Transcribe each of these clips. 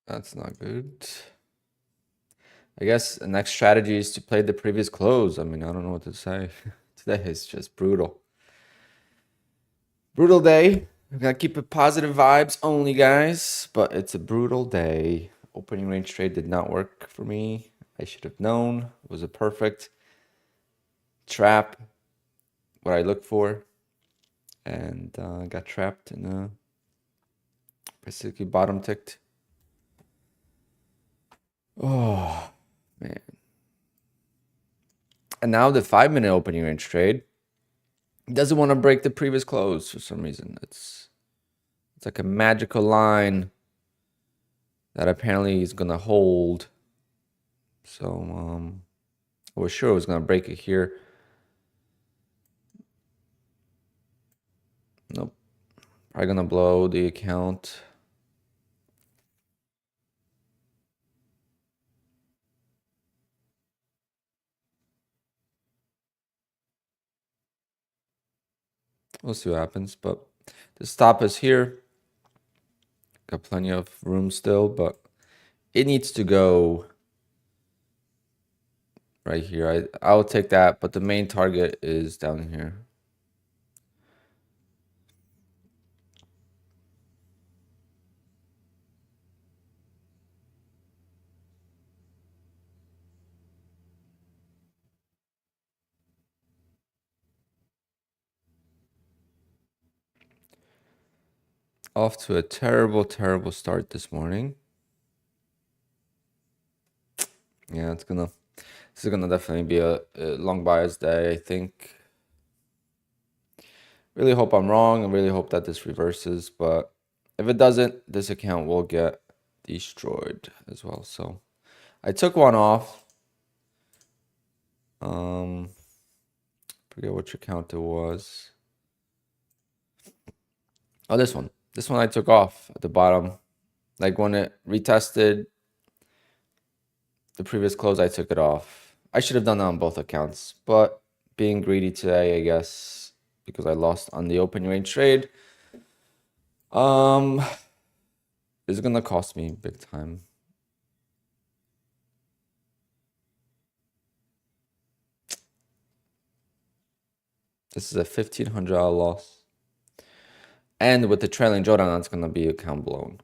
That's not good. I guess the next strategy is to play the previous close. I mean, I don't know what to say. Today is just brutal. Brutal day. We gotta keep it positive vibes only, guys. But it's a brutal day. Opening range trade did not work for me. I should have known. It was a perfect trap. What I looked for. And got trapped in a basically bottom ticked. Oh, man. And now the 5-minute opening range trade doesn't want to break the previous close for some reason. It's like a magical line that apparently is gonna hold. So I was sure it was gonna break it here. Nope. Probably gonna blow the account. We'll see what happens. But the stop is here. Got plenty of room still, but it needs to go right here. I'll take that, but the main target is down here. Off to a terrible, terrible start this morning. Yeah, this is gonna definitely be a long bias day, I think. Really hope I'm wrong. I really hope that this reverses, but if it doesn't, this account will get destroyed as well. So I took one off. Forget which account it was. Oh, this one. This one I took off at the bottom. Like when it retested the previous close, I took it off. I should have done that on both accounts, but being greedy today, I guess, because I lost on the open range trade, is gonna cost me big time. This is a $1,500 loss. And with the trailing drawdown, that's gonna be account blown.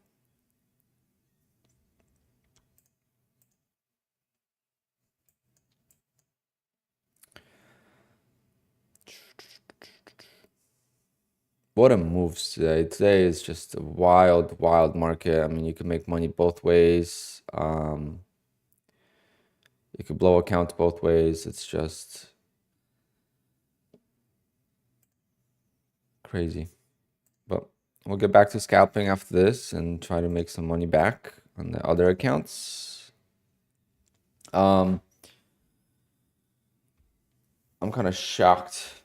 What a moves today. Today is just a wild, wild market. I mean, you can make money both ways. You could blow accounts both ways. It's just crazy. But we'll get back to scalping after this and try to make some money back on the other accounts. I'm kind of shocked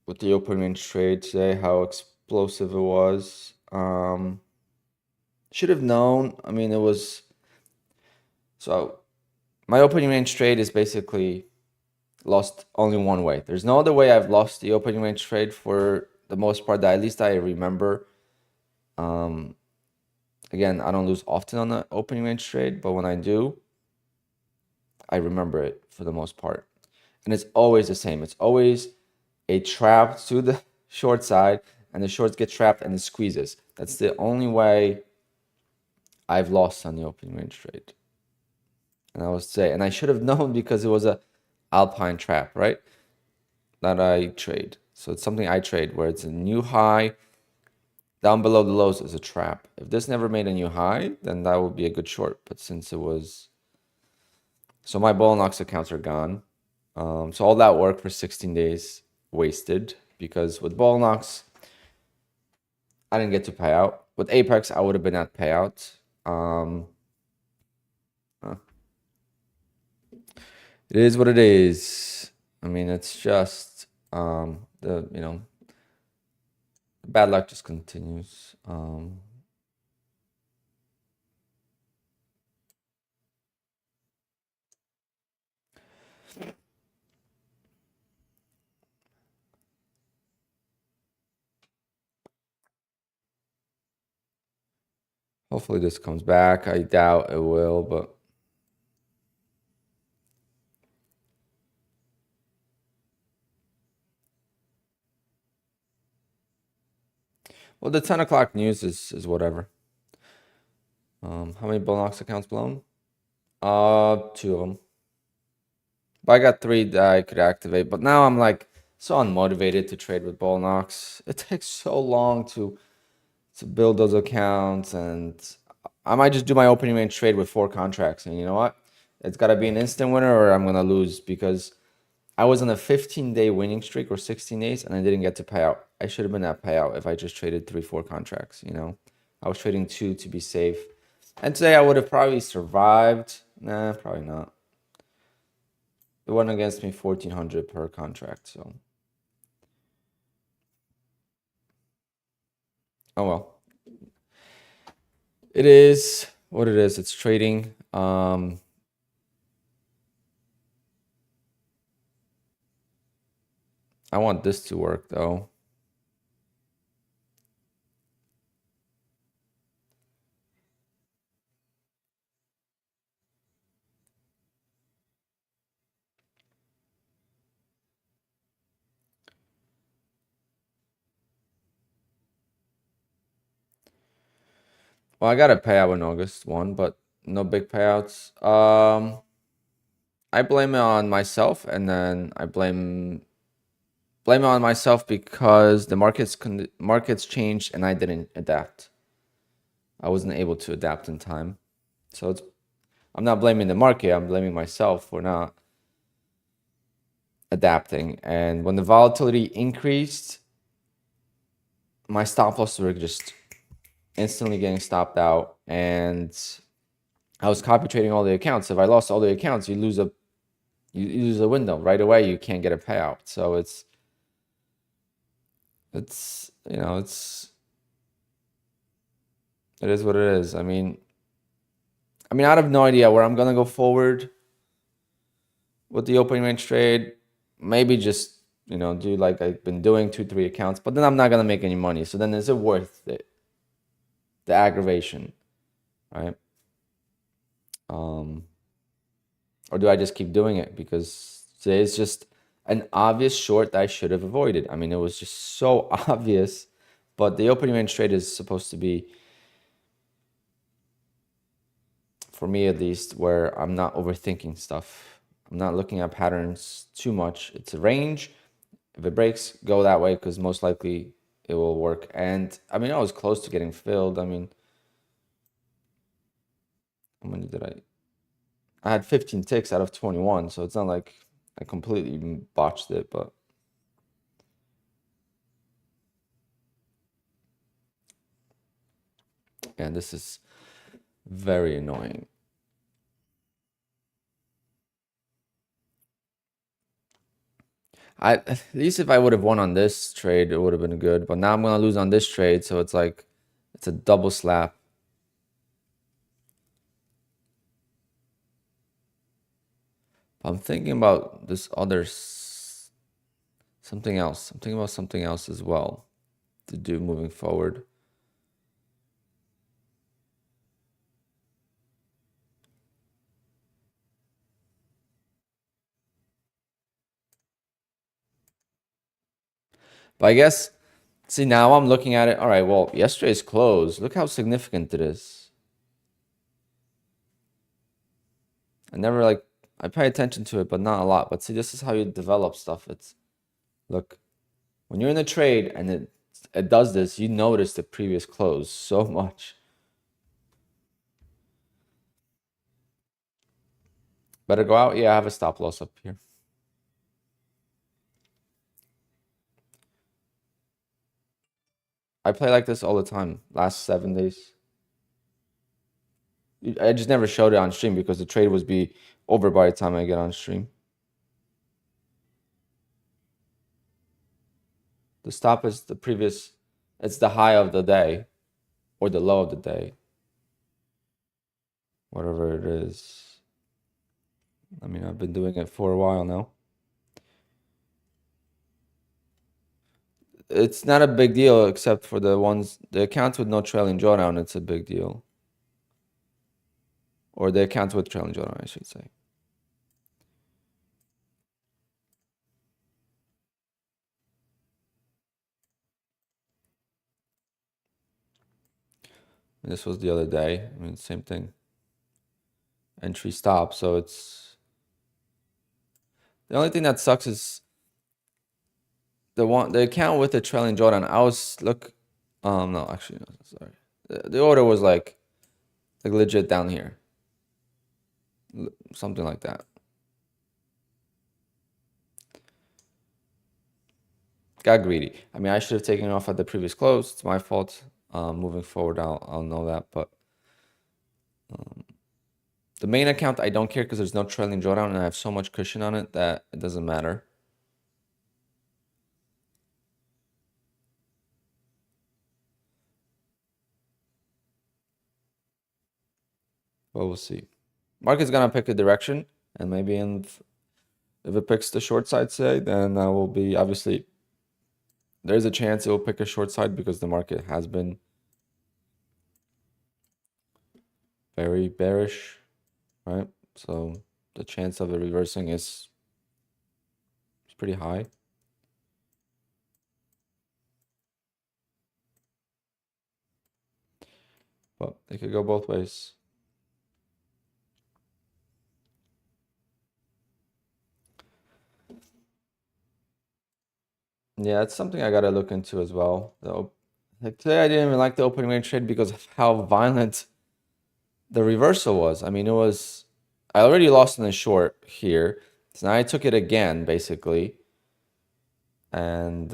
with the open range trade today, how explosive it was. Should have known. I mean, it was so my opening range trade is basically lost only one way. There's no other way I've lost the opening range trade for the most part that at least I remember. Again, I don't lose often on the opening range trade, but when I do, I remember it for the most part. And it's always the same. It's always a trap to the short side, and the shorts get trapped and it squeezes. That's the only way I've lost on the opening range trade. And I would say, and I should have known because it was a Alpine trap, right? That I trade. So it's something I trade where it's a new high. Down below the lows is a trap. If this never made a new high, then that would be a good short. But since it was, so my Bolognese accounts are gone. So all that work for 16 days wasted because with Bolognese, I didn't get to pay out. With Apex, I would have been at payout. It is what it is. I mean, it's just the bad luck just continues. Hopefully this comes back. I doubt it will, but well, the 10 o'clock news is whatever. How many Bullnox accounts blown? Two of them. But I got three that I could activate. But now I'm like so unmotivated to trade with Bullnox. It takes so long to build those accounts, and I might just do my opening range trade with 4 contracts. And you know what? It's got to be an instant winner or I'm gonna lose because I was on a 15-day winning streak or 16 days and I didn't get to payout. I should have been at payout if I just traded 3, 4 contracts, you know? I was trading 2 to be safe. And today I would have probably survived. Nah, probably not. It went against me 1,400 per contract, so. Oh well. It is what it is. It's trading. I want this to work though. Well, I got a payout in August 1, but no big payouts. I blame it on myself, and then I blame it on myself because the markets changed and I didn't adapt. I wasn't able to adapt in time. So I'm not blaming the market, I'm blaming myself for not adapting. And when the volatility increased, my stop losses were just instantly getting stopped out, and I was copy trading all the accounts. If I lost all the accounts, you lose a window right away. You can't get a payout. So it's it is what it is. I mean, I have no idea where I'm gonna go forward with the opening range trade. Maybe just do like I've been doing 2, 3 accounts, but then I'm not gonna make any money. So then is it worth it? The aggravation, right? Or do I just keep doing it because today is just an obvious short that I should have avoided? I mean, it was just so obvious, but the opening range trade is supposed to be, for me at least, where I'm not overthinking stuff. I'm not looking at patterns too much. It's a range. If it breaks, go that way because most likely it will work. And I mean, I was close to getting filled. I mean, how many did I had 15 ticks out of 21, so it's not like I completely botched it, but yeah, this is very annoying. At least if I would have won on this trade, it would have been good. But now I'm gonna lose on this trade, so it's like it's a double slap. I'm thinking about this other something else. I'm thinking about something else as well to do moving forward. But I guess, see, now I'm looking at it. All right, well, yesterday's close. Look how significant it is. I pay attention to it, but not a lot. But see, this is how you develop stuff. Look, when you're in a trade and it does this, you notice the previous close so much. Better go out. Yeah, I have a stop loss up here. I play like this all the time. Last 7 days. I just never showed it on stream because the trade was be over by the time I get on stream. The stop is the previous, it's the high of the day or the low of the day. Whatever it is. I mean, I've been doing it for a while now. It's not a big deal except for the accounts with no trailing drawdown. It's a big deal. or the account with trailing drawdown, I should say. And this was the other day. I mean, same thing. Entry stop. So it's the only thing that sucks is the account with the trailing drawdown. I was no, actually no, sorry. The order was like legit down here, something like that. Got greedy. I mean, I should have taken it off at the previous close. It's my fault. Moving forward, I'll know that. But the main account, I don't care because there's no trailing drawdown and I have so much cushion on it that it doesn't matter. But we'll see. Market's gonna pick a direction, and maybe if it picks the short side, say, then I will be obviously. There's a chance it will pick a short side because the market has been very bearish, right? So the chance of it reversing is pretty high. But it could go both ways. Yeah, it's something I gotta look into as well. Like today, I didn't even like the opening range trade because of how violent the reversal was. I mean, I already lost in the short here, so now I took it again, basically, and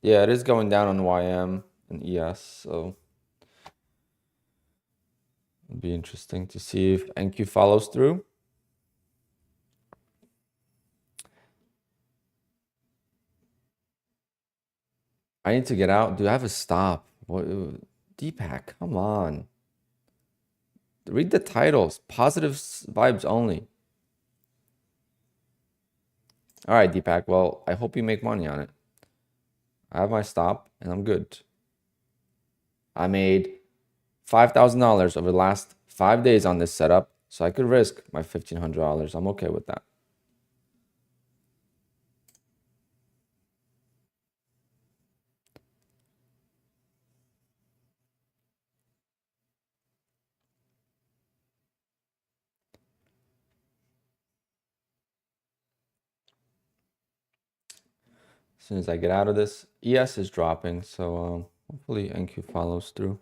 yeah, it is going down on YM and ES, so it'd be interesting to see if NQ follows through. I need to get out. Do I have a stop? What, Deepak, come on. Read the titles. Positive vibes only. All right, Deepak. Well, I hope you make money on it. I have my stop and I'm good. I made $5,000 over the last 5 days on this setup, so I could risk my $1,500. I'm okay with that. As soon as I get out of this, ES is dropping, so hopefully NQ follows through.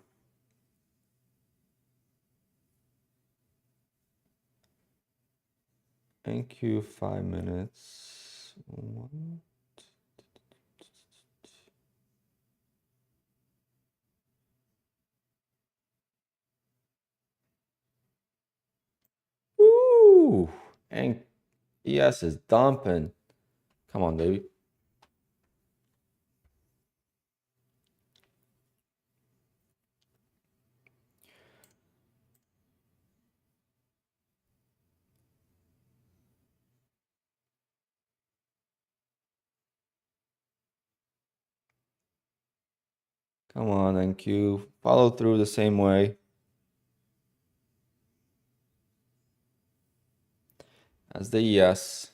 NQ 5 minutes. Ooh, and ES is dumping. Come on, baby. Come on, NQ. Follow through the same way as the ES.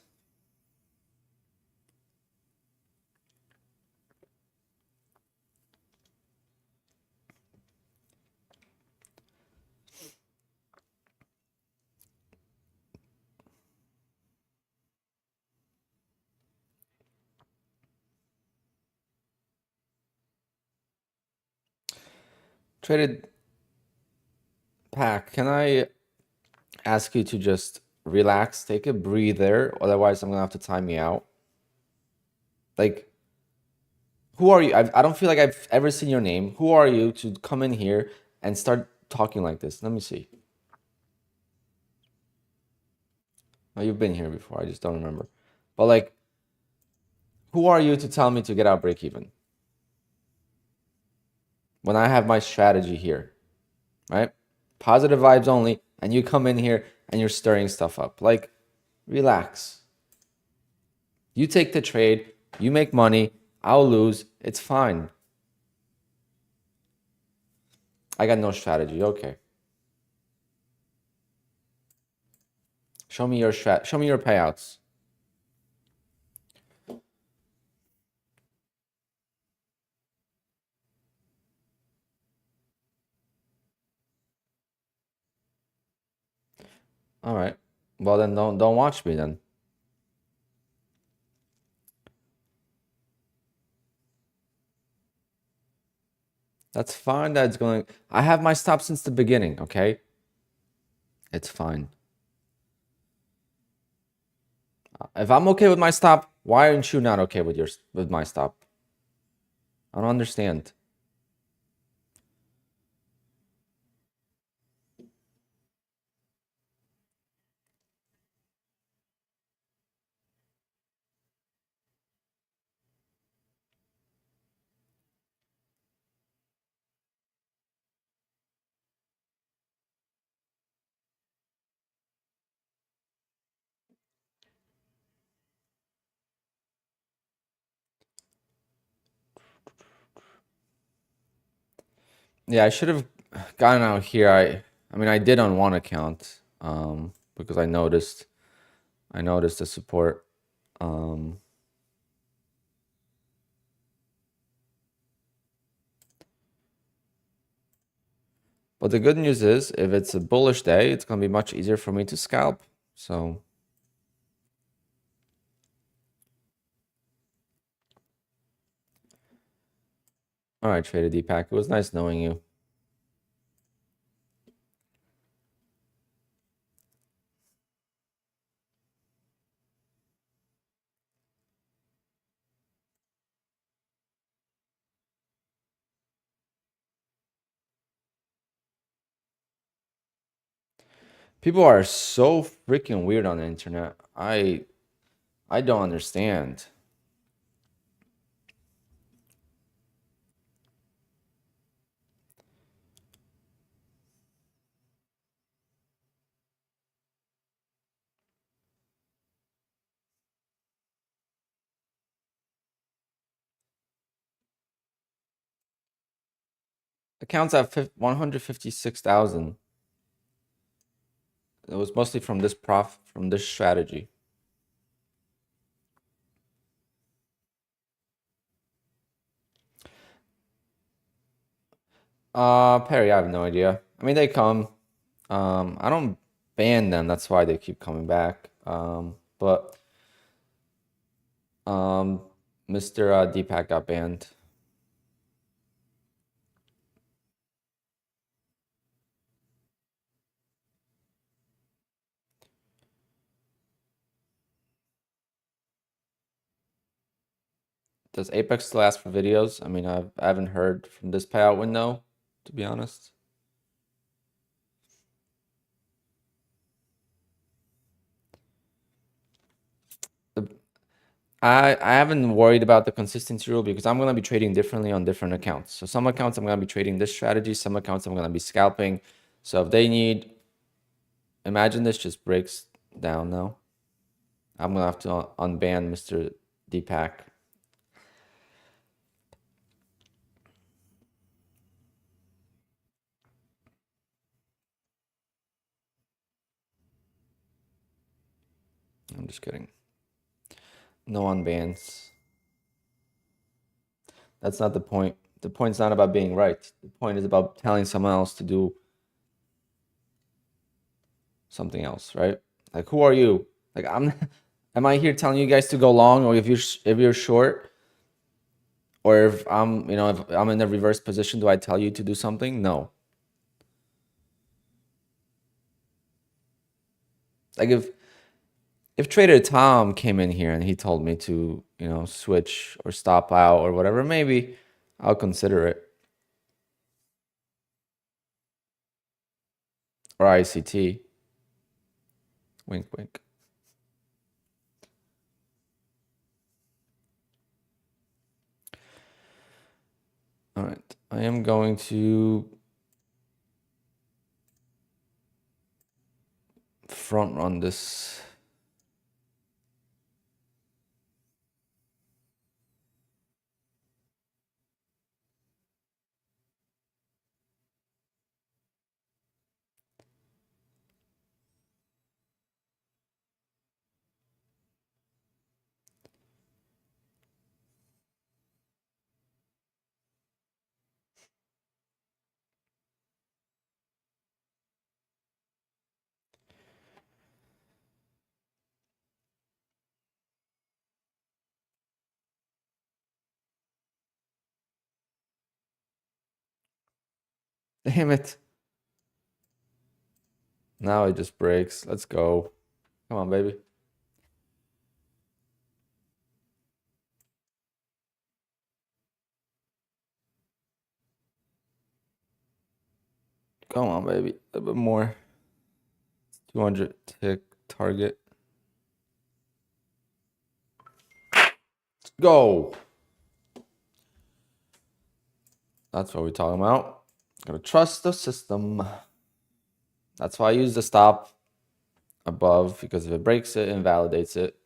Traded pack. Can I ask you to just relax, take a breather? Otherwise, I'm gonna have to time you out. Like, who are you? I don't feel like I've ever seen your name. Who are you to come in here and start talking like this? Let me see. Oh, you've been here before. I just don't remember. But like, who are you to tell me to get out break even when I have my strategy here, right? Positive vibes only, and you come in here and you're stirring stuff up. Like, Relax. You take the trade, you make money, I'll lose, it's fine. I got no strategy, okay. Show me your payouts. All right. Well then don't watch me then. That's fine. That's going. I have my stop since the beginning, okay? It's fine. If I'm okay with my stop, why aren't you not okay with my stop? I don't understand. Yeah, I should have gotten out here. I mean I did on one account, because I noticed the support. But the good news is if it's a bullish day, it's gonna be much easier for me to scalp. So all right, Trader Deepak, it was nice knowing you. People are so freaking weird on the internet. I don't understand. Accounts have 156,000. It was mostly from this strategy. Perry, I have no idea. I mean, they come. I don't ban them. That's why they keep coming back. But Mr. Deepak got banned. Does Apex still ask for videos? I mean, I haven't heard from this payout window, to be honest. I haven't worried about the consistency rule because I'm gonna be trading differently on different accounts. So some accounts I'm gonna be trading this strategy, some accounts I'm gonna be scalping. So if they need, imagine this just breaks down now. I'm gonna have to unban Mr. Deepak. I'm just kidding. No unbans. That's not the point. The point's not about being right. The point is about telling someone else to do something else, right? Like, who are you? Like, am I here telling you guys to go long, or if you're short, or if if I'm in the reverse position, do I tell you to do something? No. Like if Trader Tom came in here and he told me to, switch or stop out or whatever, maybe I'll consider it. Or ICT. Wink, wink. All right. I am going to front run this Damn it. Now it just breaks. Let's go. Come on, baby. Come on, baby. A little bit more. 200 tick target. Let's go. That's what we're talking about. Gotta trust the system. That's why I use the stop above, because if it breaks it, invalidates it.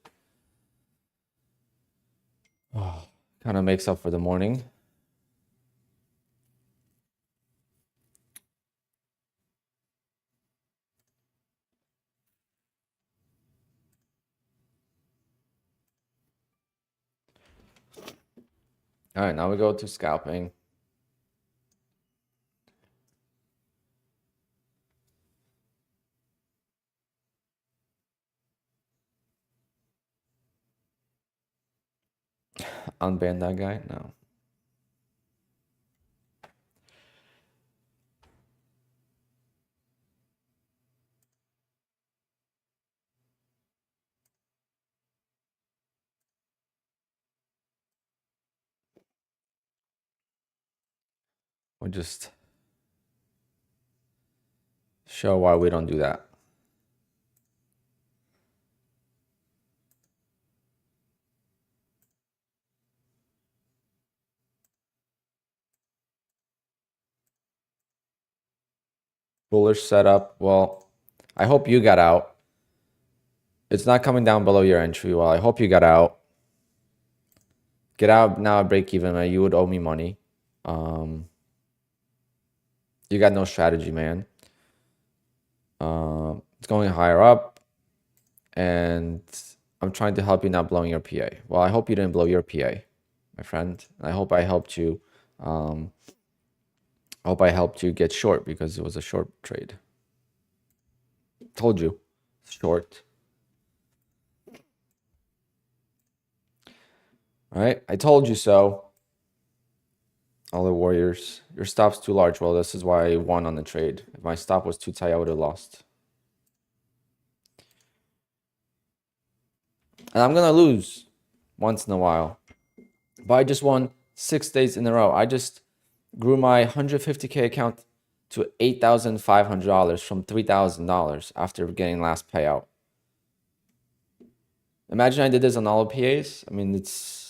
Oh, kind of makes up for the morning. All right, now we go to scalping. Unban that guy? No. We'll just show why we don't do that. Bullish setup. Well, I hope you got out. It's not coming down below your entry. Well, I hope you got out. Get out now at break even, man. You would owe me money. You got no strategy, man. It's going higher up, and I'm trying to help you not blowing your PA. Well, I hope you didn't blow your PA, my friend. I hope I helped you. I hope I helped you get short because it was a short trade. Told you, short. All right, I told you so. All the warriors. Your stop's too large. Well, this is why I won on the trade. If my stop was too tight, I would have lost. And I'm gonna lose once in a while. But I just won 6 days in a row. I just grew my 150K account to $8,500 from $3,000 after getting last payout. Imagine I did this on all the PAs. I mean, it's...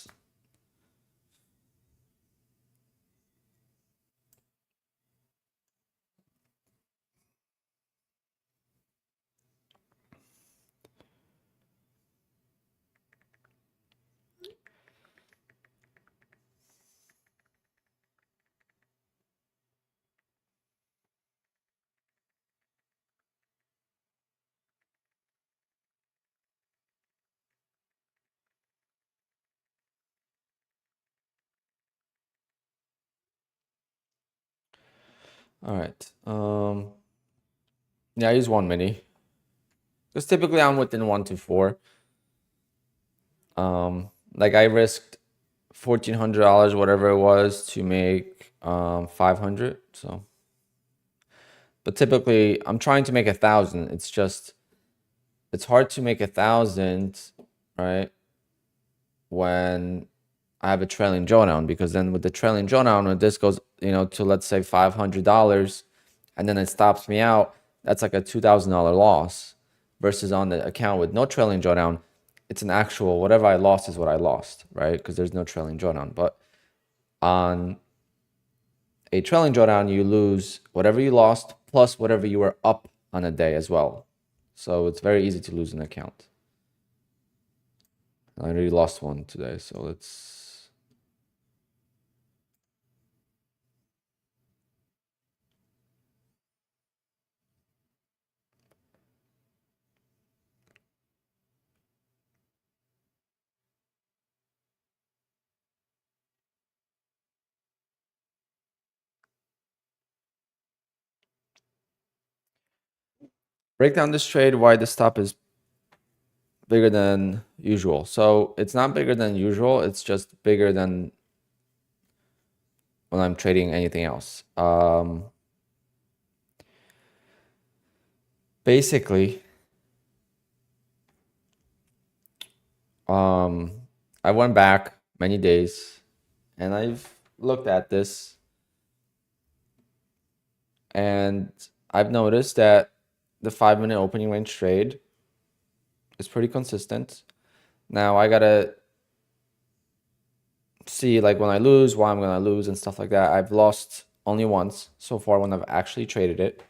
All right. Yeah, I use 1 mini. Because typically I'm within 1 to 4. Like I risked $1,400, whatever it was, to make 500. So, but typically I'm trying to make 1,000. It's just, it's hard to make 1,000, right? When I have a trailing drawdown, because then with the trailing drawdown, when this goes, to let's say $500, and then it stops me out, that's like a $2,000 loss. Versus on the account with no trailing drawdown, it's an actual, whatever I lost is what I lost, right? Because there's no trailing drawdown. But on a trailing drawdown, you lose whatever you lost plus whatever you were up on a day as well. So it's very easy to lose an account. I already lost one today, so let's... break down this trade, why the stop is bigger than usual. So it's not bigger than usual, it's just bigger than when I'm trading anything else. basically, I went back many days and I've looked at this and I've noticed that the 5-minute opening range trade is pretty consistent. Now I gotta see like when I lose, why I'm gonna lose and stuff like that. I've lost only once so far when I've actually traded it.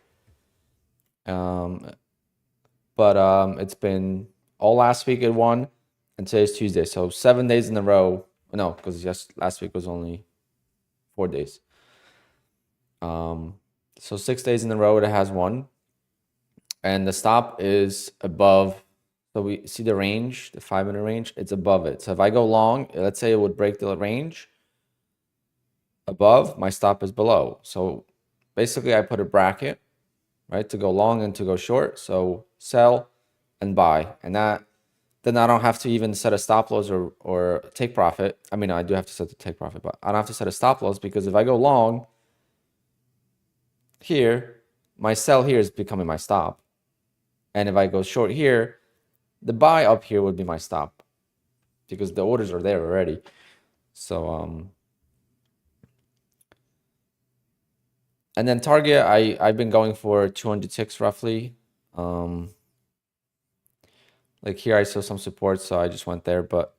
But it's been all last week it won, and today's Tuesday, so 7 days in a row. No, because last week was only 4 days. So 6 days in a row it has won, and the stop is above. So we see the range, the 5-minute range, it's above it. So if I go long, let's say it would break the range above, my stop is below. So basically I put a bracket, right, to go long and to go short. So sell and buy, and then I don't have to even set a stop loss or take profit. I mean, I do have to set the take profit, but I don't have to set a stop loss because if I go long here, my sell here is becoming my stop. And if I go short here, the buy up here would be my stop because the orders are there already. So, and then target, I've been going for 206 roughly. Like here I saw some support, so I just went there, but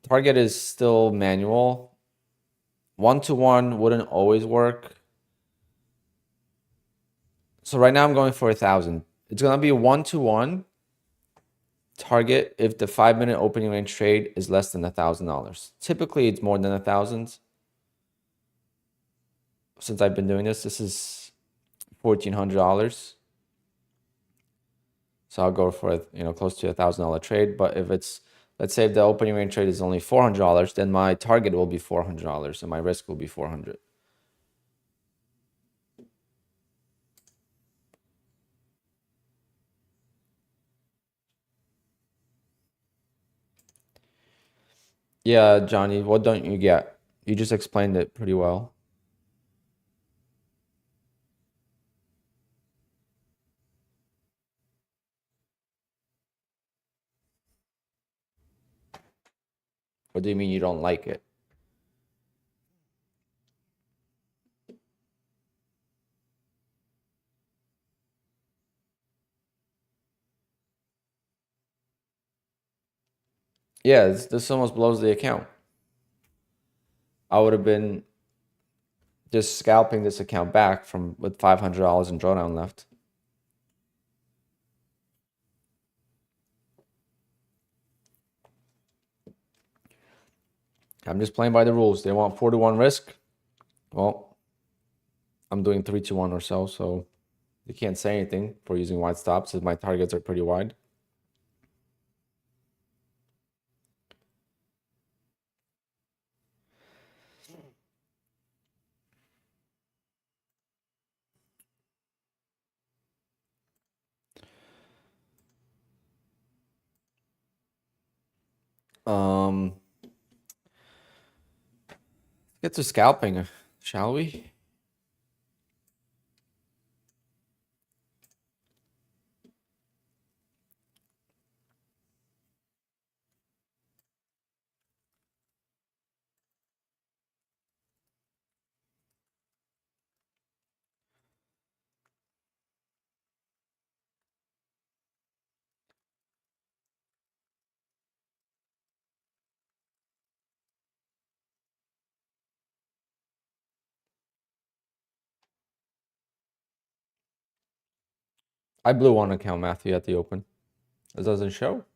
target is still manual. 1-to-1 wouldn't always work. So right now I'm going for 1,000. It's gonna be 1-to-1 target if the 5-minute opening range trade is less than $1,000. Typically it's more than 1,000. Since I've been doing this is $1,400. So I'll go for close to $1,000 trade. But if it's, let's say if the opening range trade is only $400, then my target will be $400 and my risk will be 400. Yeah, Johnny, what don't you get? You just explained it pretty well. What do you mean you don't like it? Yeah, this almost blows the account. I would have been just scalping this account back from with $500 in drawdown left. I'm just playing by the rules. They want 4-to-1 risk. Well, I'm doing 3-to-1 or so you can't say anything for using wide stops as my targets are pretty wide. Get to scalping, shall we? I blew one account, Matthew, at the open. It doesn't show.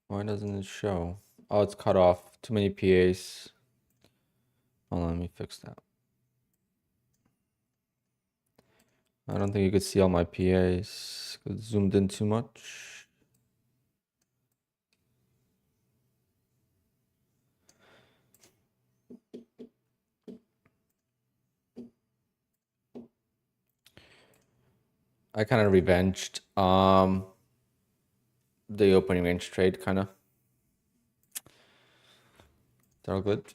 Why doesn't it show? Oh, it's cut off. Too many PAs. Hold on, let me fix that. I don't think you could see all my PAs. It zoomed in too much. I kind of revenged the opening range trade, kind of. They're all good.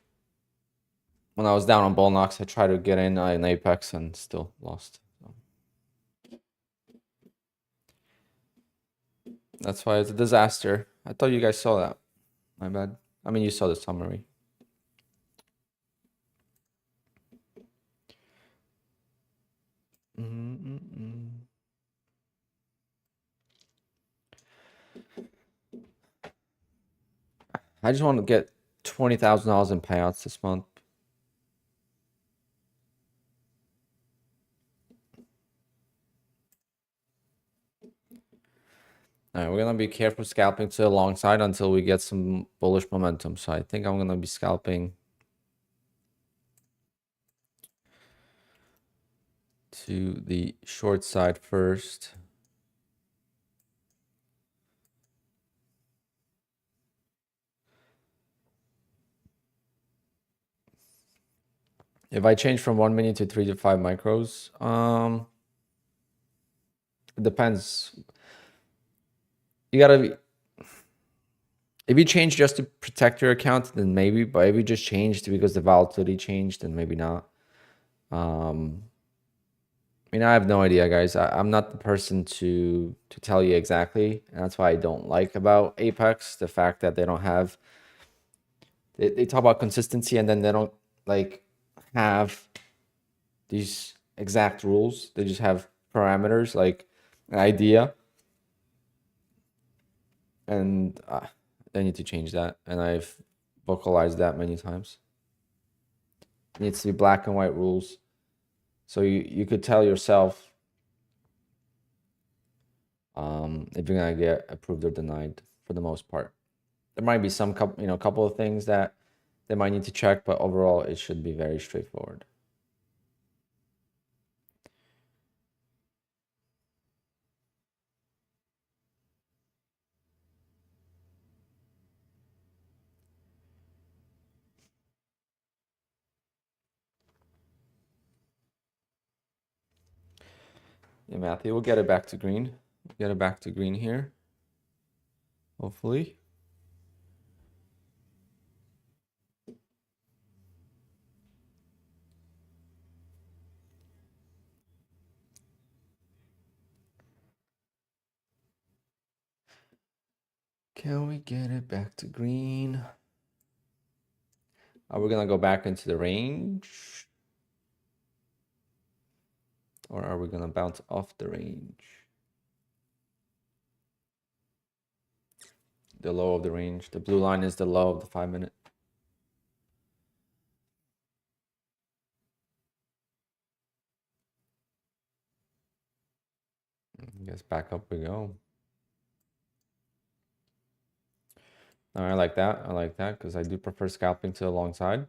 When I was down on bull knocks, I tried to get in Apex and still lost. So that's why it's a disaster. I thought you guys saw that. My bad. I mean, you saw the summary. I just want to get $20,000 in payouts this month. All right, we're gonna be careful scalping to the long side until we get some bullish momentum. So I think I'm gonna be scalping to the short side first. If I change from 1 minute to 3 to 5 micros, it depends. You gotta be, if you change just to protect your account, then maybe, but if you just changed because the volatility changed, then maybe not. I mean, I have no idea, guys. I'm not the person to tell you exactly, and that's why I don't like about Apex, the fact that they don't have, they talk about consistency and then they don't like have these exact rules. They just have parameters, like an idea, and they need to change that. And I've vocalized that many times. It needs to be black and white rules, so you could tell yourself if you're gonna get approved or denied. For the most part, there might be some couple of things that they might need to check, but overall it should be very straightforward. Yeah, Matthew, we'll get it back to green. Get it back to green here, hopefully. Can we get it back to green? Are we gonna go back into the range? Or are we gonna bounce off the range? The low of the range. The blue line is the low of the 5 minute. I guess back up we go. I like that. I like that because I do prefer scalping to the long side.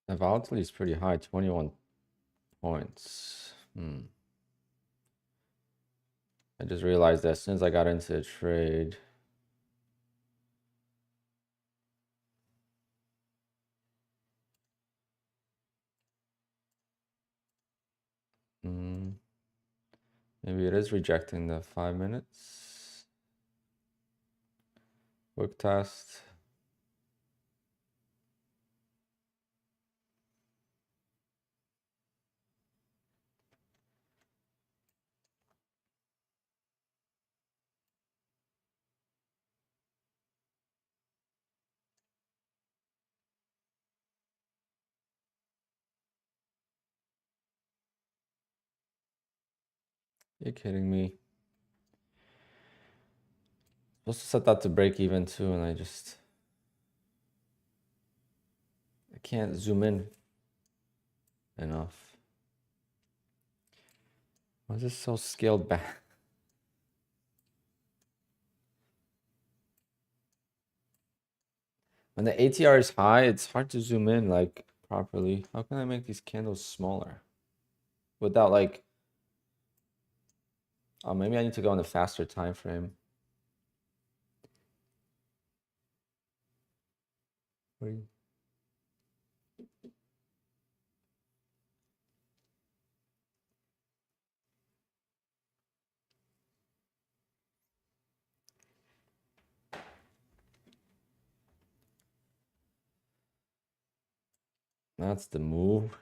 The volatility is pretty high, 21 points. I just realized that as soon as I got into the trade. Maybe it is rejecting the 5 minutes. Quick test. You're kidding me. Supposed to set that to break even too, and I can't zoom in enough. Why is this so scaled back? When the ATR is high, it's hard to zoom in like properly. How can I make these candles smaller without like, oh, maybe I need to go on a faster time frame. Three. That's the move.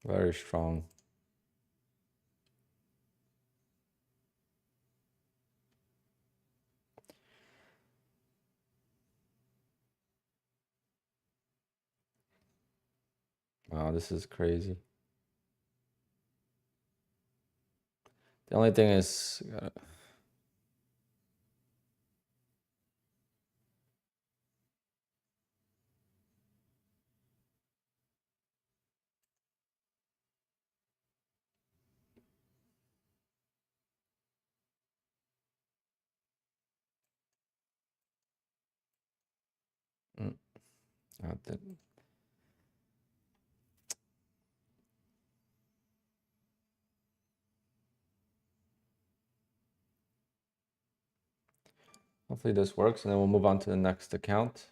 Very strong. Wow, this is crazy. The only thing is, not that. Hopefully this works, and then we'll move on to the next account.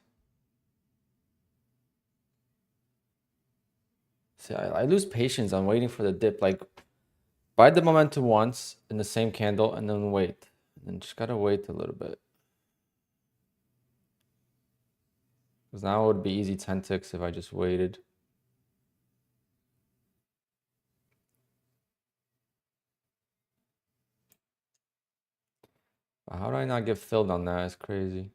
See, I lose patience on waiting for the dip. Like, buy the momentum once in the same candle, and then wait. And then just gotta wait a little bit. Because now it would be easy 10 ticks if I just waited. But how do I not get filled on that? It's crazy.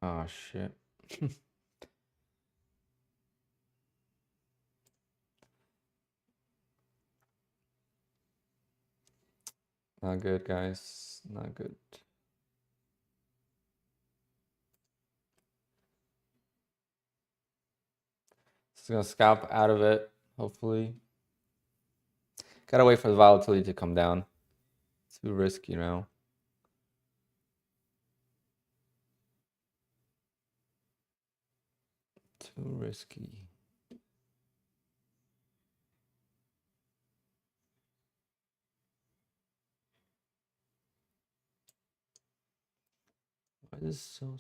Oh, shit. Not good, guys. Not good. Just gonna scalp out of it, hopefully. Gotta wait for the volatility to come down. Too risky now. Too risky. Why is this so...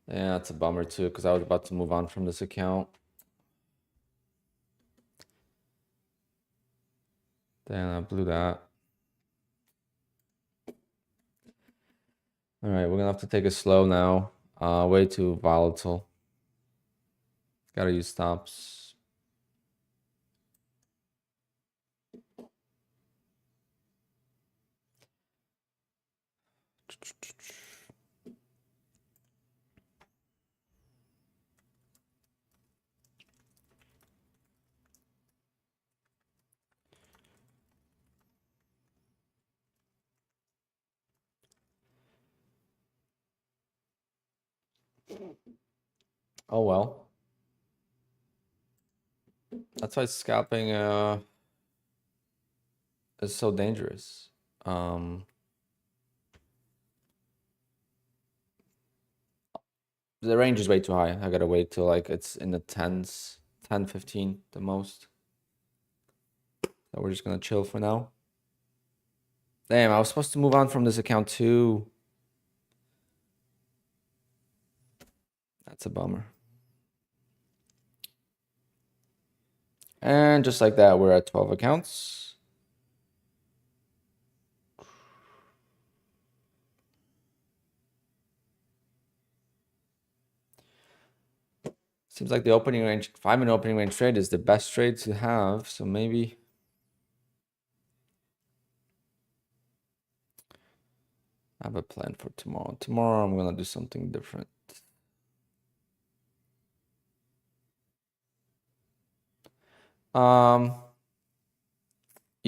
Yeah, that's a bummer too, because I was about to move on from this account. Damn, I blew that. All right, we're gonna have to take it slow now. Way too volatile. Gotta use stops. Oh well. That's why scalping is so dangerous. The range is way too high. I gotta wait till like it's in the 10s, 10, 15 the most. So we're just gonna chill for now. Damn, I was supposed to move on from this account too. That's a bummer. And just like that, we're at 12 accounts. Seems like the opening range, 5-minute opening range trade is the best trade to have. So maybe I have a plan for tomorrow. Tomorrow I'm gonna do something different. You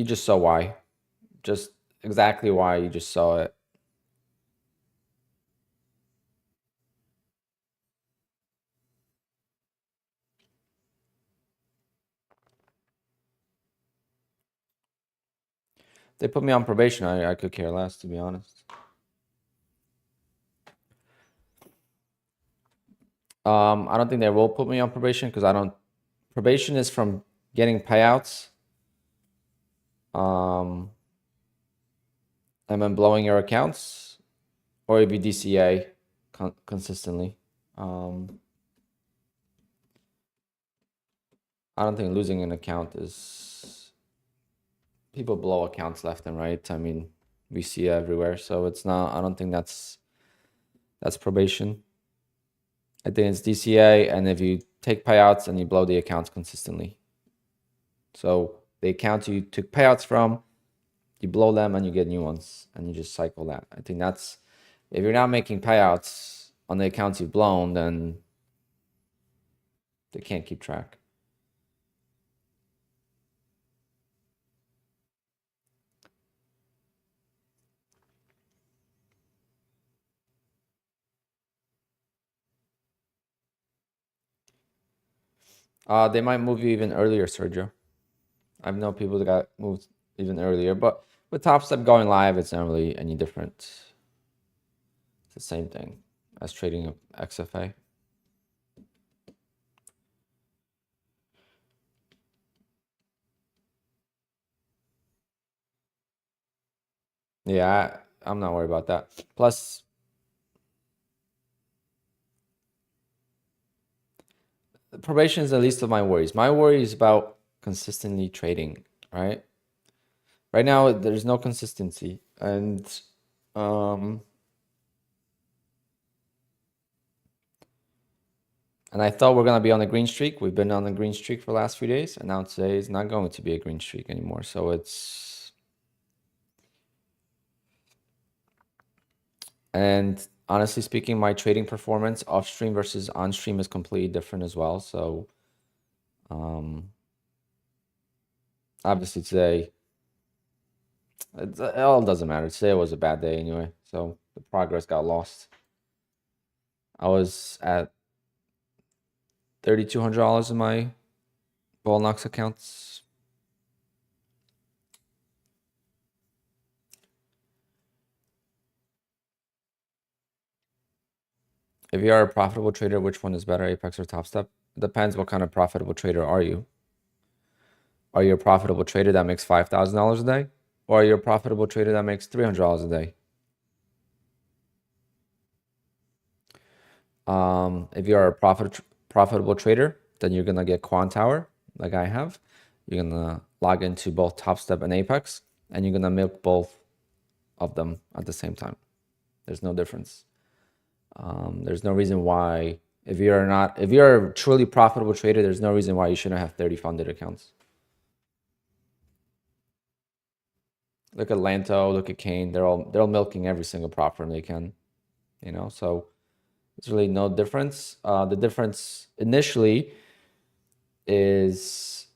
just saw why. Just exactly why you just saw it. They put me on probation. I could care less, to be honest. I don't think they will put me on probation because I don't. Probation is from getting payouts, and then blowing your accounts, or if you DCA consistently. I don't think losing an account is. People blow accounts left and right. I mean, we see it everywhere, so it's not. I don't think that's probation. I think it's DCA, and if you take payouts and you blow the accounts consistently. So the account you took payouts from, you blow them and you get new ones, and you just cycle that. I think that's, if you're not making payouts on the accounts you've blown, then they can't keep track. They might move you even earlier, Sergio. I've known people that got moved even earlier, but with Top Step going live, it's not really any different. It's the same thing as trading XFA. Yeah, I'm not worried about that. Plus, probation is the least of my worries. My worry is about consistently trading, right? Right now, there's no consistency, and I thought we're gonna be on a green streak. We've been on a green streak for the last few days, and now today is not going to be a green streak anymore. So it's, and honestly speaking, my trading performance off stream versus on stream is completely different as well. So obviously today, it all doesn't matter. Today was a bad day anyway, so the progress got lost. I was at $3,200 in my Ballnox accounts. If you are a profitable trader, which one is better, Apex or Top Step? It depends what kind of profitable trader are you. Are you a profitable trader that makes $5,000 a day? Or are you a profitable trader that makes $300 a day? If you are a profitable trader, then you're gonna get QUANTOWER, like I have. You're gonna log into both Top Step and Apex, and you're gonna milk both of them at the same time. There's no difference. There's no reason why, if you're a truly profitable trader, there's no reason why you shouldn't have 30 funded accounts. Look at Lanto, look at Kane. They're all milking every single prop firm they can, you know. So there's really no difference. The difference initially is,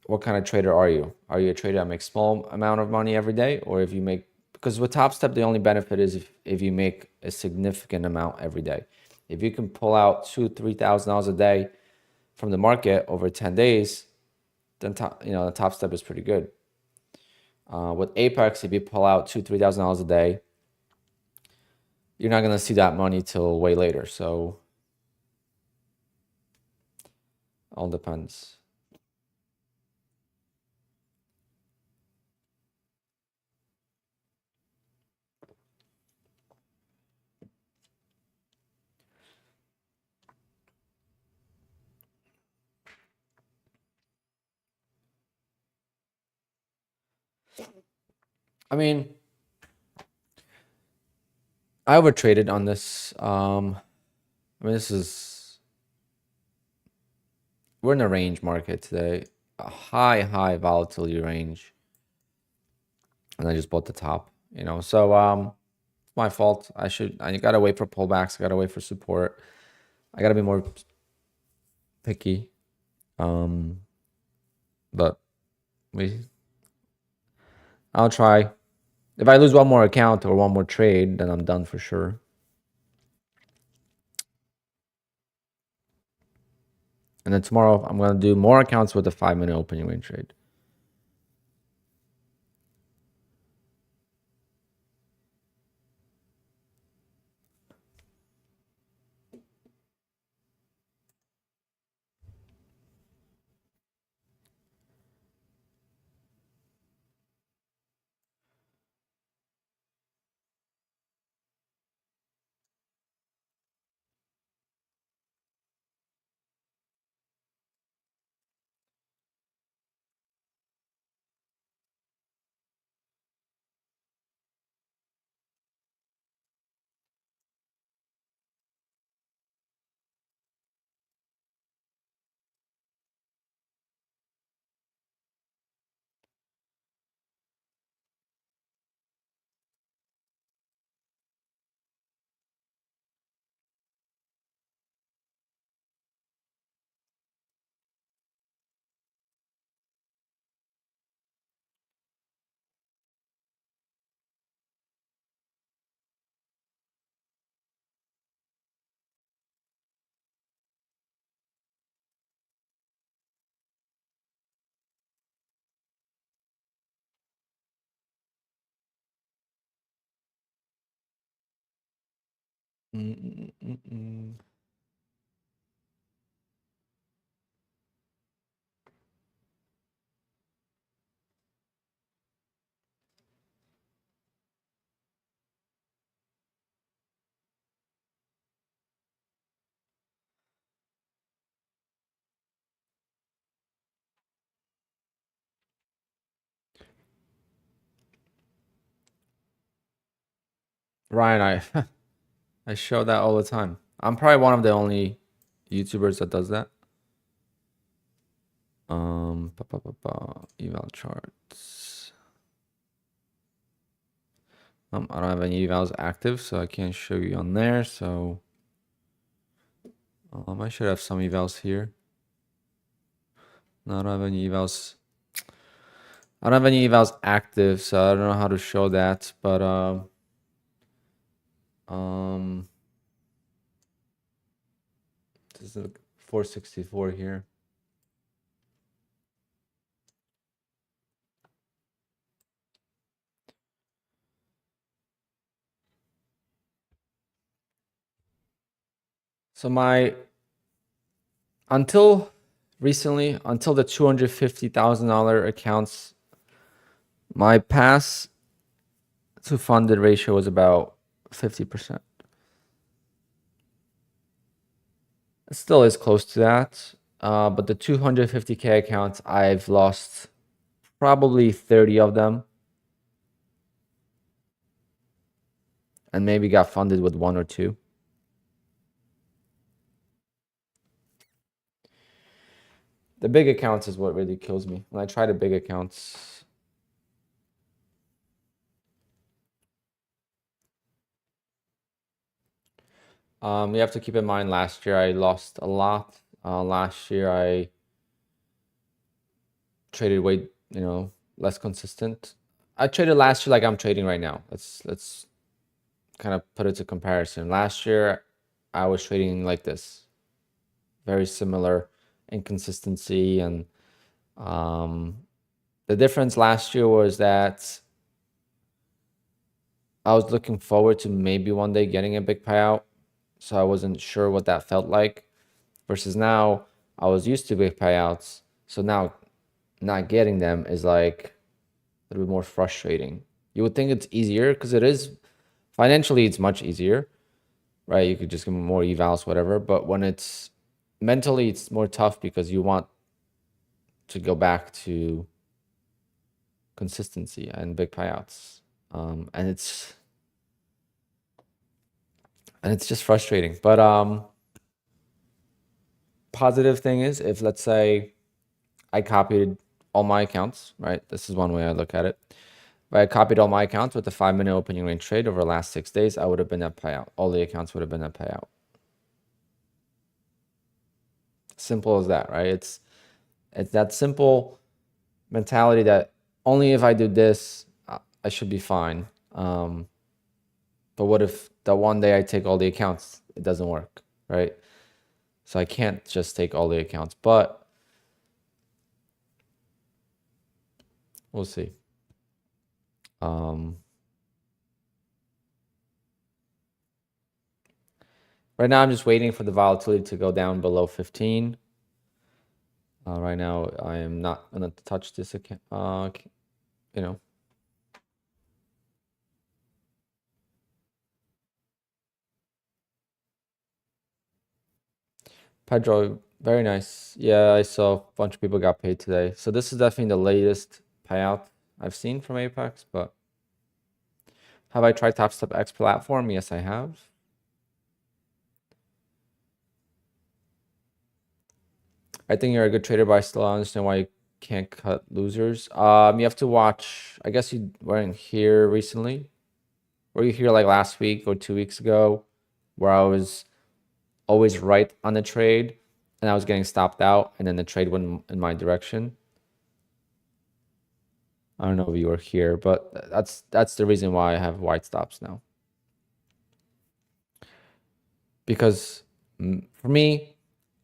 what kind of trader are you? Are you a trader that makes small amount of money every day, or if you make, because with Top Step the only benefit is if you make a significant amount every day. If you can pull out $2,000-3,000 a day from the market over 10 days, then the Top Step is pretty good. With Apex, if you pull out $2,000-3,000 a day, you're not gonna see that money till way later. So all depends. I mean, I overtraded on this. This is, we're in a range market today, a high volatility range, and I just bought the top. So it's my fault. I gotta wait for pullbacks. I gotta wait for support. I gotta be more picky. but I'll try. If I lose one more account or one more trade, then I'm done for sure. And then tomorrow I'm gonna do more accounts with a 5-minute opening range trade. Ryan, I show that all the time. I'm probably one of the only YouTubers that does that. Eval charts. I don't have any evals active, so I can't show you on there. So I should have some evals here. No, I don't have any evals. I don't have any evals active, so I don't know how to show that. But this is a 464 here. So until recently, until the $250,000 accounts, my pass to funded ratio was about 50%. It still is close to that. But the 250K accounts, I've lost probably 30 of them. And maybe got funded with 1 or 2. The big accounts is what really kills me. When I try the big accounts, you have to keep in mind last year I lost a lot. Last year I traded way, less consistent. I traded last year like I'm trading right now. Let's kind of put it to comparison. Last year I was trading like this. Very similar inconsistency, and the difference last year was that I was looking forward to maybe one day getting a big payout, so I wasn't sure what that felt like, versus now I was used to big payouts, so now not getting them is like a little bit more frustrating. You would think it's easier because it is financially, it's much easier, right? You could just give them more evals, whatever, but when it's mentally, it's more tough because you want to go back to consistency and big payouts, and it's just frustrating. But positive thing is, if let's say I copied all my accounts, right? This is one way I look at it. If I copied all my accounts with the 5-minute opening range trade over the last 6 days, I would have been at payout. All the accounts would have been at payout. Simple as that, right? It's that simple. mentality that only if I do this, I should be fine. But what if the one day I take all the accounts, it doesn't work, right? So I can't just take all the accounts, but we'll see. Right now, I'm just waiting for the volatility to go down below 15. Right now, I am not gonna touch this account. You know, Pedro, very nice. Yeah, I saw a bunch of people got paid today. So this is definitely the latest payout I've seen from Apex. But have I tried Top Step X platform? Yes, I have. I think you're a good trader, but I still don't understand why you can't cut losers. You have to watch. I guess you weren't here recently. Were you here like last week or 2 weeks ago, where I was always right on the trade and I was getting stopped out, and then the trade went in my direction? I don't know if you were here, but that's the reason why I have wide stops now. Because for me,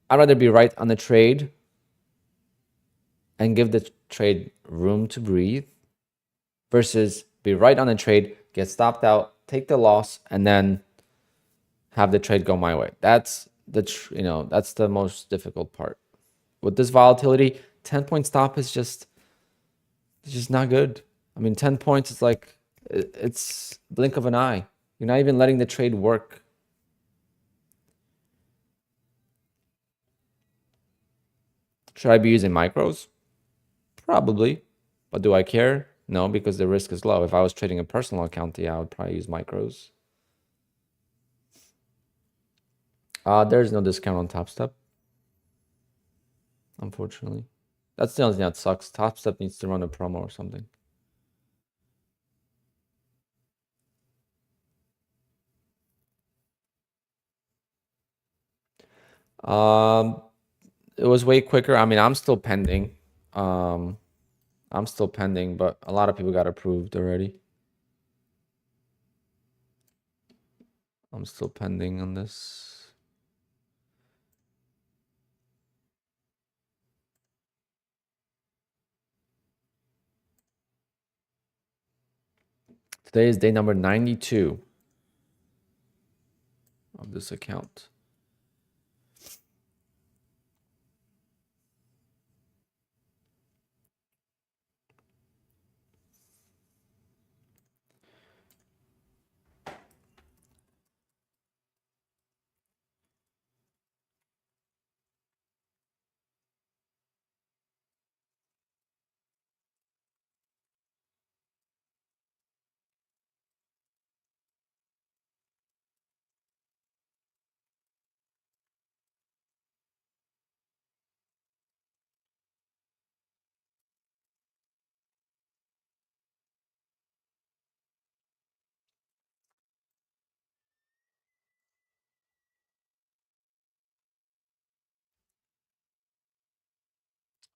I'd rather be right on the trade and give the trade room to breathe versus be right on the trade, get stopped out, take the loss, and then have the trade go my way. That's that's the most difficult part. With this volatility, 10-point stop is just it's just not good. I mean, 10 points is like it's blink of an eye. You're not even letting the trade work. Should I be using micros? Probably. But do I care? No, because the risk is low. If I was trading a personal account, yeah, I would probably use micros. There's no discount on Top Step, unfortunately. That's the only thing that sucks. Top Step needs to run a promo or something. Um, it was way quicker. I mean, I'm still pending. I'm still pending, but a lot of people got approved already. I'm still pending on this. Today is day number 92 of this account.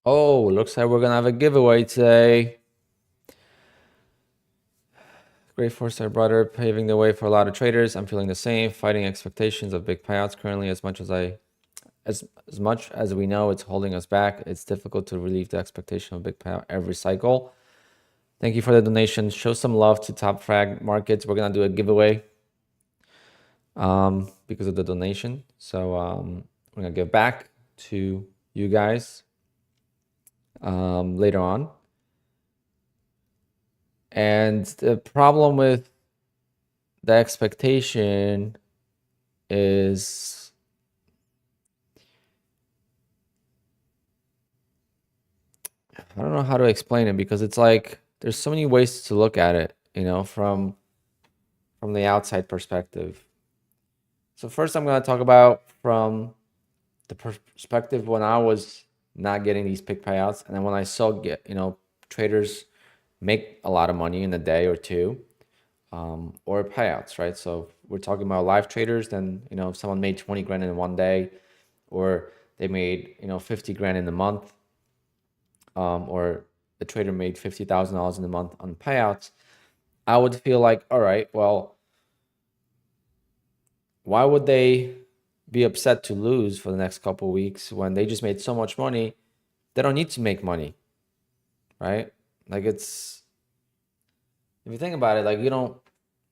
Oh, looks like we're gonna have a giveaway today. Great foresight, brother, paving the way for a lot of traders. I'm feeling the same, fighting expectations of big payouts currently. As much as we know it's holding us back, it's difficult to relieve the expectation of big payout every cycle. Thank you for the donation. Show some love to Top Frag Markets. We're gonna do a giveaway because of the donation. So we're gonna give back to you guys later on. And the problem with the expectation is I don't know how to explain it, because it's like there's so many ways to look at it, from the outside perspective. So first I'm going to talk about from the perspective when I was not getting these pick payouts, and then when I saw traders make a lot of money in a day or two, or payouts, right? So we're talking about live traders. Then if someone made 20 grand in one day, or they made 50 grand in a month, or a trader made $50,000 in a month on payouts, I would feel like, all right, well, why would they be upset to lose for the next couple of weeks when they just made so much money? They don't need to make money, right? Like, it's, if you think about it, like, you don't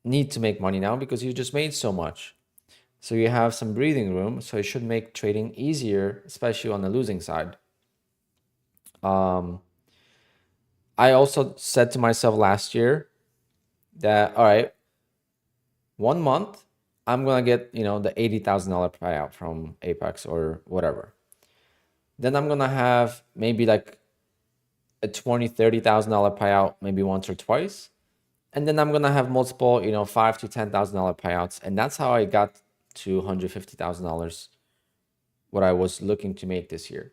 need to make money now because you just made so much. So you have some breathing room. So it should make trading easier, especially on the losing side. I also said to myself last year that, all right, 1 month, I'm going to get, the $80,000 payout from Apex or whatever. Then I'm going to have maybe like a $20,000, $30,000 payout, maybe once or twice. And then I'm going to have multiple, $5,000 to $10,000 payouts. And that's how I got to $150,000, what I was looking to make this year.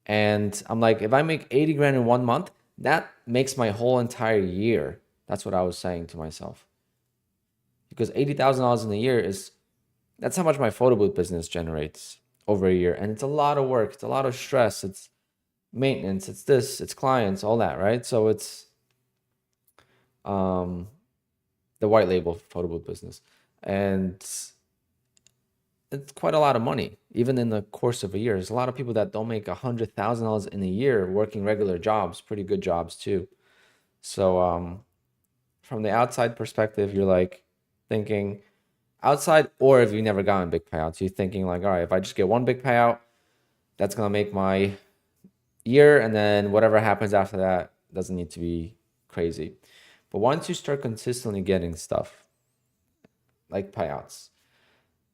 And I'm like, if I make 80 grand in 1 month, that makes my whole entire year. That's what I was saying to myself. Because $80,000 in a year that's how much my photo booth business generates over a year. And it's a lot of work. It's a lot of stress. It's maintenance. It's this, it's clients, all that, right? So it's the white label photo booth business. And it's quite a lot of money, even in the course of a year. There's a lot of people that don't make $100,000 in a year working regular jobs, pretty good jobs too. So from the outside perspective, you're like thinking outside, or if you never gotten big payouts, you're thinking like, all right, if I just get one big payout, that's gonna make my year, and then whatever happens after that doesn't need to be crazy. But once you start consistently getting stuff like payouts,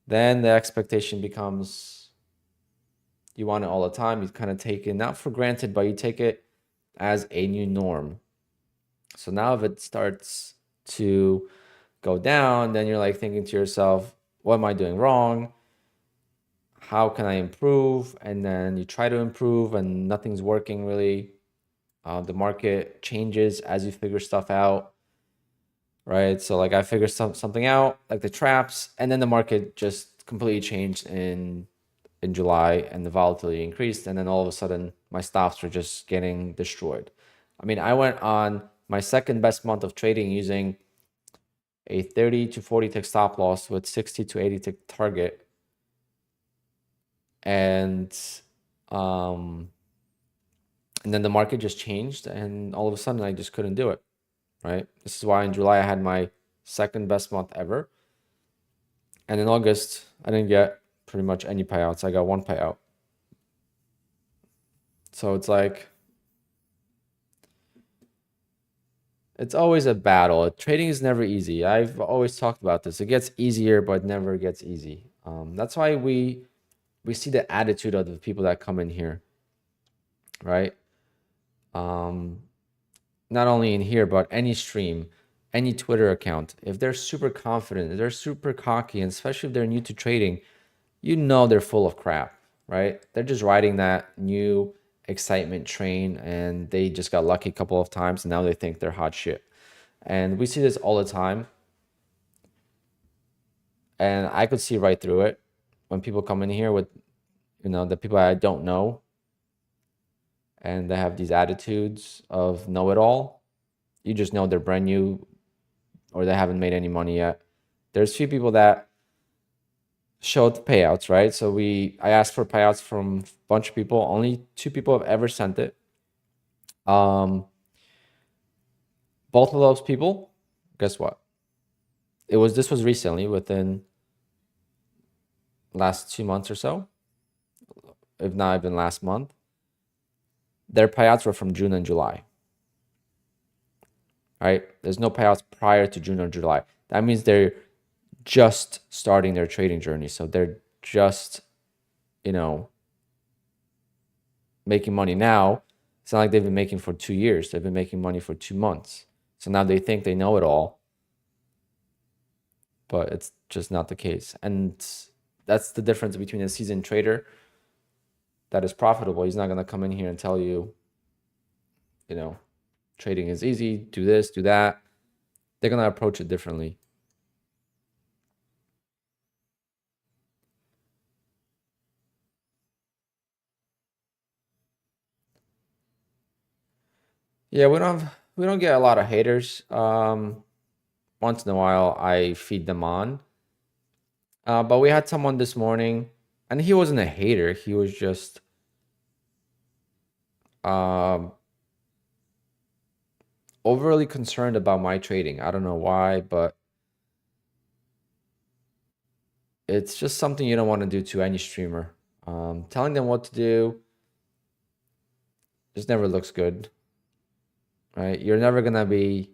then the expectation becomes you want it all the time. You kind of take it not for granted, but you take it as a new norm. So now if it starts to go down, then you're like thinking to yourself, what am I doing wrong? How can I improve? And then you try to improve and nothing's working really. The market changes as you figure stuff out, right? So like I figured something out, like the traps, and then the market just completely changed in July and the volatility increased. And then all of a sudden my stops were just getting destroyed. I mean, I went on my second best month of trading using a 30 to 40 tick stop loss with 60 to 80 tick target. And then the market just changed and all of a sudden I just couldn't do it, right? This is why in July I had my second best month ever. And in August, I didn't get pretty much any payouts. I got one payout. So it's like, it's always a battle. Trading is never easy. I've always talked about this. It gets easier, but never gets easy. That's why we see the attitude of the people that come in here, right? Not only in here, but any stream, any Twitter account. If they're super confident, if they're super cocky, and especially if they're new to trading, they're full of crap, right? They're just riding that new excitement train and they just got lucky a couple of times and now they think they're hot shit. And we see this all the time. And I could see right through it when people come in here with, the people I don't know and they have these attitudes of know-it-all. You just know they're brand new or they haven't made any money yet. There's few people that showed payouts, right? So I asked for payouts from a bunch of people. Only 2 people have ever sent it. Both of those people, guess what? This was recently, within last 2 months or so, if not even last month. Their payouts were from June and July, right? There's no payouts prior to June or July. That means they're just starting their trading journey. So they're just, making money now. It's not like they've been making for 2 years. They've been making money for 2 months. So now they think they know it all, but it's just not the case. And that's the difference between a seasoned trader that is profitable. He's not going to come in here and tell you, trading is easy, do this, do that. They're going to approach it differently. Yeah, we don't get a lot of haters. Once in a while, I feed them on. But we had someone this morning, and he wasn't a hater. He was just um, overly concerned about my trading. I don't know why, but it's just something you don't want to do to any streamer. Telling them what to do just never looks good, right? You're never gonna be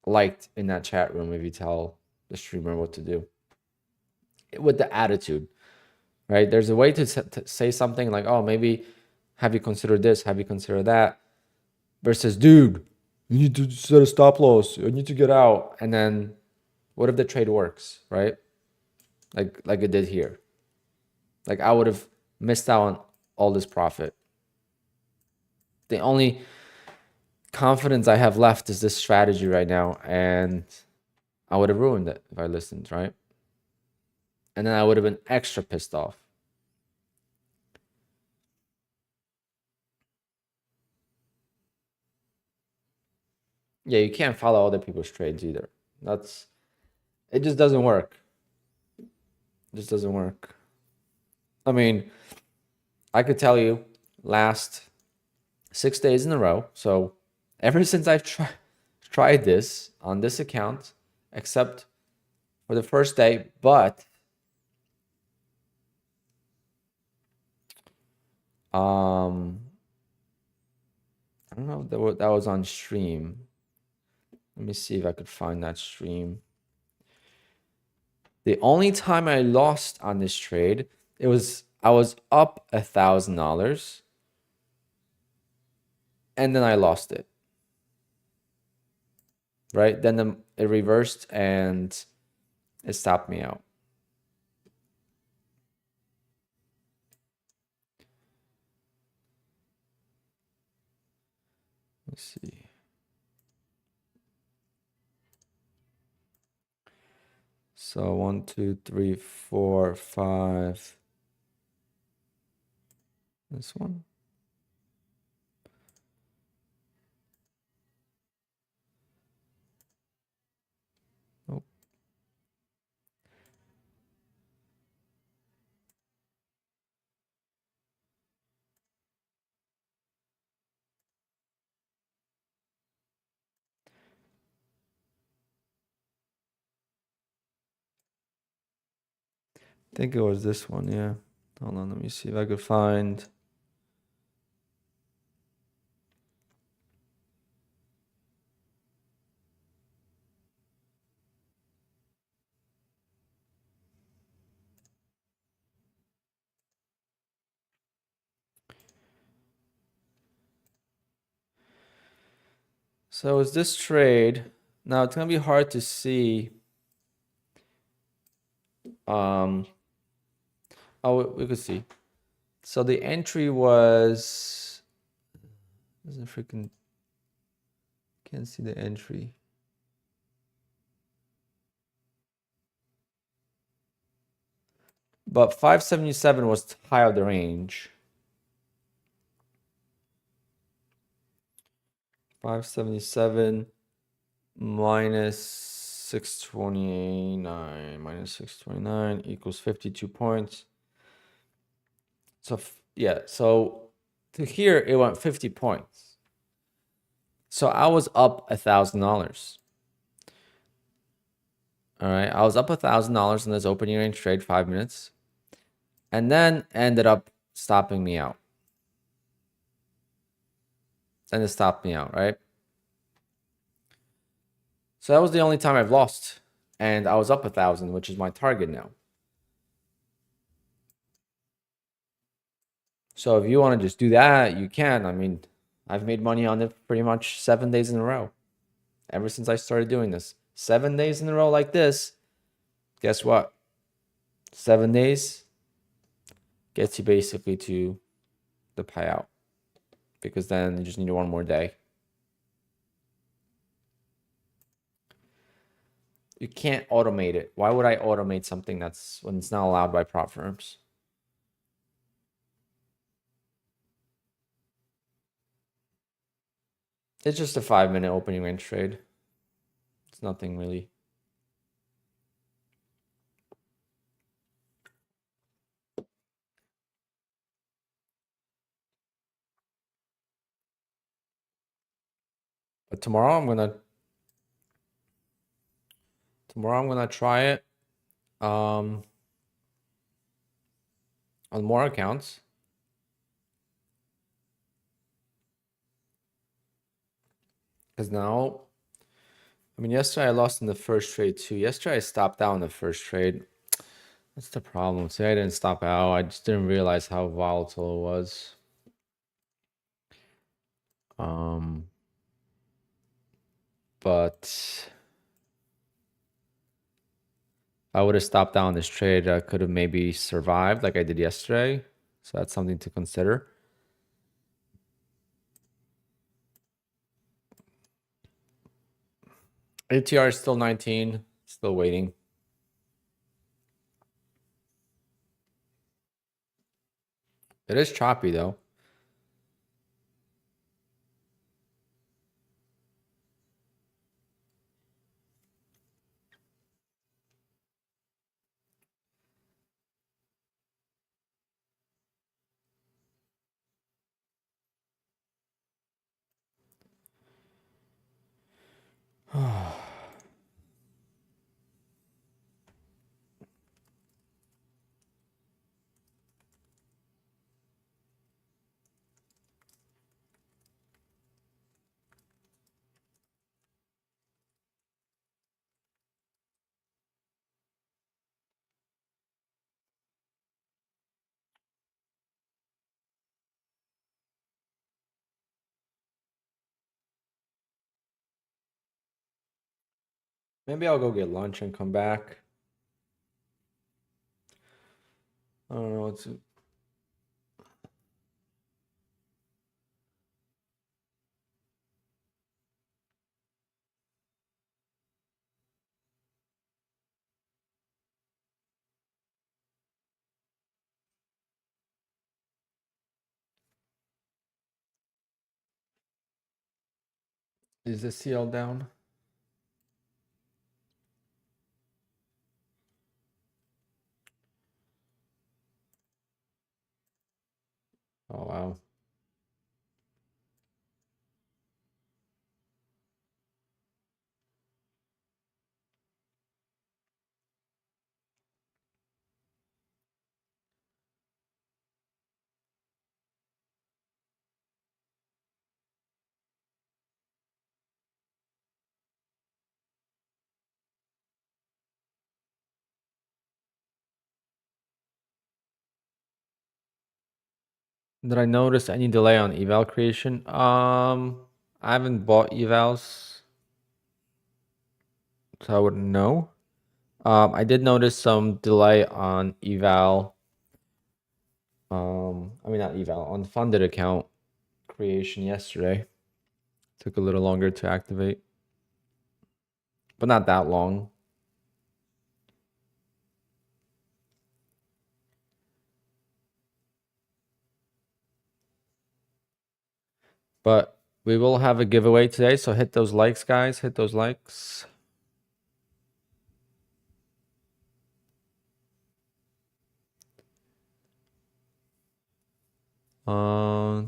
liked in that chat room if you tell the streamer what to do with the attitude, right? There's a way to say something like, oh, maybe have you considered this? Have you considered that? Versus, dude, you need to set a stop loss. You need to get out. And then what if the trade works, right? Like it did here. Like I would have missed out on all this profit. The only confidence I have left is this strategy right now. And I would have ruined it if I listened, right? And then I would have been extra pissed off. Yeah, you can't follow other people's trades either. It just doesn't work. It just doesn't work. I mean, I could tell you last 6 days in a row. So ever since I've tried this on this account, except for the first day, but I don't know if that was on stream. Let me see if I could find that stream. The only time I lost on this trade, I was up $1,000 and then I lost it. Right? Then it reversed and it stopped me out. Let's see. So 1, 2, 3, 4, 5. This one. Nope. I think it was this one, yeah. Hold on, let me see if I could find. So it's this trade. Now it's gonna be hard to see. Oh, we could see. So the entry was. Doesn't freaking. Can't see the entry. But 577 was high of the range. 577 minus 629 equals 52 points. So yeah, so to here it went 50 points. So I was up $1,000. All right, I was up $1,000 in this opening range trade, 5 minutes, and then ended up stopping me out. Then it stopped me out, right? So that was the only time I've lost, and I was up 1,000, which is my target now. So if you want to just do that, you can. I mean, I've made money on it pretty much 7 days in a row. Ever since I started doing this. 7 days in a row like this. Guess what? 7 days gets you basically to the payout. Because then you just need one more day. You can't automate it. Why would I automate something that's when it's not allowed by prop firms? It's just a 5-minute opening range trade. It's nothing really. But tomorrow I'm gonna try it on more accounts. Because now, I mean, yesterday I lost in the first trade too. Yesterday I stopped out in the first trade. That's the problem. Today I didn't stop out. I just didn't realize how volatile it was. But if I would have stopped out in this trade, I could have maybe survived like I did yesterday. So that's something to consider. ATR is still 19, still waiting. It is choppy though. Maybe I'll go get lunch and come back. I don't know. Is the CL down? Oh, wow. Did I notice any delay on eval creation? I haven't bought evals, so I wouldn't know. I did notice some delay on eval. I mean not eval, on funded account creation yesterday. Took a little longer to activate, but not that long. But we will have a giveaway today, so hit those likes, guys. Hit those likes. Uh,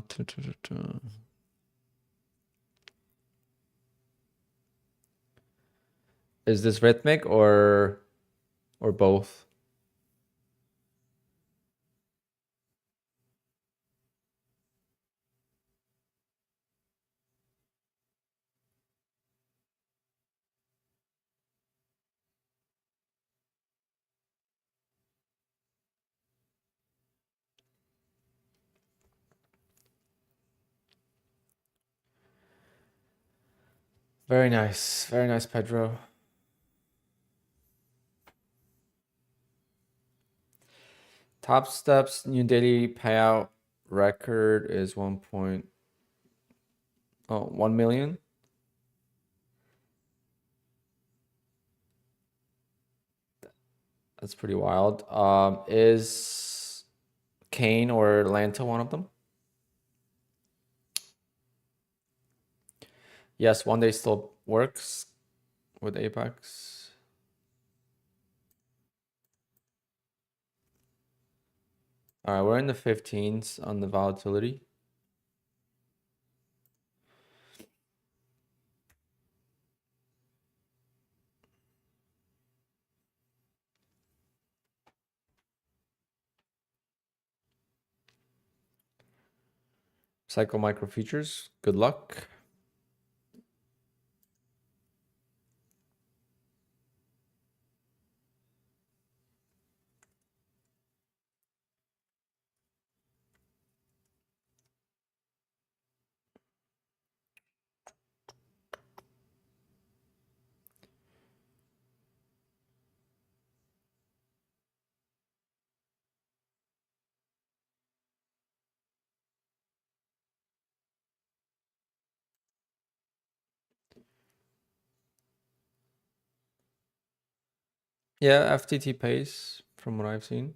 Is this rhythmic or both? Very nice, Pedro. Top Steps new daily payout record is 1 million. That's pretty wild. Is Kane or Atlanta one of them? Yes, 1 day still works with Apex. All right, we're in the 15s on the volatility. Cycle micro features. Good luck. Yeah, FTT pays from what I've seen.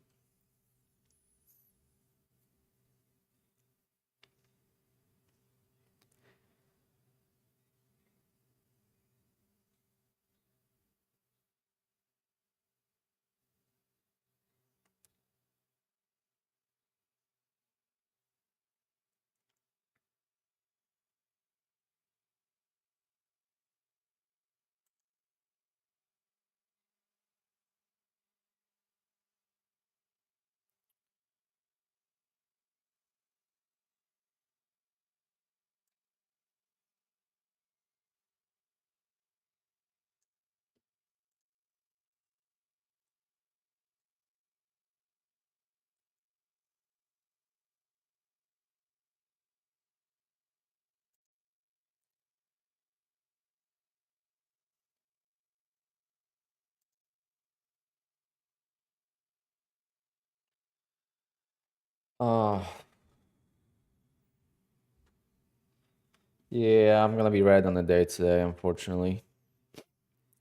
Uh, yeah, I'm gonna be red on the day today, unfortunately.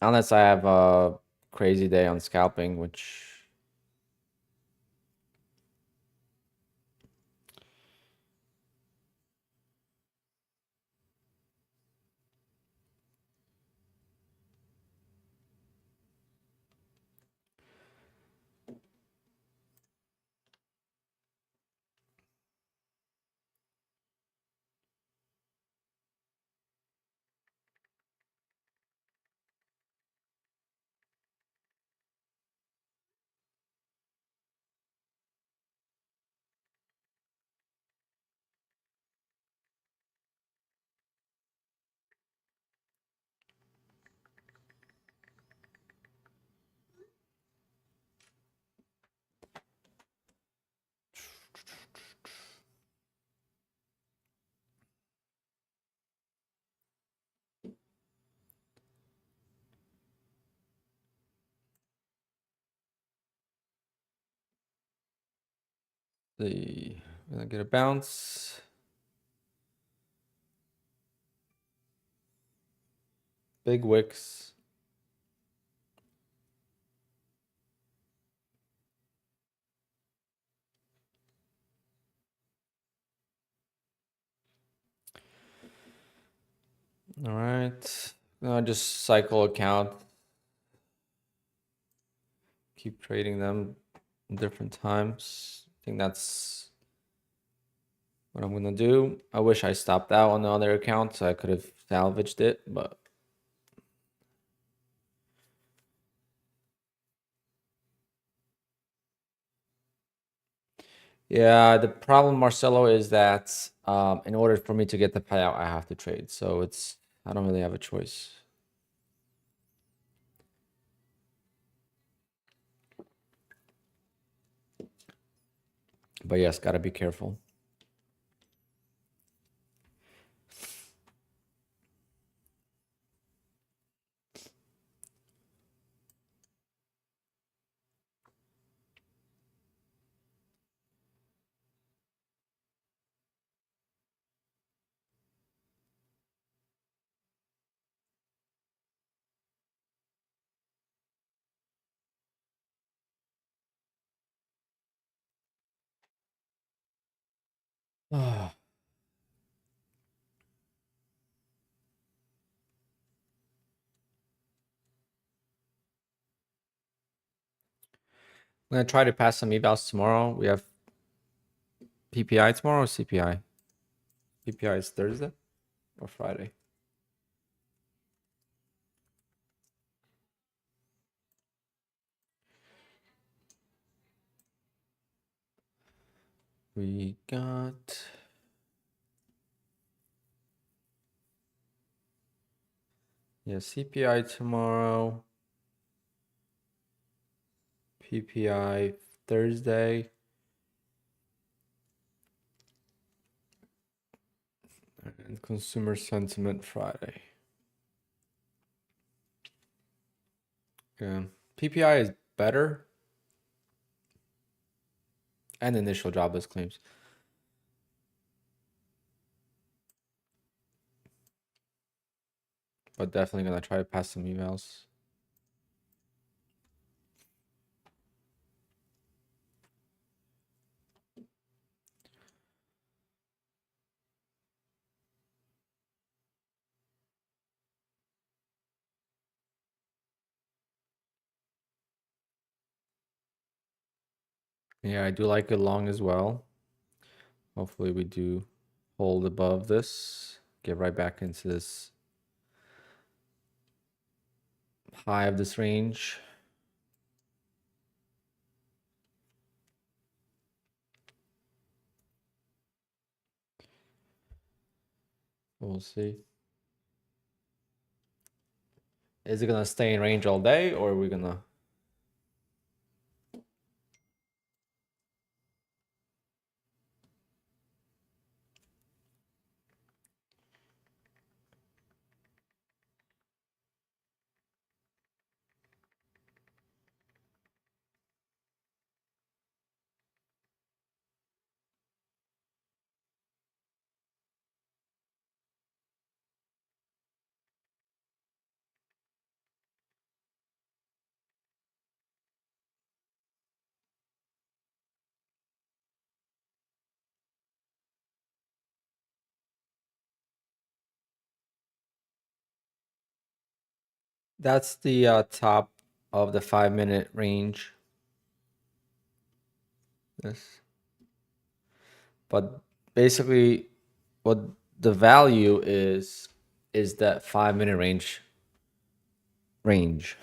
Unless I have a crazy day on scalping, which the gonna get a bounce. Big wicks. All right. Just cycle account. Keep trading them different times. I think that's what I'm gonna do. I wish I stopped out on the other account so I could have salvaged it, but yeah, the problem, Marcelo, is that in order for me to get the payout, I have to trade. So I don't really have a choice. But yes, gotta be careful. I'm gonna try to pass some evals tomorrow. We have PPI tomorrow or CPI? PPI is Thursday or Friday? We got CPI tomorrow, PPI Thursday, and consumer sentiment Friday. Yeah, PPI is better, and initial jobless claims. But definitely gonna try to pass some evals. Yeah, I do like it long as well. Hopefully we do hold above this, get right back into this high of this range. We'll see. Is it gonna stay in range all day, or are we gonna? That's the top of the 5-minute range. This, but basically, what the value is that 5-minute range.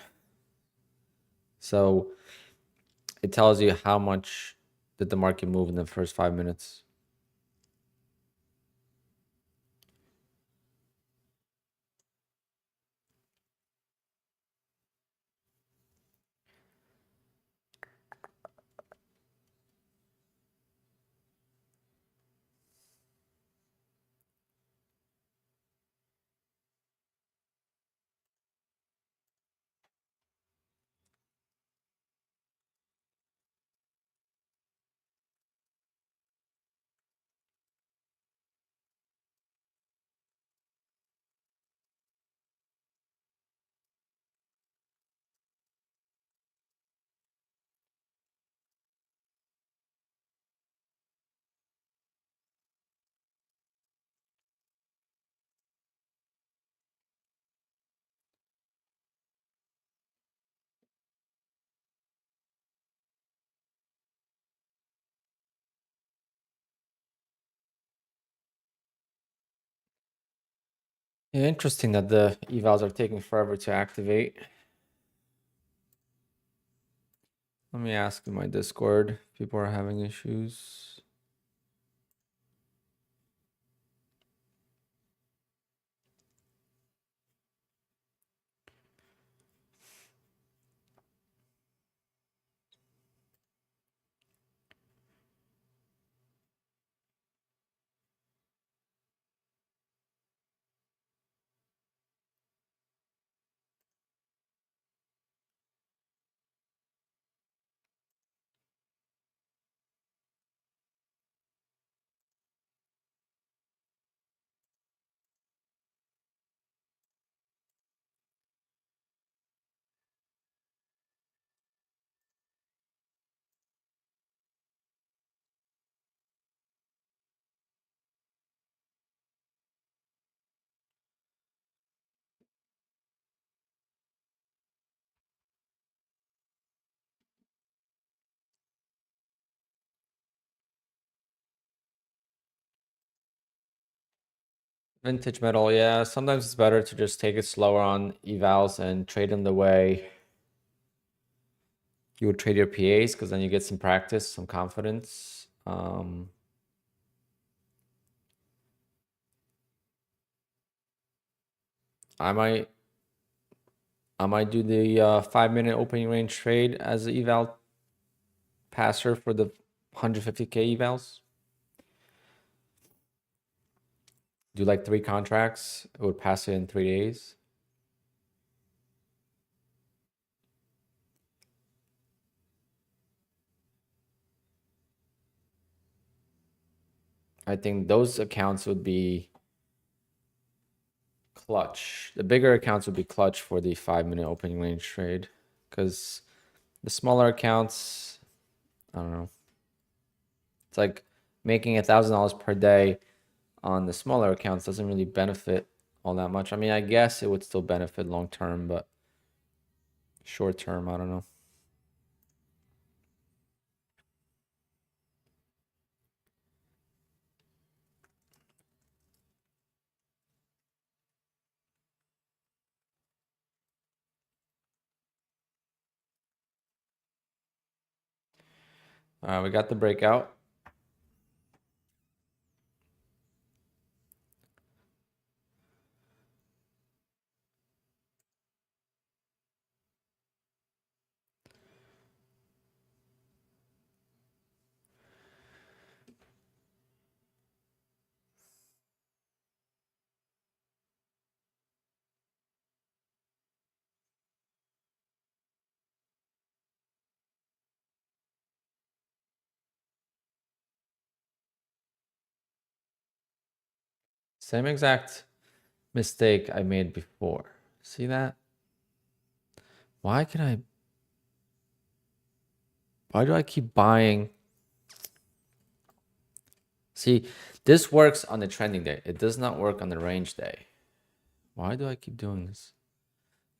So it tells you how much did the market move in the first 5 minutes. Yeah, interesting that the evals are taking forever to activate. Let me ask in my Discord if people are having issues. Vintage metal, yeah. Sometimes it's better to just take it slower on evals and trade them the way you would trade your PAs, because then you get some practice, some confidence. I might do the 5-minute opening range trade as an eval passer for the 150K evals. Do like 3 contracts. It would pass it in 3 days. I think those accounts would be clutch. The bigger accounts would be clutch for the 5-minute opening range trade, because the smaller accounts, I don't know. It's like making $1,000 per day on the smaller accounts doesn't really benefit all that much. I mean, I guess it would still benefit long term, but short term, I don't know. We got the breakout. Same exact mistake I made before. See that? Why can I? Why do I keep buying? See, this works on the trending day. It does not work on the range day. Why do I keep doing this?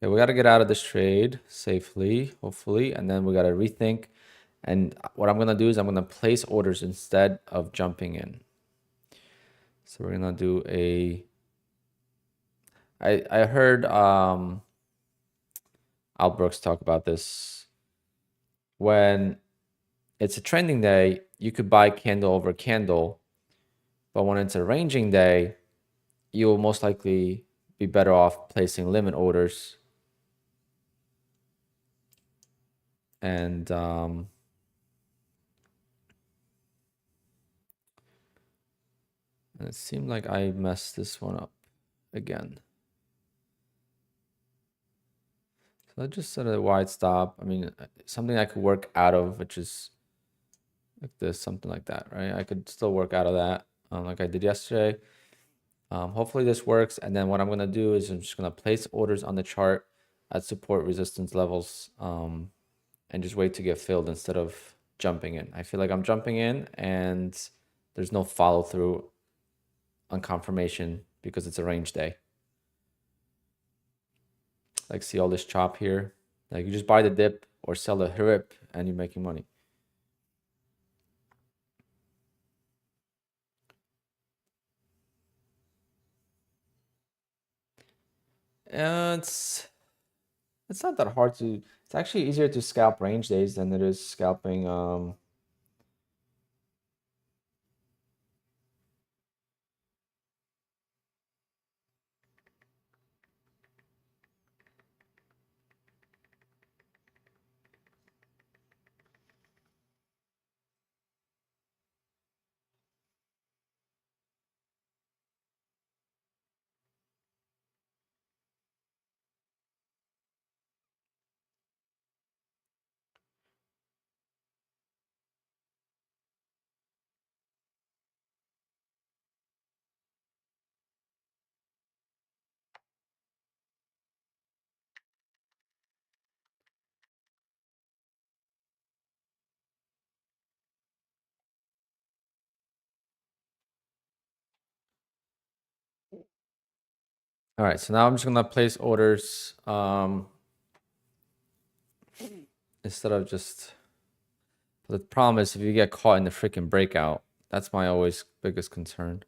Yeah, we got to get out of this trade safely, hopefully, and then we got to rethink. And what I'm going to do is I'm going to place orders instead of jumping in. So we're going to do a... I heard Al Brooks talk about this. When it's a trending day, you could buy candle over candle, but when it's a ranging day, you will most likely be better off placing limit orders. And it seemed like I messed this one up again. So I just set a wide stop. I mean, something I could work out of, which is like this, something like that, right? I could still work out of that, like I did yesterday. Hopefully this works. And then what I'm going to do is I'm just going to place orders on the chart at support resistance levels, and just wait to get filled instead of jumping in. I feel like I'm jumping in and there's no follow through on confirmation because it's a range day. Like, see all this chop here? Like, you just buy the dip or sell the rip and you're making money. And it's not that hard to... It's actually easier to scalp range days than it is scalping All right, so now I'm just gonna place orders instead of just... The problem is if you get caught in the freaking breakout, that's my always biggest concern.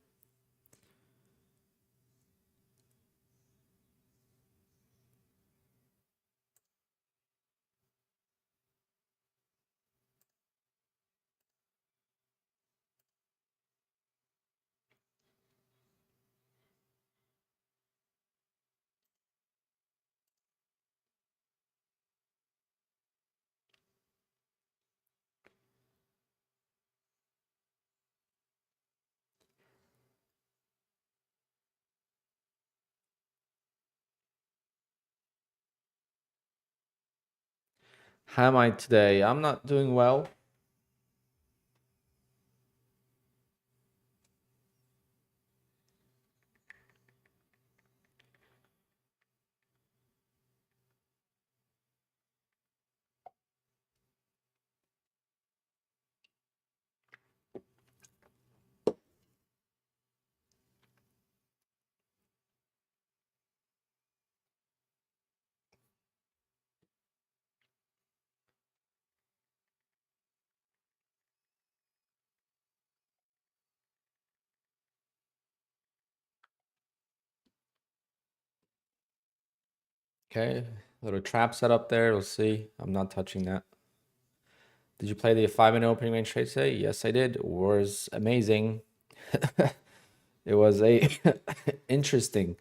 How am I today? I'm not doing well. Okay, little trap set up there. We'll see. I'm not touching that. Did you play the 5-minute opening range trade today? Yes, I did. It was amazing. It was a interesting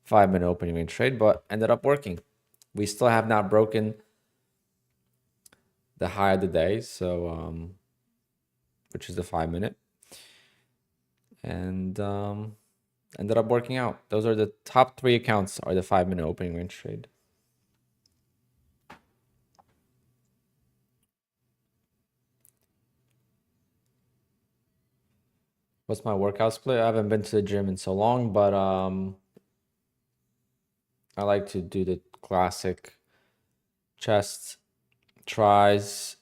5-minute opening range trade, but ended up working. We still have not broken the high of the day, so which is the 5-minute, and ended up working out. Those are the top 3 accounts are the 5-minute opening range trade. What's my workout split? I haven't been to the gym in so long, but I like to do the classic chest, tries,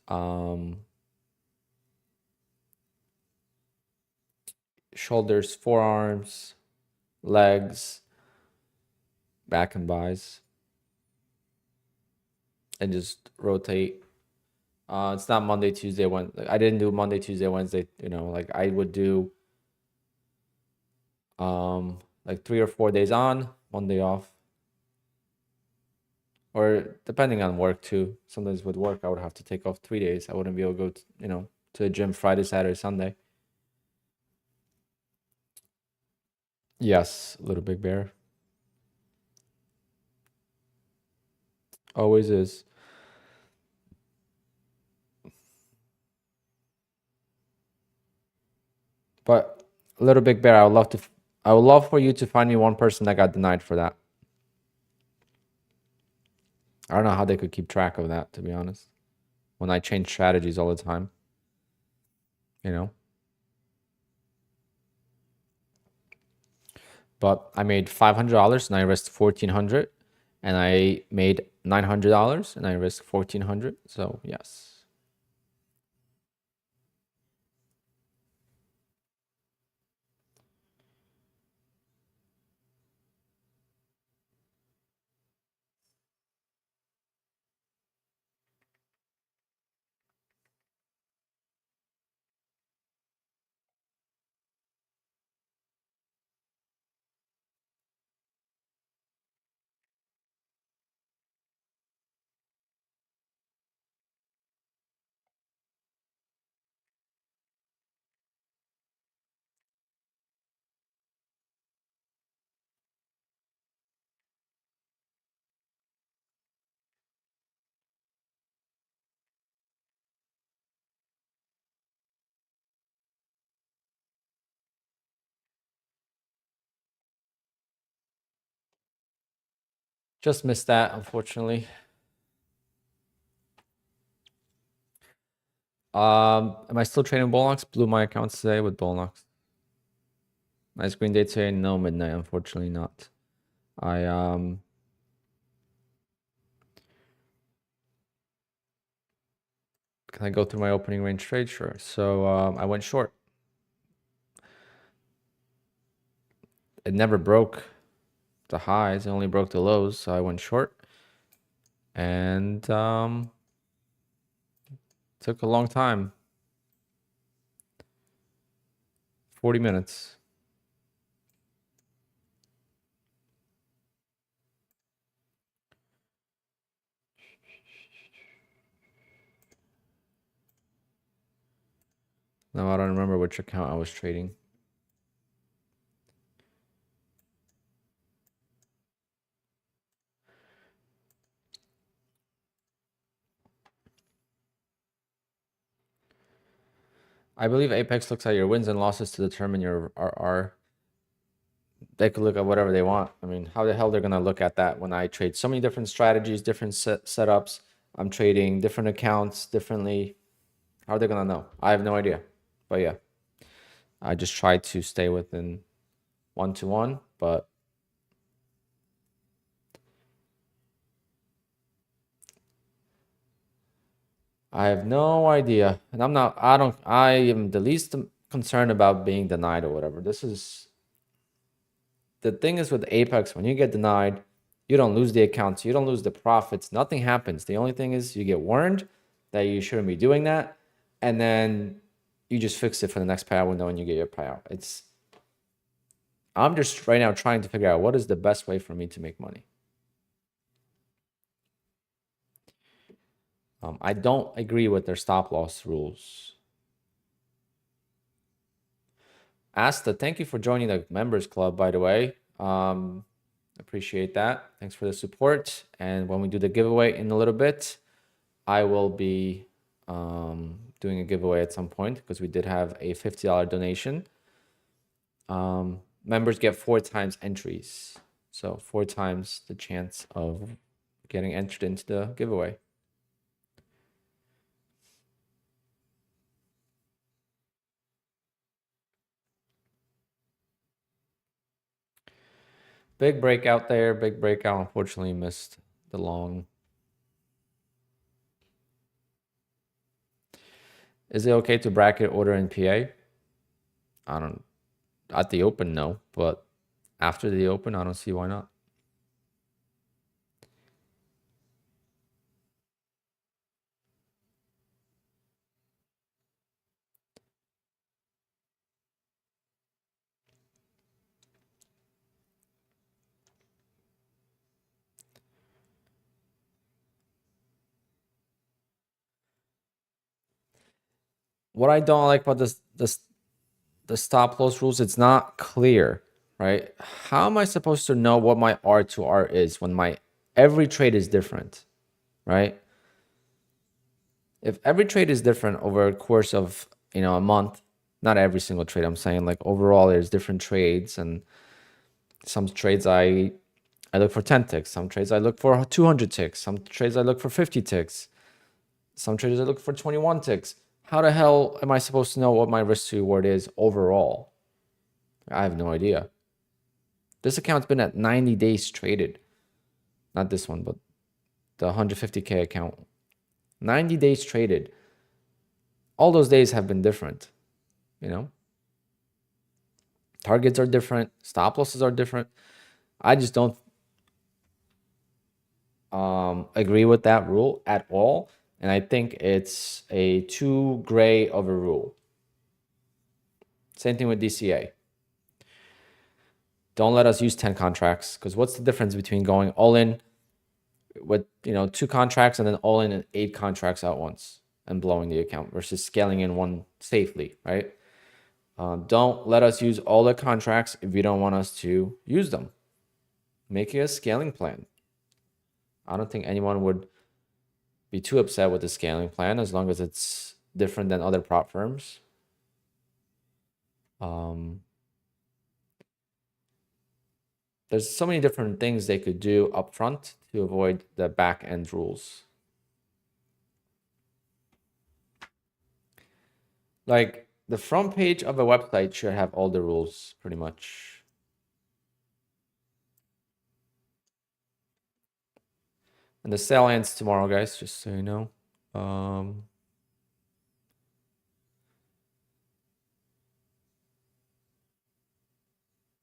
shoulders, forearms, legs, back and buys, and just rotate. It's not Monday, Tuesday, Wednesday. I didn't do Monday, Tuesday, Wednesday. Like I would do like 3 or 4 days on, 1 day off. Or depending on work too. Sometimes with work I would have to take off 3 days. I wouldn't be able to go to the gym Friday, Saturday, Sunday. Yes, Little Big Bear. Always is. But Little Big Bear, I would love for you to find me one person that got denied for that. I don't know how they could keep track of that, to be honest. When I change strategies all the time, you know. But I made $500 and I risked $1,400, and I made $900 and I risked $1,400. So yes. Just missed that, unfortunately. Am I still trading Bullnox? Blew my accounts today with Bullnox. Nice green day today. No midnight, unfortunately not. I Can I go through my opening range trade? Sure. So I went short. It never broke the highs. It only broke the lows. So I went short. And took a long time. 40 minutes. Now I don't remember which account I was trading. I believe Apex looks at your wins and losses to determine your RR. They could look at whatever they want. I mean, how the hell they're gonna look at that when I trade so many different strategies, different setups? I'm trading different accounts differently. How are they gonna know? I have no idea. But yeah, I just try to stay within 1-to-1, but I have no idea. And I am the least concerned about being denied or whatever. The thing is with Apex, when you get denied, you don't lose the accounts, you don't lose the profits, nothing happens. The only thing is you get warned that you shouldn't be doing that, and then you just fix it for the next payout window and you get your payout. I'm just right now trying to figure out what is the best way for me to make money. I don't agree with their stop loss rules. Asta, thank you for joining the members club, by the way. Appreciate that. Thanks for the support. And when we do the giveaway in a little bit, I will be doing a giveaway at some point because we did have a $50 donation. Members get 4 times entries. So 4 times the chance of getting entered into the giveaway. Big breakout there. Big breakout. Unfortunately missed the long. Is it okay to bracket order in PA? I don't. At the open, no. But after the open, I don't see why not. What I don't like about the stop loss rules, it's not clear, right? How am I supposed to know what my R to R is when my every trade is different, right? If every trade is different over a course of, a month, not every single trade, I'm saying like overall there's different trades, and some trades I look for 10 ticks, some trades I look for 200 ticks, some trades I look for 50 ticks, some trades I look for 21 ticks. How the hell am I supposed to know what my risk to reward is overall? I have no idea. This account's been at 90 days traded. Not this one, but the 150K account. 90 days traded. All those days have been different, Targets are different. Stop losses are different. I just don't agree with that rule at all. And I think it's a too gray of a rule. Same thing with DCA. Don't let us use 10 contracts, because what's the difference between going all in with 2 contracts and then all in 8 contracts at once and blowing the account versus scaling in one safely, right? Don't let us use all the contracts if you don't want us to use them. Make it a scaling plan. I don't think anyone would be too upset with the scaling plan as long as it's different than other prop firms. There's so many different things they could do up front to avoid the back end rules. Like the front page of a website should have all the rules pretty much. And the sale ends tomorrow, guys, just so you know.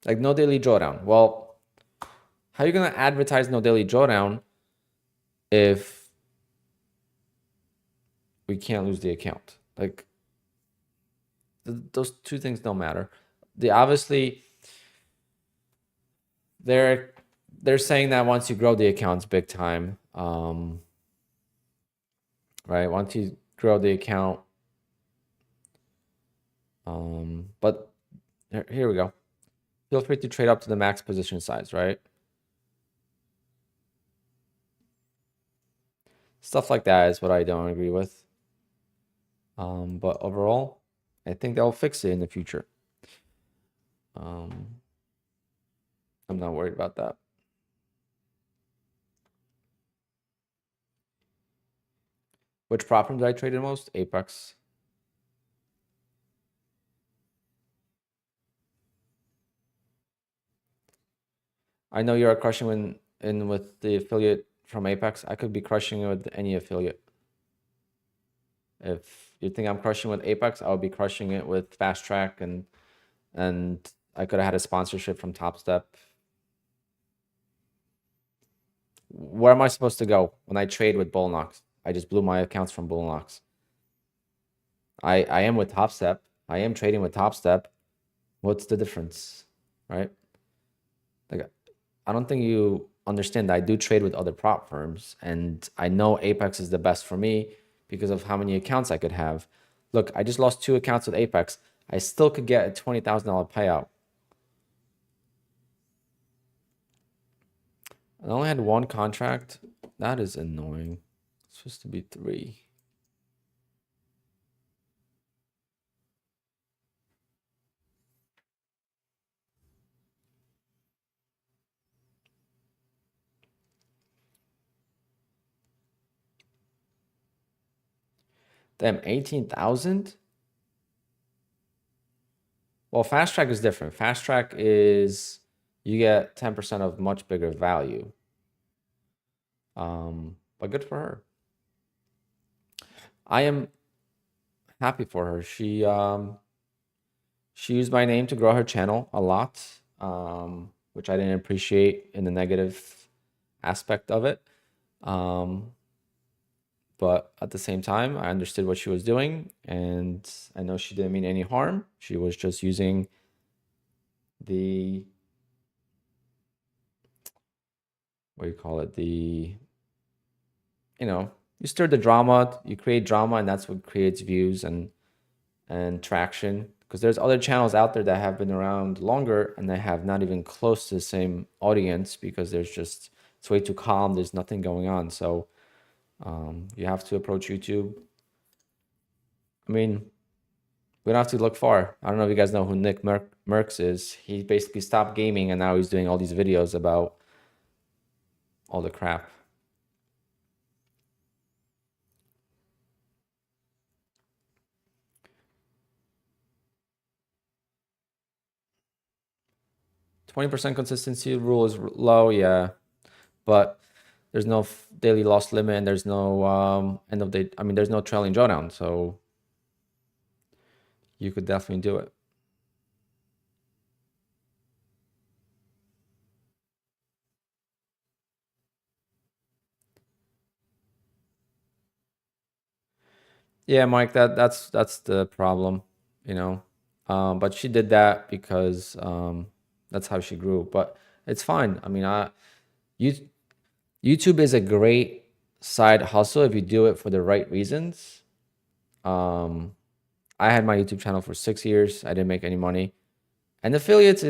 Like no daily drawdown. Well, how are you gonna advertise no daily drawdown if we can't lose the account? Like those two things don't matter. Obviously they're saying that once you grow the accounts big time, right? Once you grow the account, but here we go. Feel free to trade up to the max position size, right? Stuff like that is what I don't agree with. But overall, I think they'll fix it in the future. I'm not worried about that. Which prop firm did I trade the most? Apex. I know you're crushing in with the affiliate from Apex. I could be crushing it with any affiliate. If you think I'm crushing with Apex, I would be crushing it with Fast Track, and I could have had a sponsorship from Top Step. Where am I supposed to go when I trade with Bullnox? I just blew my accounts from Bullnox. I am with Top Step. I am trading with Top Step. What's the difference, right? Like, I don't think you understand that I do trade with other prop firms, and I know Apex is the best for me because of how many accounts I could have. Look, I just lost 2 accounts with Apex. I still could get a $20,000 payout. I only had 1 contract. That is annoying. It's supposed to be 3. Damn, 18,000? Well, Fast Track is different. Fast Track is you get 10% of much bigger value. But good for her. I am happy for her. She used my name to grow her channel a lot, which I didn't appreciate in the negative aspect of it. But at the same time, I understood what she was doing, and I know she didn't mean any harm. She was just using the, what do you call it? You stir the drama, you create drama, and that's what creates views and traction. Because there's other channels out there that have been around longer and they have not even close to the same audience because it's way too calm. There's nothing going on. So you have to approach YouTube. I mean, we don't have to look far. I don't know if you guys know who Nick Merckx is. He basically stopped gaming and now he's doing all these videos about all the crap. %20 consistency rule is low, yeah, but there's no daily loss limit and there's no end of day. I mean, there's no trailing drawdown, so you could definitely do it. Yeah, Mike, that's the problem, you know. But she did that because that's how she grew. But it's fine. I mean, YouTube is a great side hustle if you do it for the right reasons. I had my YouTube channel for 6 years. I didn't make any money. And affiliates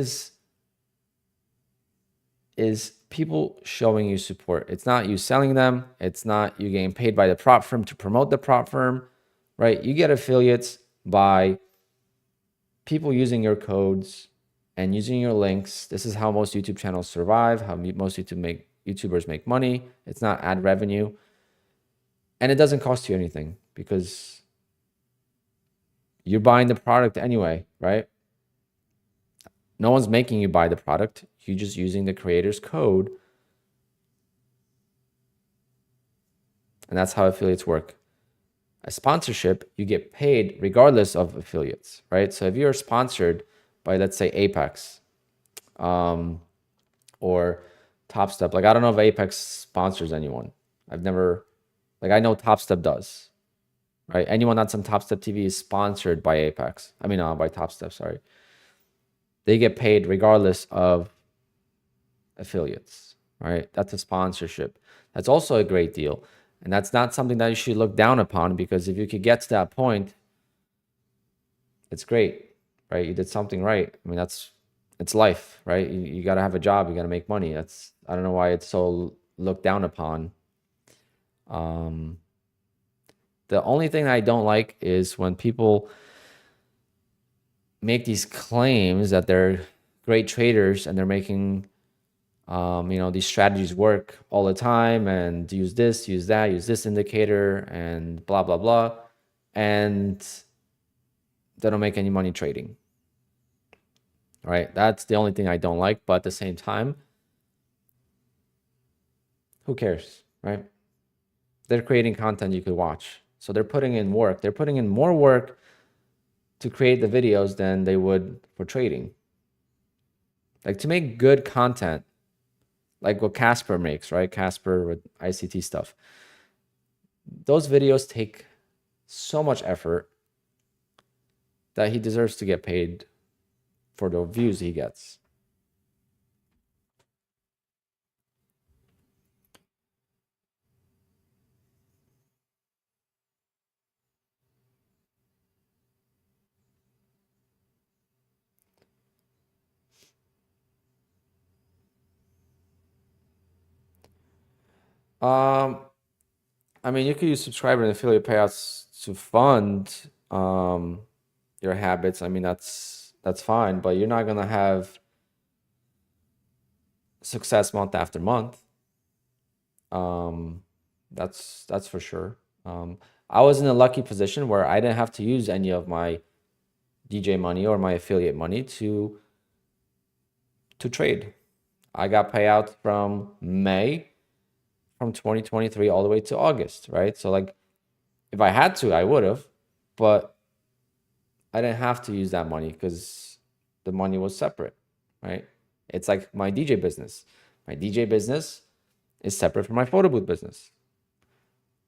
is people showing you support. It's not you selling them. It's not you getting paid by the prop firm to promote the prop firm, right? You get affiliates by people using your codes and using your links. This is how most YouTube channels survive, how most YouTubers make money. It's not ad revenue. And it doesn't cost you anything because you're buying the product anyway, right? No one's making you buy the product. You're just using the creator's code. And that's how affiliates work. A sponsorship, you get paid regardless of affiliates, right? So if you're sponsored by, let's say, Apex or Top Step, like I don't know if Apex sponsors anyone. I've never, like I know Top Step does, right? Anyone that's on Top Step TV is sponsored by Apex. I mean, by Top Step, sorry. They get paid regardless of affiliates, right? That's a sponsorship. That's also a great deal. And that's not something that you should look down upon, because if you could get to that point, it's great, right? You did something right. I mean, it's life, right? You got to have a job. You got to make money. I don't know why it's so looked down upon. The only thing I don't like is when people make these claims that they're great traders and they're making these strategies work all the time, and use this, use that, use this indicator, and blah, blah, blah. And they don't make any money trading, right? That's the only thing I don't like. But at the same time, who cares, right? They're creating content you could watch. So they're putting in work. They're putting in more work to create the videos than they would for trading. Like, to make good content, like what Casper makes, right? Casper with ICT stuff. Those videos take so much effort that he deserves to get paid for the views he gets. Um, I mean, you could use subscriber and affiliate payouts to fund your habits. I mean, that's fine, but you're not gonna have success month after month. That's for sure. I was in a lucky position where I didn't have to use any of my DJ money or my affiliate money to trade. I got payout from May from 2023 all the way to August, right? So like, if I had to, I would have, but I didn't have to use that money because the money was separate, right? It's like my DJ business. My DJ business is separate from my photo booth business.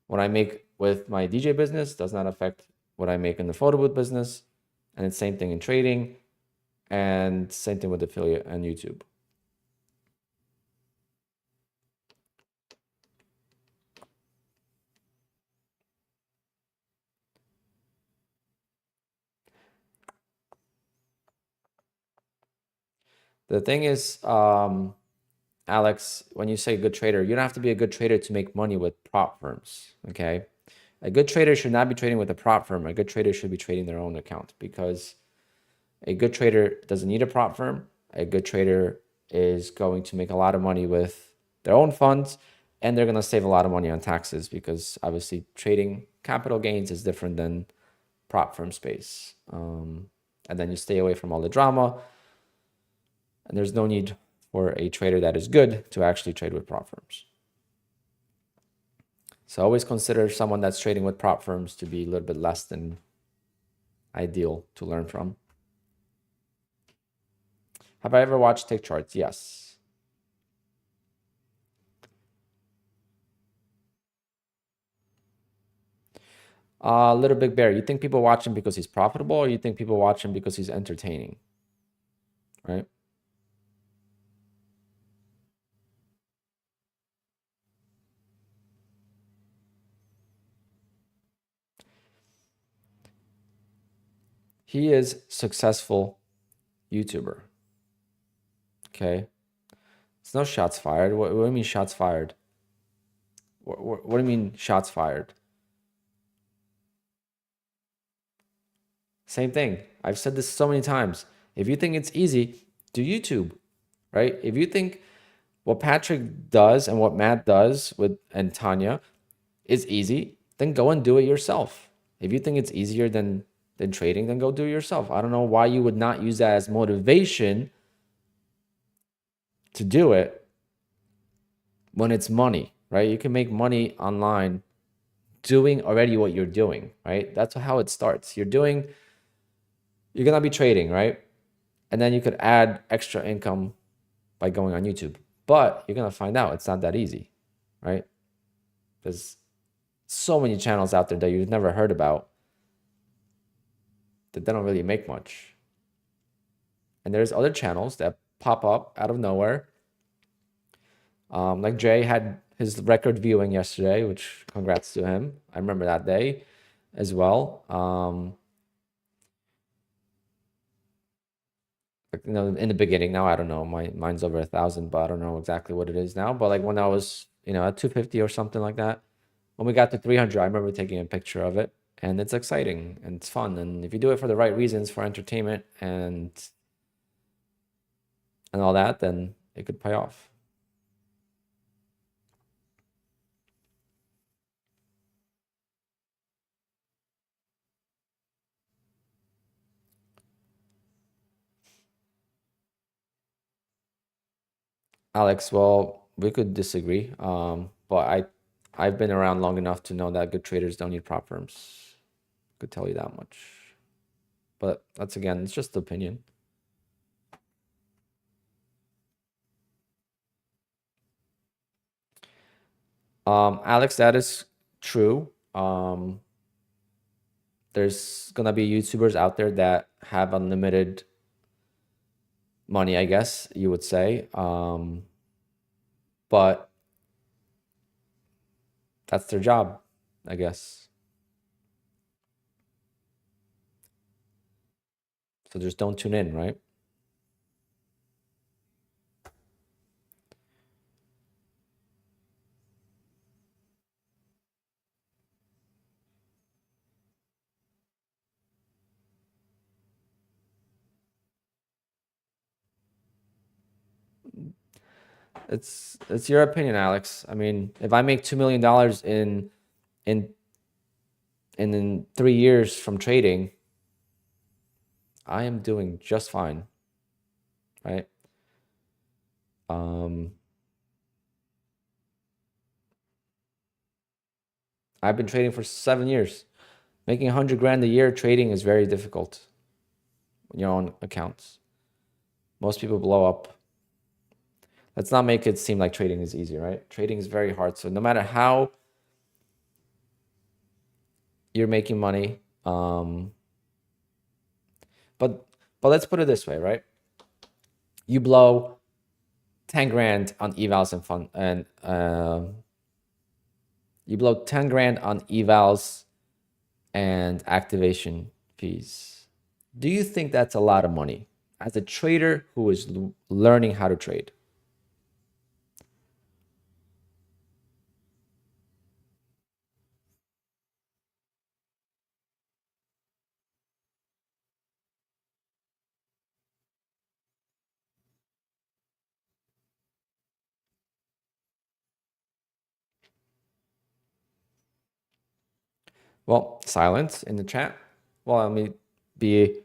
What I make with my DJ business does not affect what I make in the photo booth business. And it's same thing in trading, and same thing with affiliate and YouTube. The thing is, Alex, when you say good trader, you don't have to be a good trader to make money with prop firms, okay? A good trader should not be trading with a prop firm. A good trader should be trading their own account, because a good trader doesn't need a prop firm. A good trader is going to make a lot of money with their own funds, and they're going to save a lot of money on taxes, because obviously trading capital gains is different than prop firm space. And then you stay away from all the drama, and there's no need for a trader that is good to actually trade with prop firms. So always consider someone that's trading with prop firms to be a little bit less than ideal to learn from. Have I ever watched tick charts? Yes. Little Big Bear, you think people watch him because he's profitable, or you think people watch him because he's entertaining? Right? He is successful YouTuber. Okay. It's no shots fired. What do you mean shots fired? What do you mean shots fired? Same thing. I've said this so many times. If you think it's easy, do YouTube, right? If you think what Patrick does and what Matt does with and Tanya is easy, then go and do it yourself. If you think it's easier than trading, then go do it yourself. I don't know why you would not use that as motivation to do it when it's money, right? You can make money online doing already what you're doing, right? That's how it starts. You're gonna be trading, right? And then you could add extra income by going on YouTube. But you're gonna find out it's not that easy, right? There's so many channels out there that you've never heard about that they don't really make much. And there's other channels that pop up out of nowhere. Like Jay had his record viewing yesterday, which congrats to him. I remember that day as well. In the beginning, now I don't know, mine's over 1,000, but I don't know exactly what it is now. But like when I was, at 250 or something like that, when we got to 300, I remember taking a picture of it, and it's exciting and it's fun. And if you do it for the right reasons, for entertainment and all that, then it could pay off. Alex, well, we could disagree, but I've been around long enough to know that good traders don't need prop firms. Could tell you that much. But that's, again, it's just opinion. Alex, that is true. There's gonna be YouTubers out there that have unlimited money, I guess you would say. But that's their job, I guess. So just don't tune in, right? It's your opinion, Alex. I mean, if I make $2 million in in 3 years from trading, I am doing just fine, right? Um, I've been trading for 7 years. Making 100 grand a year trading is very difficult on your own accounts. Most people blow up. Let's not make it seem like trading is easy, right? Trading is very hard. So no matter how you're making money, but let's put it this way, right? You blow 10 grand on evals and fun, and you blow 10 grand on evals and activation fees. Do you think that's a lot of money as a trader who is learning how to trade? Well, silence in the chat. Well, let me be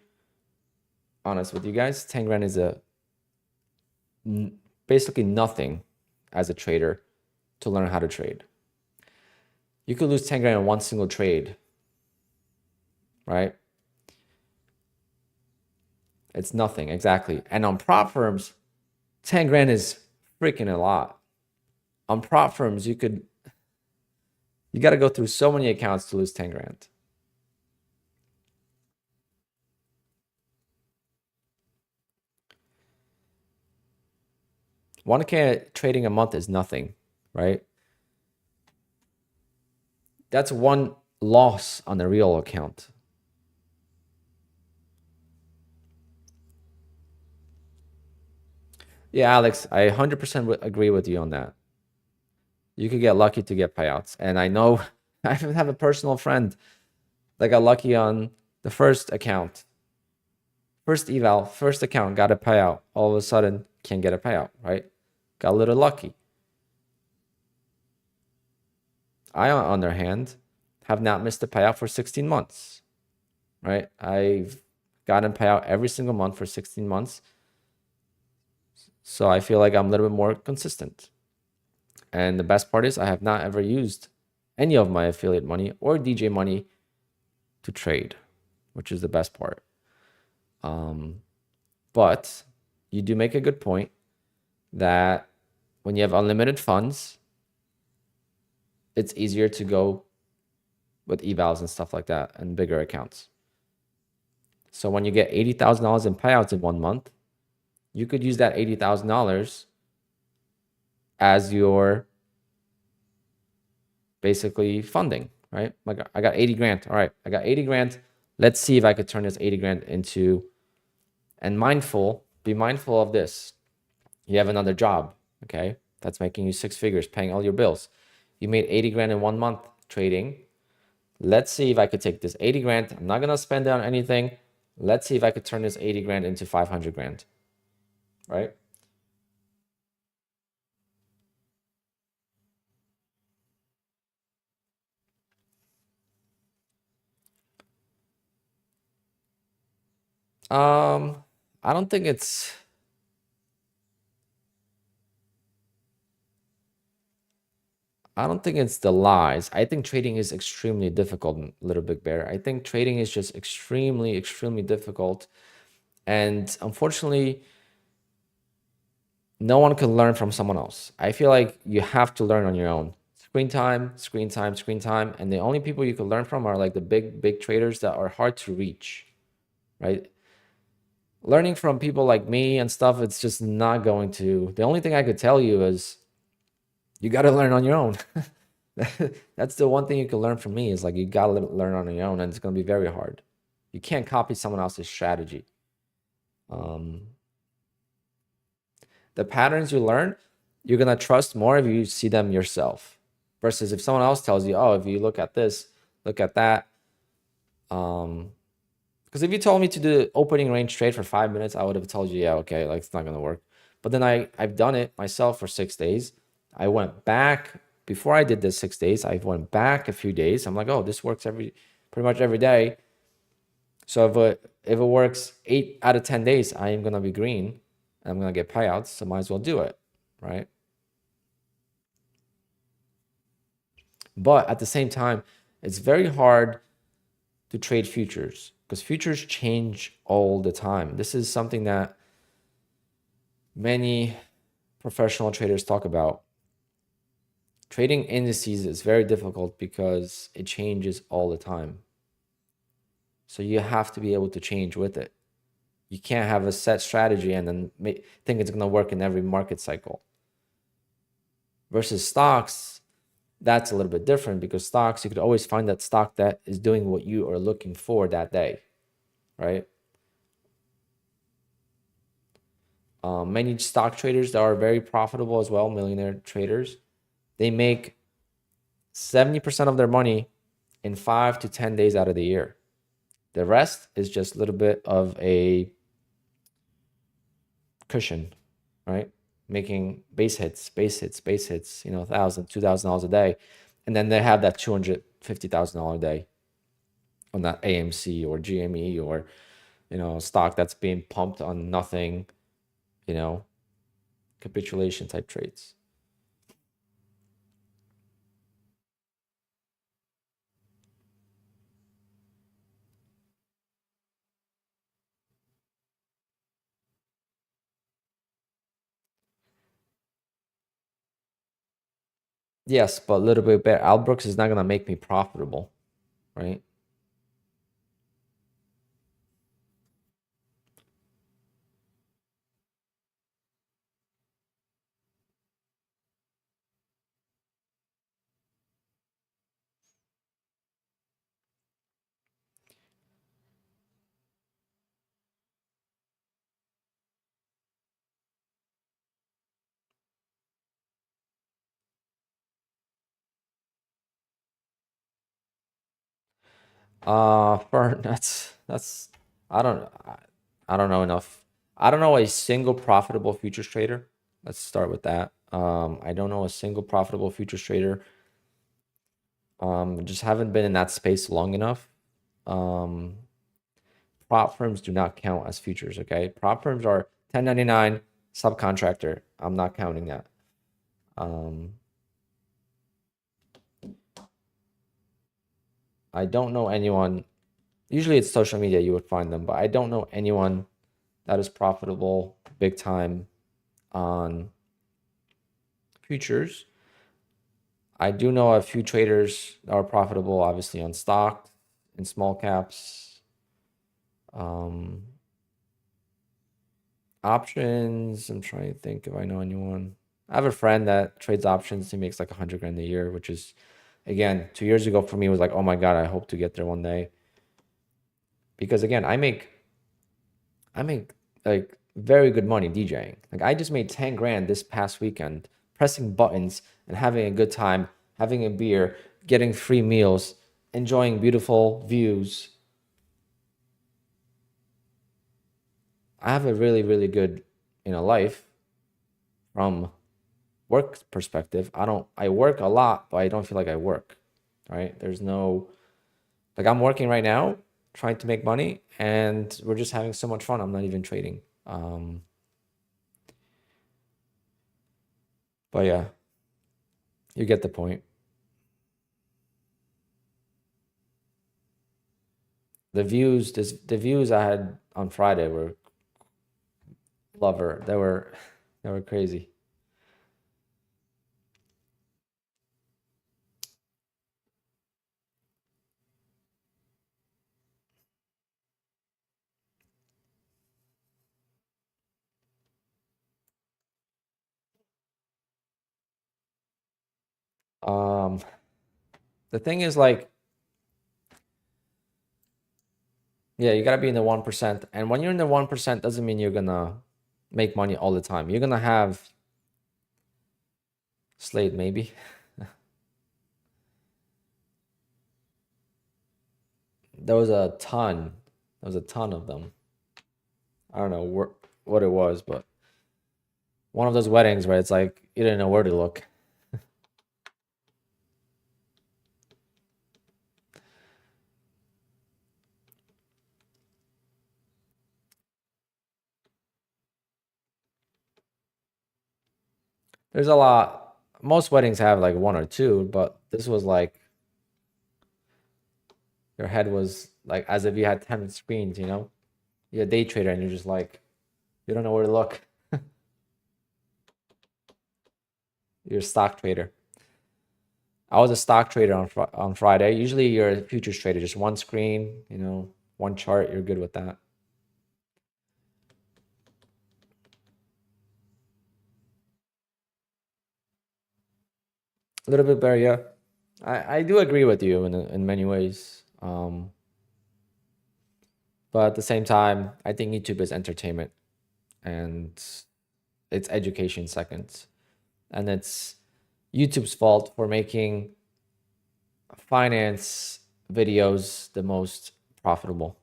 honest with you guys. 10 grand is basically nothing as a trader to learn how to trade. You could lose 10 grand in one single trade, right? It's nothing, exactly. And on prop firms, 10 grand is freaking a lot. On prop firms, you got to go through so many accounts to lose 10 grand. 1K trading a month is nothing, right? That's one loss on the real account. Yeah, Alex, I 100% agree with you on that. You could get lucky to get payouts. And I know I even have a personal friend that got lucky on the first account. First eval, first account, got a payout. All of a sudden, can't get a payout, right? Got a little lucky. I, on the other hand, have not missed a payout for 16 months, right? I've gotten payout every single month for 16 months. So I feel like I'm a little bit more consistent. And the best part is I have not ever used any of my affiliate money or DJ money to trade, which is the best part. But you do make a good point that when you have unlimited funds, it's easier to go with evals and stuff like that and bigger accounts. So when you get $80,000 in payouts in 1 month, you could use that $80,000 as your basically funding, right? Like I got 80 grand. All right, I got 80 grand. Let's see if I could turn this 80 grand into, and be mindful of this. You have another job, okay? That's making you 6 figures, paying all your bills. You made 80 grand in 1 month trading. Let's see if I could take this 80 grand. I'm not going to spend it on anything. Let's see if I could turn this 80 grand into 500 grand, right? I don't think it's I don't think it's the lies. I think trading is extremely difficult, Little Big Bear. I think trading is just extremely, extremely difficult. And unfortunately, no one can learn from someone else. I feel like you have to learn on your own. Screen time, screen time, screen time. And the only people you can learn from are like the big, big traders that are hard to reach, right? Learning from people like me and stuff, it's just not going to. The only thing I could tell you is you got to learn on your own. That's the one thing you can learn from me is like you got to learn on your own, and it's going to be very hard. You can't copy someone else's strategy. The patterns you learn, you're going to trust more if you see them yourself versus if someone else tells you, oh, if you look at this, look at that. Because if you told me to do opening range trade for 5 minutes, I would have told you, yeah, okay, like it's not going to work. But then I've done it myself for 6 days. I went back before I did this 6 days. I went back a few days. I'm like, oh, this works pretty much every day. So if it works 8 out of 10 days, I am going to be green. I'm going to get payouts, so might as well do it, right? But at the same time, it's very hard to trade futures because futures change all the time. This is something that many professional traders talk about. Trading indices is very difficult because it changes all the time. So you have to be able to change with it. You can't have a set strategy and then think it's going to work in every market cycle. Versus stocks, that's a little bit different because stocks, you could always find that stock that is doing what you are looking for that day, right? Many stock traders that are very profitable as well, millionaire traders, they make 70% of their money in 5 to 10 days out of the year. The rest is just a little bit of a cushion, right? Making base hits, you know, $1,000, $2,000 a day. And then they have that $250,000 a day on that AMC or GME or, you know, stock that's being pumped on nothing, you know, capitulation type trades. Yes, but a little bit better. Albrooks is not going to make me profitable, right? For that's I don't know enough. I don't know a single profitable futures trader. Let's start with that. I don't know a single profitable futures trader. Just haven't been in that space long enough. Um, prop firms do not count as futures, okay? Prop firms are 1099 subcontractor. I'm not counting that. I don't know anyone. Usually it's social media you would find them, but I don't know anyone that is profitable big time on futures. I do know a few traders that are profitable, obviously, on stock and small caps. Options, I'm trying to think if I know anyone. I have a friend that trades options. He makes like 100 grand a year, which is, again, 2 years ago for me was like, oh my God, I hope to get there one day. Because again, I make like very good money DJing. Like I just made 10 grand this past weekend pressing buttons and having a good time, having a beer, getting free meals, enjoying beautiful views. I have a really, really good, life from work perspective. I work a lot, but I don't feel like I work, right? There's no, like I'm working right now trying to make money and we're just having so much fun. I'm not even trading. But yeah, You get the point. The views I had on Friday were lover. They were crazy. Um, the thing is like, yeah, you gotta be in the 1%. And when you're in the 1%, doesn't mean you're gonna make money all the time. You're gonna have Slade maybe. There was a ton. There was a ton of them. I don't know what it was, but one of those weddings where it's like you didn't know where to look. There's a lot. Most weddings have like one or two, but this was like your head was like as if you had 10 screens, you know? You're a day trader and you're just like, you don't know where to look. You're a stock trader. I was a stock trader on Friday. Usually you're a futures trader, just one screen, you know, one chart, you're good with that. A little bit better, yeah. I do agree with you in many ways. But at the same time, I think YouTube is entertainment and it's education second. And it's YouTube's fault for making finance videos the most profitable.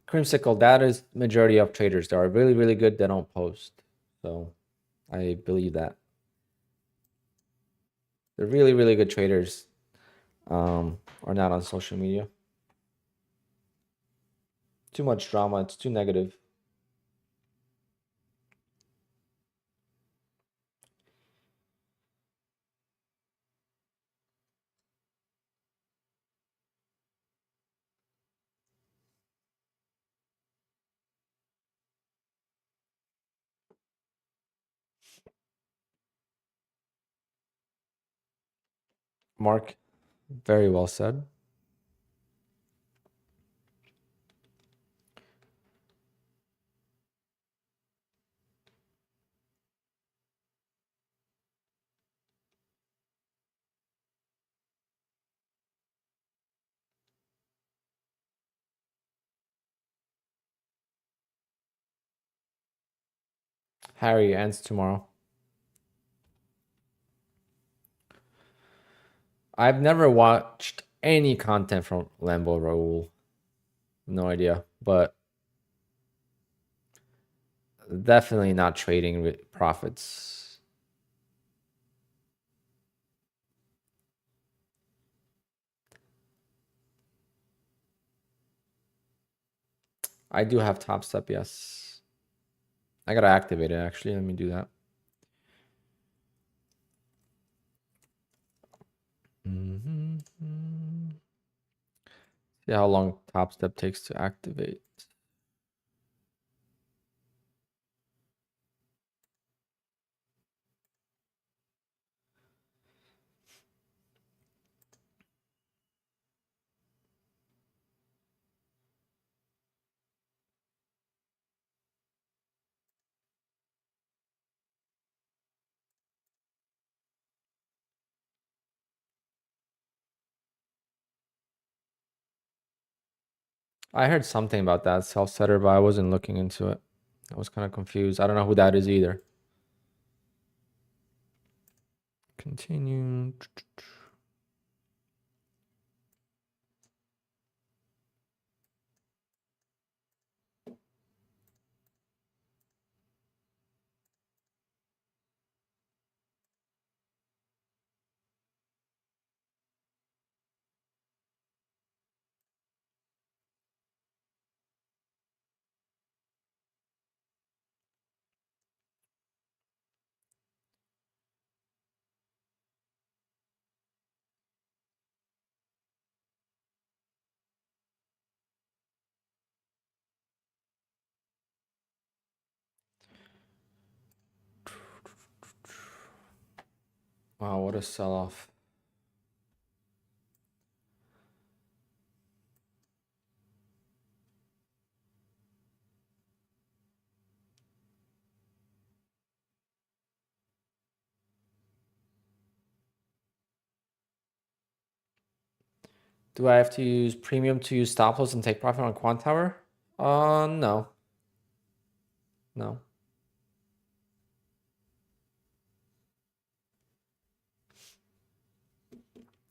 Creamsicle, that is majority of traders. They are really, really good. They don't post. So I believe that. They're really, really good traders are not on social media. Too much drama. It's too negative. Mark, very well said. Harry ends tomorrow. I've never watched any content from Lambo Raul. No idea, but definitely not trading with profits. I do have Top Step, yes. I gotta activate it actually. Let me do that. See how long Top Step takes to activate. I heard something about that self-setter, but I wasn't looking into it. I was kind of confused. I don't know who that is either. Continue. Wow, what a sell-off. Do I have to use premium to use stop loss and take profit on QUANTOWER? No. No.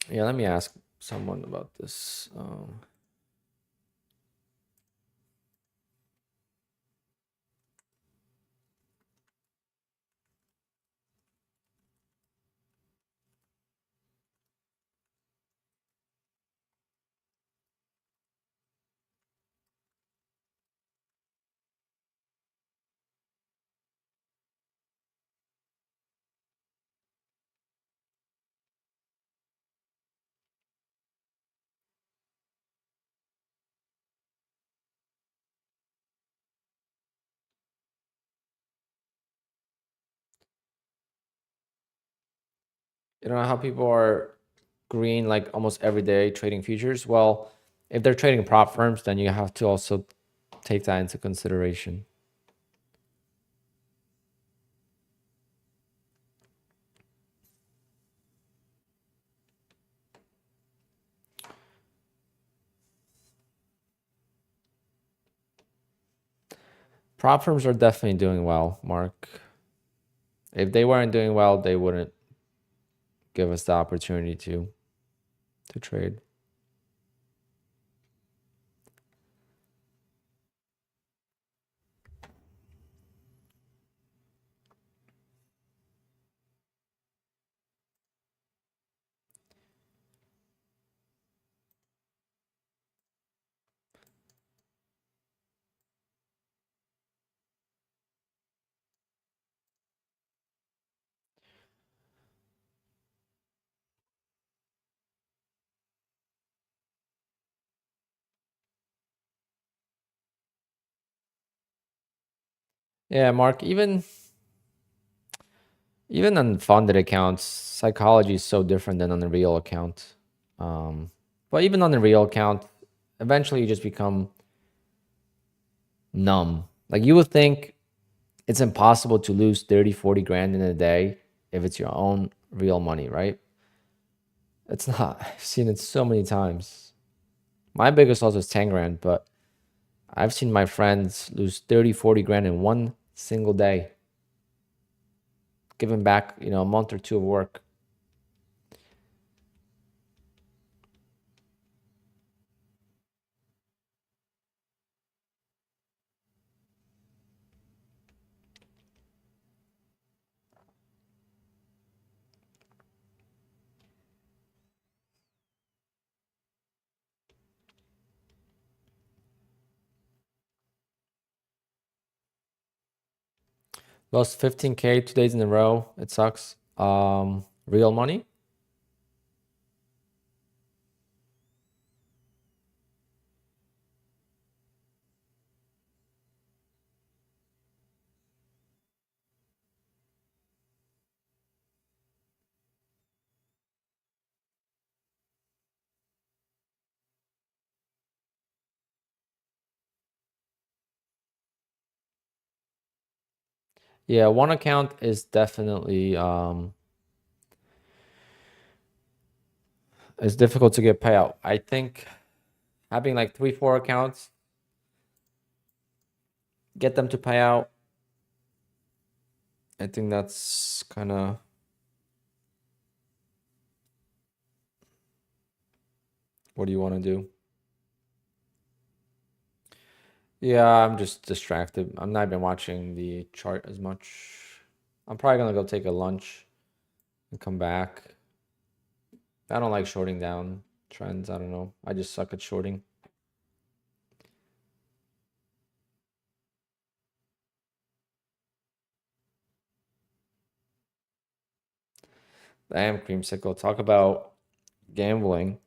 Yeah, let me ask someone about this. You know how people are green like almost every day trading futures? Well, if they're trading prop firms, then you have to also take that into consideration. Prop firms are definitely doing well, Mark. If they weren't doing well, they wouldn't give us the opportunity to trade. Yeah, Mark, even on funded accounts, psychology is so different than on a real account. But even on a real account, eventually you just become numb. Like you would think it's impossible to lose 30, 40 grand in a day if it's your own real money, right? It's not. I've seen it so many times. My biggest loss was 10 grand, but I've seen my friends lose 30, 40 grand in one single day, giving back, a month or two of work. Lost 15K 2 days in a row. It sucks. Real money. Yeah, one account is definitely it's difficult to get payout. I think having like 3, 4 accounts, get them to pay out. I think that's kind of what do you want to do? Yeah, I'm just distracted. I'm not even watching the chart as much. I'm probably gonna go take a lunch and come back. I don't like shorting down trends. I don't know. I just suck at shorting. Damn, creamsicle. Talk about gambling.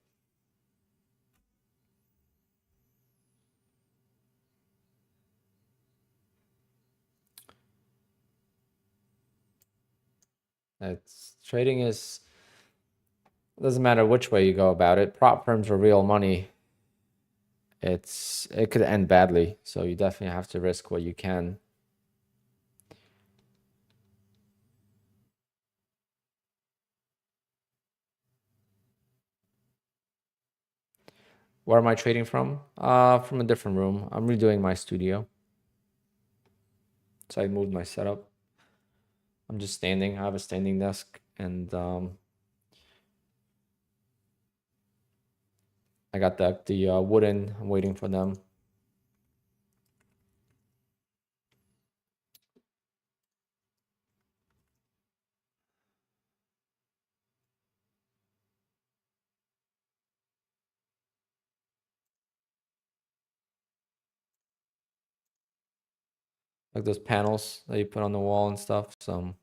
It's trading is doesn't matter which way you go about it. Prop firms are real money. It could end badly, so you definitely have to risk what you can. Where am I trading from? From a different room. I'm redoing my studio. So I moved my setup. I'm just standing. I have a standing desk and I got the wooden. I'm waiting for them. Like those panels that you put on the wall and stuff. So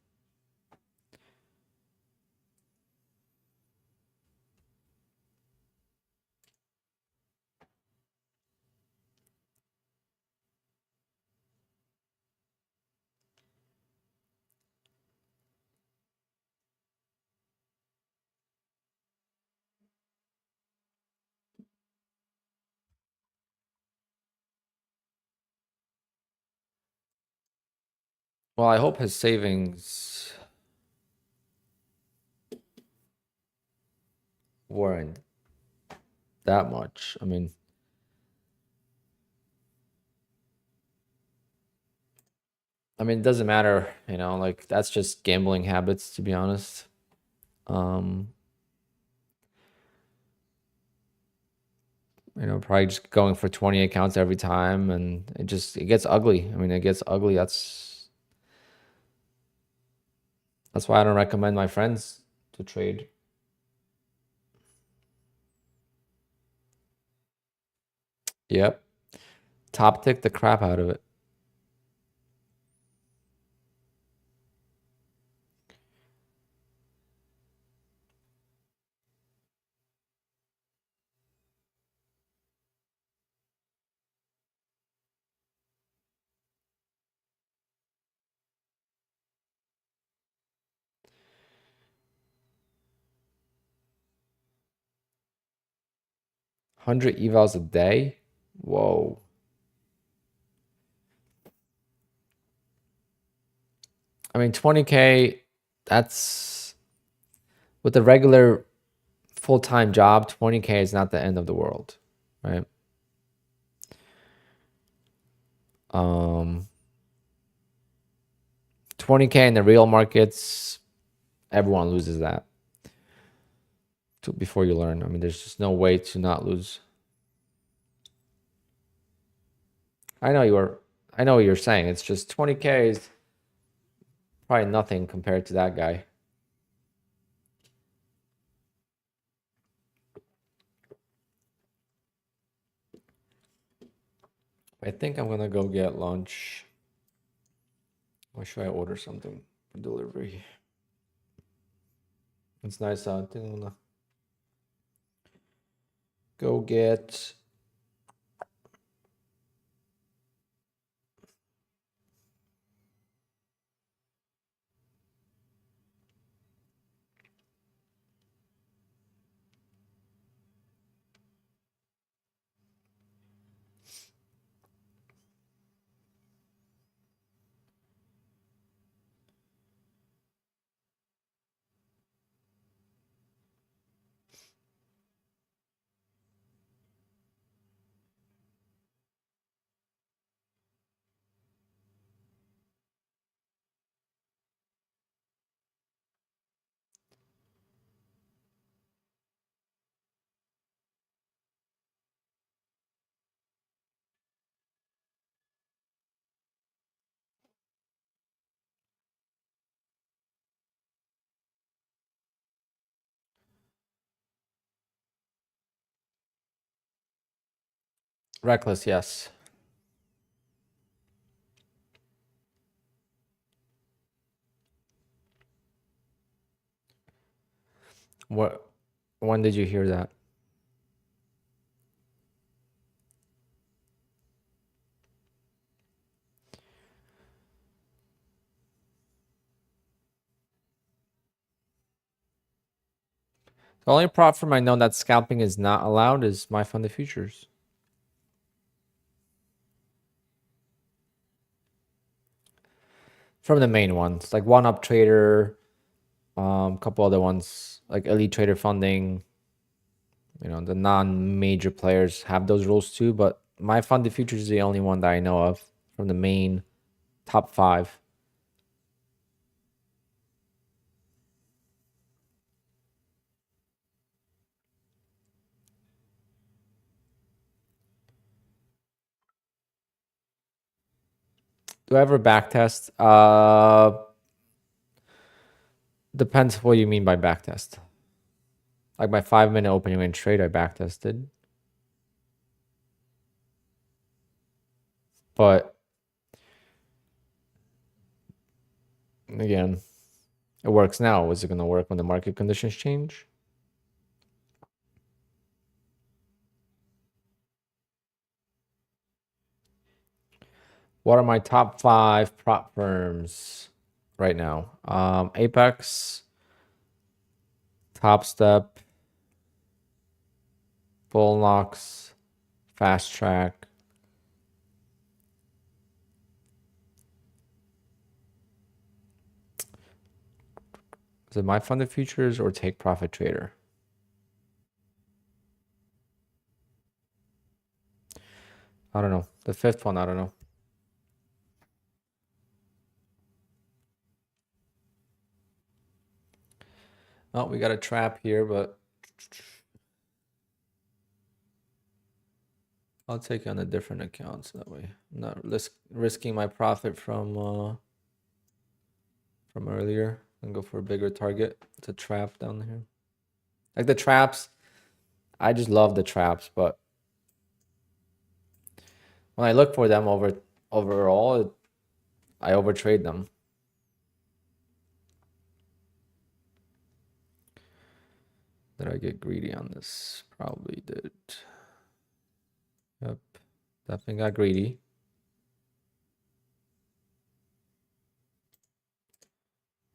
well, I hope his savings weren't that much. It doesn't matter, like that's just gambling habits, to be honest. Um, probably just going for 20 accounts every time, and it gets ugly. It gets ugly. That's why I don't recommend my friends to trade. Yep. Top tick the crap out of it. Hundred evals a day? Whoa. 20K, that's with a regular full-time job, 20K is not the end of the world, right? 20K in the real markets, everyone loses that before you learn. There's just no way to not lose. I know what you're saying. It's just 20K is probably nothing compared to that guy. I think I'm gonna go get lunch. Or should I order something for delivery? It's nice out. I think I'm gonna go get Reckless, yes. What? When did you hear that? The only prop firm I know that scalping is not allowed is my funded futures. From the main ones, like One Up Trader, couple other ones like Elite Trader Funding. You know, the non-major players have those rules too, but my funded futures is the only one that I know of from the main top 5. Do I ever backtest? Depends what you mean by backtest. Like my 5-minute opening range trade, I backtested. But again, it works now. Is it going to work when the market conditions change? What are my top 5 prop firms right now? Apex, Top Step, Bullnox, Fast Track. Is it My Funded Futures or Take Profit Trader? I don't know. The 5th one, I don't know. Oh, we got a trap here, but I'll take it on a different account so that way I'm not risking my profit from earlier and go for a bigger target. It's a trap down here. Like the traps, I just love the traps, but when I look for them overall, I overtrade them. Did I get greedy on this? Probably did. Yep, definitely got greedy.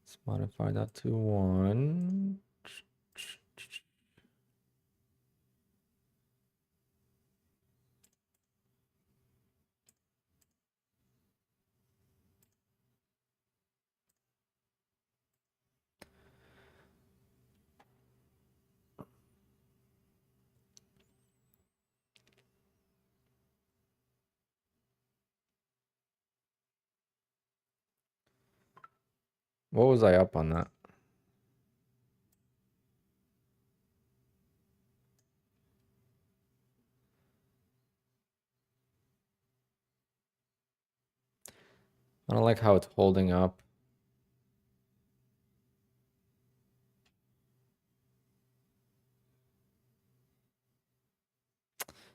Let's modify that to 1. What was I up on that? I don't like how it's holding up.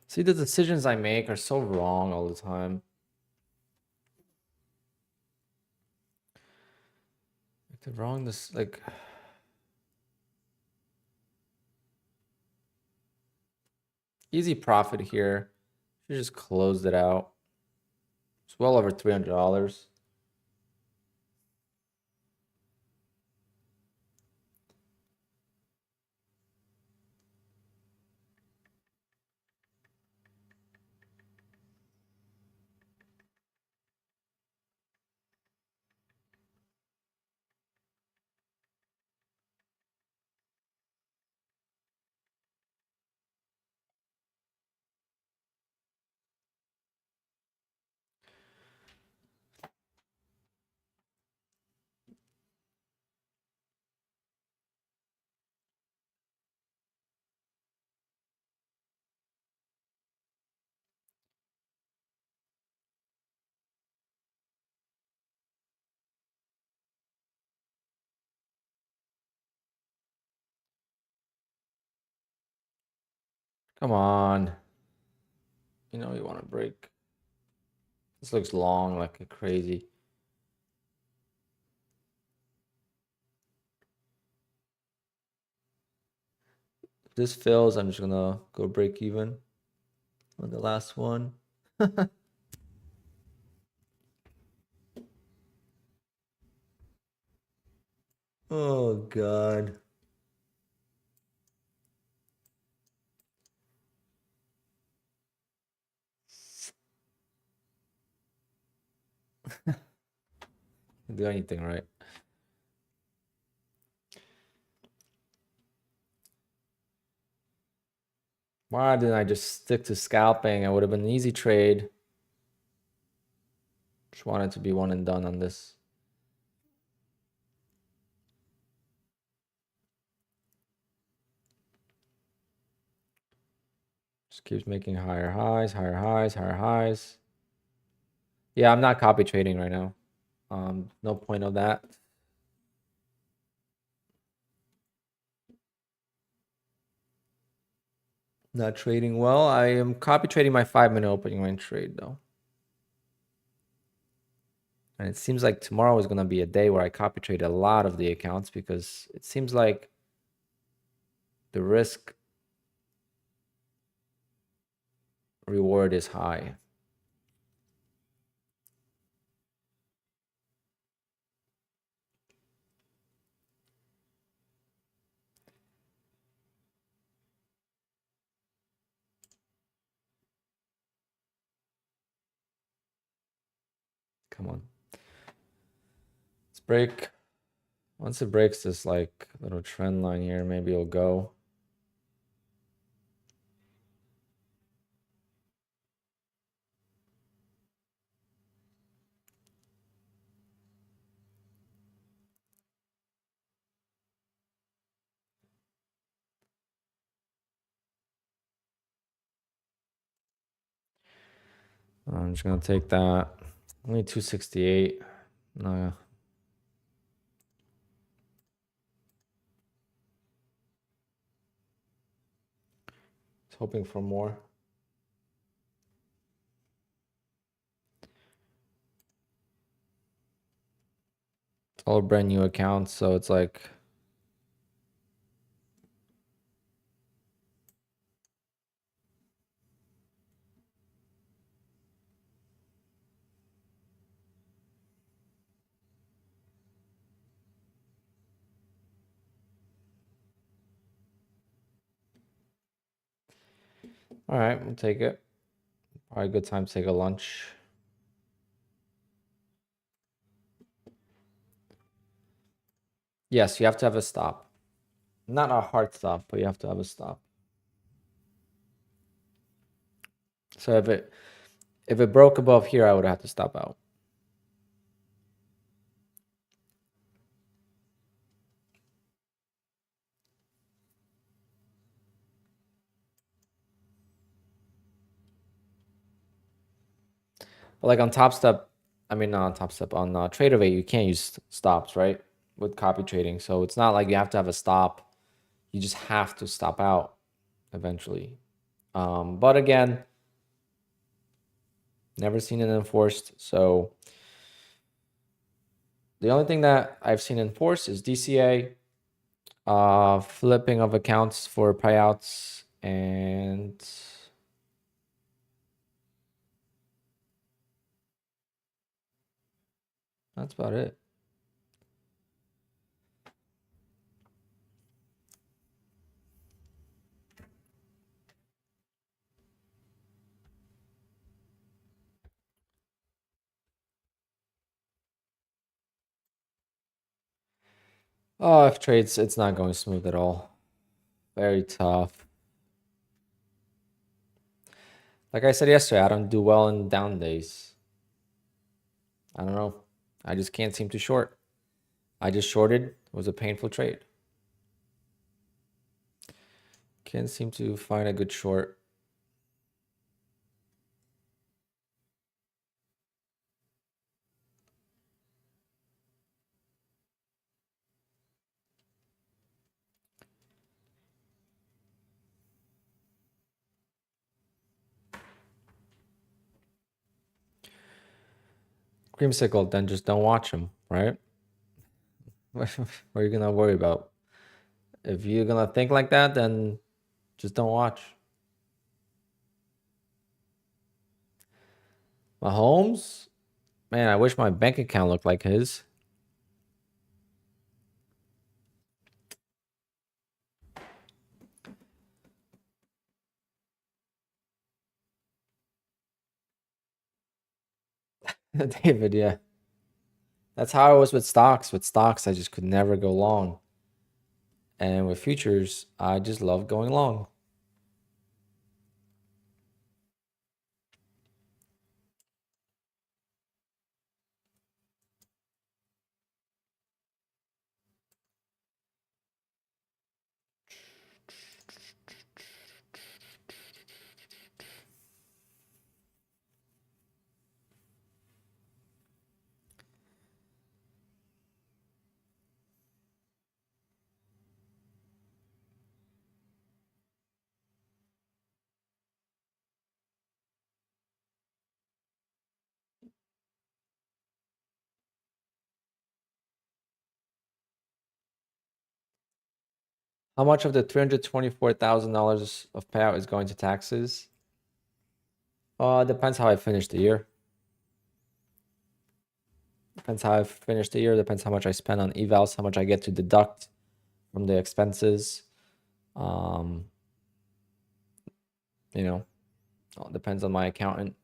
See, the decisions I make are so wrong all the time. Like they're wrong this like easy profit here. Should just closed it out. It's well over $300. Come on. You know, you want to break. This looks long, like a crazy. If this fails, I'm just gonna go break even on the last one. Oh God. Can't do anything right. Why didn't I just stick to scalping? It would have been an easy trade. Just wanted to be one and done on this. Just keeps making higher highs, higher highs, higher highs. Yeah, I'm not copy trading right now. No point of that. Not trading well. I am copy trading my 5-minute opening range trade though. And it seems like tomorrow is going to be a day where I copy trade a lot of the accounts because it seems like the risk reward is high. Come on. Let's break. Once it breaks this like little trend line here, maybe it'll go. I'm just going to take that. Only 268. No. It's hoping for more. It's all brand new accounts, so it's like all right, we'll take it. Probably a good time to take a lunch. Yes, you have to have a stop. Not a hard stop, but you have to have a stop. So if it broke above here, I would have to stop out. But like on Top Step, I mean not on Top Step, on Tradeovate, you can't use stops, right? With copy trading. So it's not like you have to have a stop. You just have to stop out eventually. But again, never seen it enforced. So the only thing that I've seen enforced is DCA, flipping of accounts for payouts, and that's about it. Oh, if trades, it's not going smooth at all. Very tough. Like I said yesterday, I don't do well in down days. I don't know. I just can't seem to short. I just shorted. It was a painful trade. Can't seem to find a good short. creamsicle, then just don't watch them, right? What are you gonna worry about? If you're gonna think like that, then just don't watch. Mahomes, man, I wish my bank account looked like his. David, yeah. That's how I was with stocks. With stocks, I just could never go long. And with futures, I just love going long. How much of the $324,000 of payout is going to taxes? It depends how I finish the year. Depends how I finish the year. Depends how much I spend on evals, how much I get to deduct from the expenses. You know, it depends on my accountant.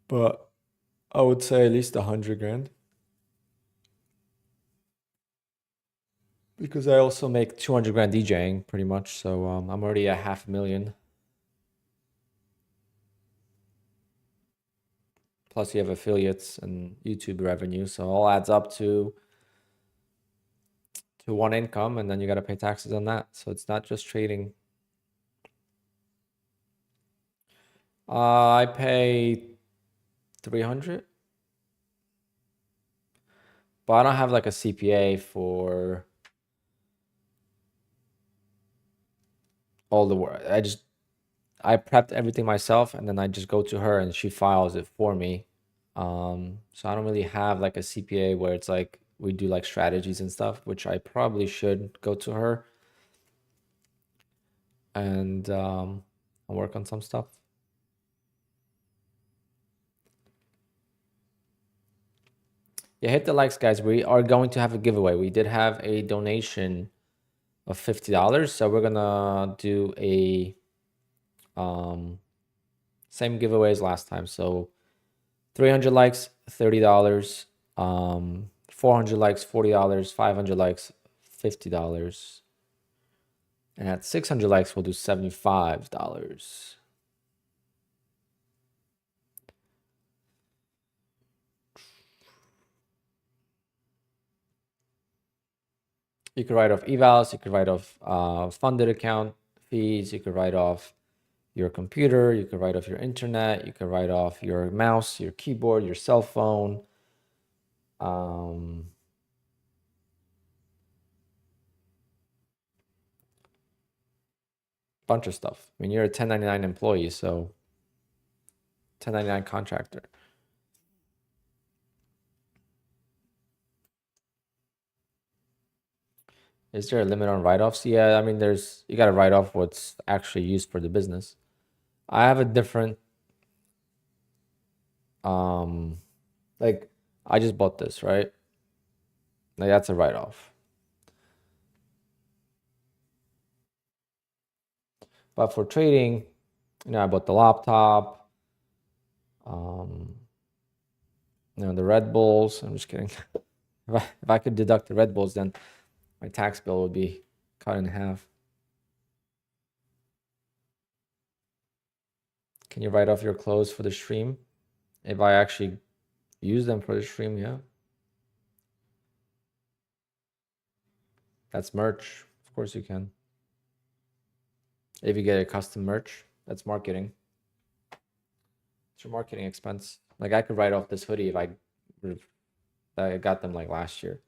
But I would say at least 100 grand. Because I also make 200 grand DJing pretty much. So I'm already at 500,000. Plus you have affiliates and YouTube revenue. So all adds up to one income, and then you got to pay taxes on that. So it's not just trading. I pay 300, but I don't have like a CPA for all the work. I prepped everything myself, and then I just go to her and she files it for me. So I don't really have like a CPA where it's like we do like strategies and stuff, which I probably should go to her and work on some stuff. Yeah, hit the likes, guys. We are going to have a giveaway. We did have a donation of $50, so we're gonna do a same giveaway as last time. So 300 likes, $30. 400 likes, $40. 500 likes, $50. And at 600 likes, we'll do $75. You could write off evals, you could write off funded account fees, you could write off your computer, you could write off your internet, you could write off your mouse, your keyboard, your cell phone. Bunch of stuff. I mean, you're a 1099 employee, so 1099 contractor. Is there a limit on write-offs? Yeah, I mean, you got to write off what's actually used for the business. I have a different, like, I just bought this, right? Like, that's a write-off. But for trading, I bought the laptop, the Red Bulls. I'm just kidding. If I could deduct the Red Bulls, then my tax bill would be cut in half. Can you write off your clothes for the stream? If I actually use them for the stream, yeah. That's merch. Of course you can. If you get a custom merch, that's marketing. It's your marketing expense. Like I could write off this hoodie if I got them like last year.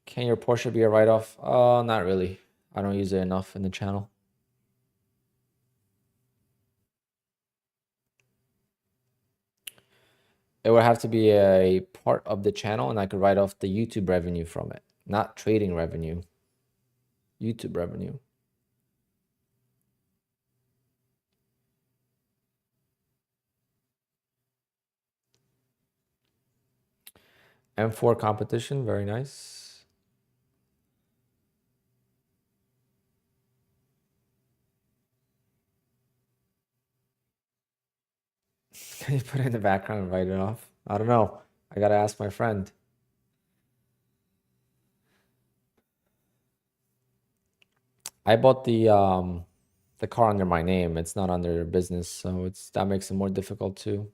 Can your Porsche be a write-off? Not really. I don't use it enough in the channel. It would have to be a part of the channel, and I could write off the YouTube revenue from it, not trading revenue, YouTube revenue. M4 competition, very nice. Can you put it in the background and write it off? I don't know. I gotta ask my friend. I bought the car under my name. It's not under their business, so that makes it more difficult too.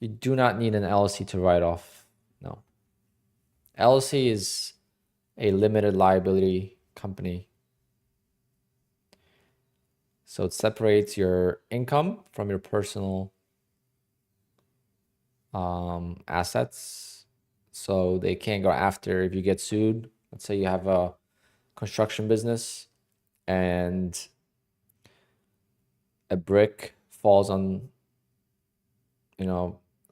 You do not need an LLC to write off. No. LLC is a limited liability company. So it separates your income from your personal assets. So they can't go after if you get sued. Let's say you have a construction business and a brick falls on,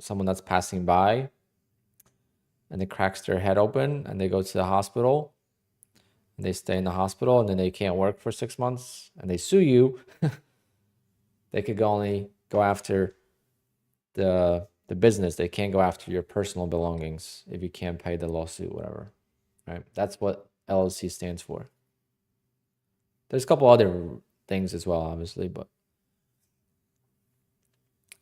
someone that's passing by, and it cracks their head open and they go to the hospital and they stay in the hospital and then they can't work for 6 months and they sue you. They could only go after the business. They can't go after your personal belongings if you can't pay the lawsuit, whatever. Right? That's what LLC stands for. There's a couple other things as well, obviously, but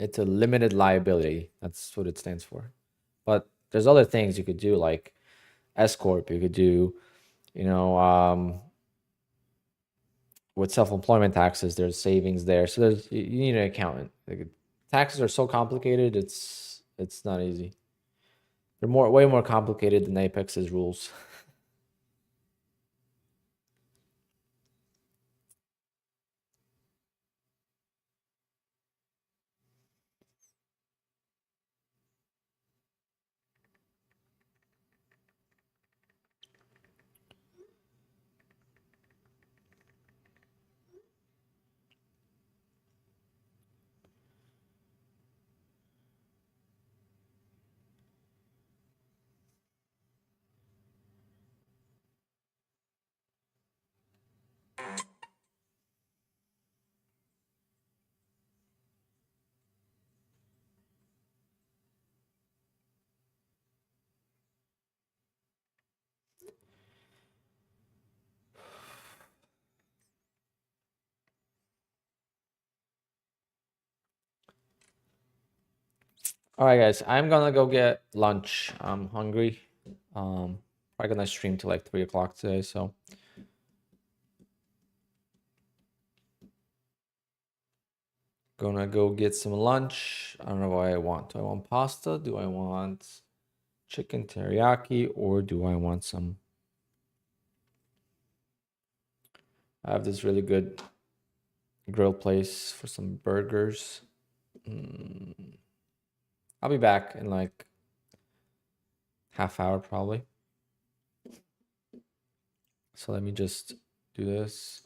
it's a limited liability. That's what it stands for. But there's other things you could do, like S corp. You could do, with self-employment taxes. There's savings there, so you need an accountant. Like, taxes are so complicated. It's not easy. They're way more complicated than Apex's rules. All right, guys, I'm gonna go get lunch. I'm hungry. Probably gonna stream till like 3 o'clock today, so gonna go get some lunch. I don't know what I want. Do I want pasta? Do I want chicken teriyaki, or do I want some? I have this really good grill place for some burgers. I'll be back in like half hour probably. So let me just do this.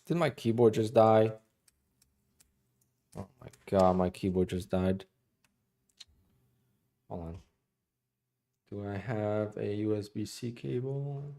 Did my keyboard just die? Oh my god, my keyboard just died. Hold on. Do I have a USB-C cable?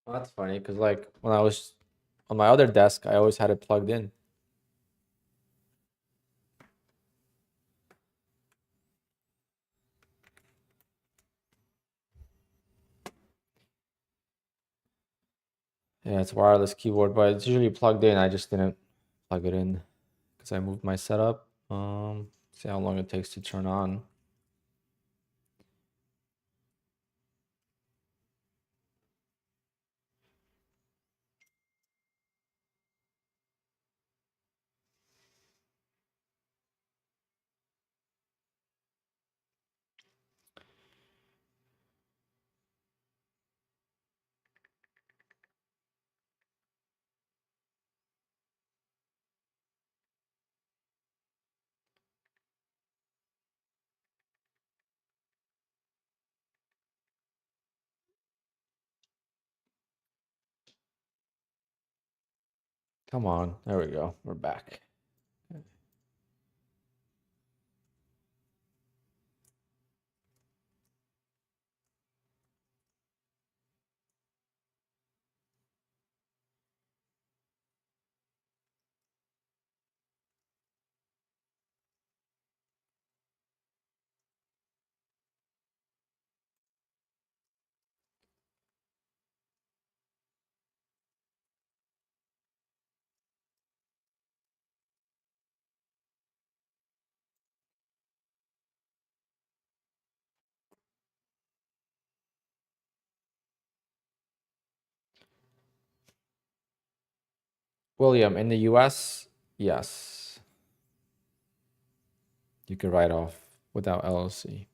Well, that's funny because like when I was on my other desk, I always had it plugged in. Yeah, it's a wireless keyboard, but it's usually plugged in. I just didn't plug it in because I moved my setup. See how long it takes to turn on. Come on, there we go. We're back. William, in the US, yes, you could write off without LLC.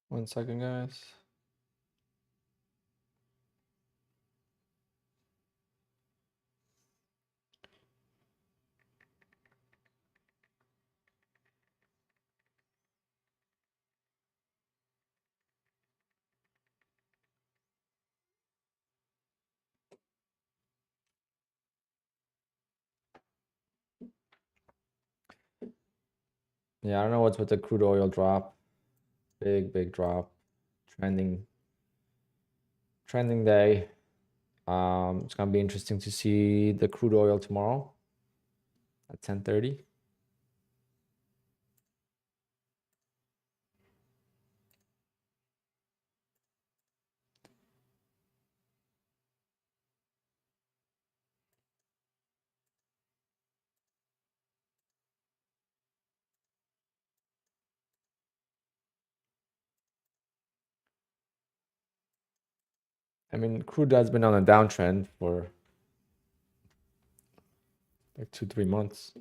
One second, guys. Yeah, I don't know what's with the crude oil drop. Big drop. Trending day. It's gonna be interesting to see the crude oil tomorrow at 10:30. I mean, crude has been on a downtrend for like 2, 3 months.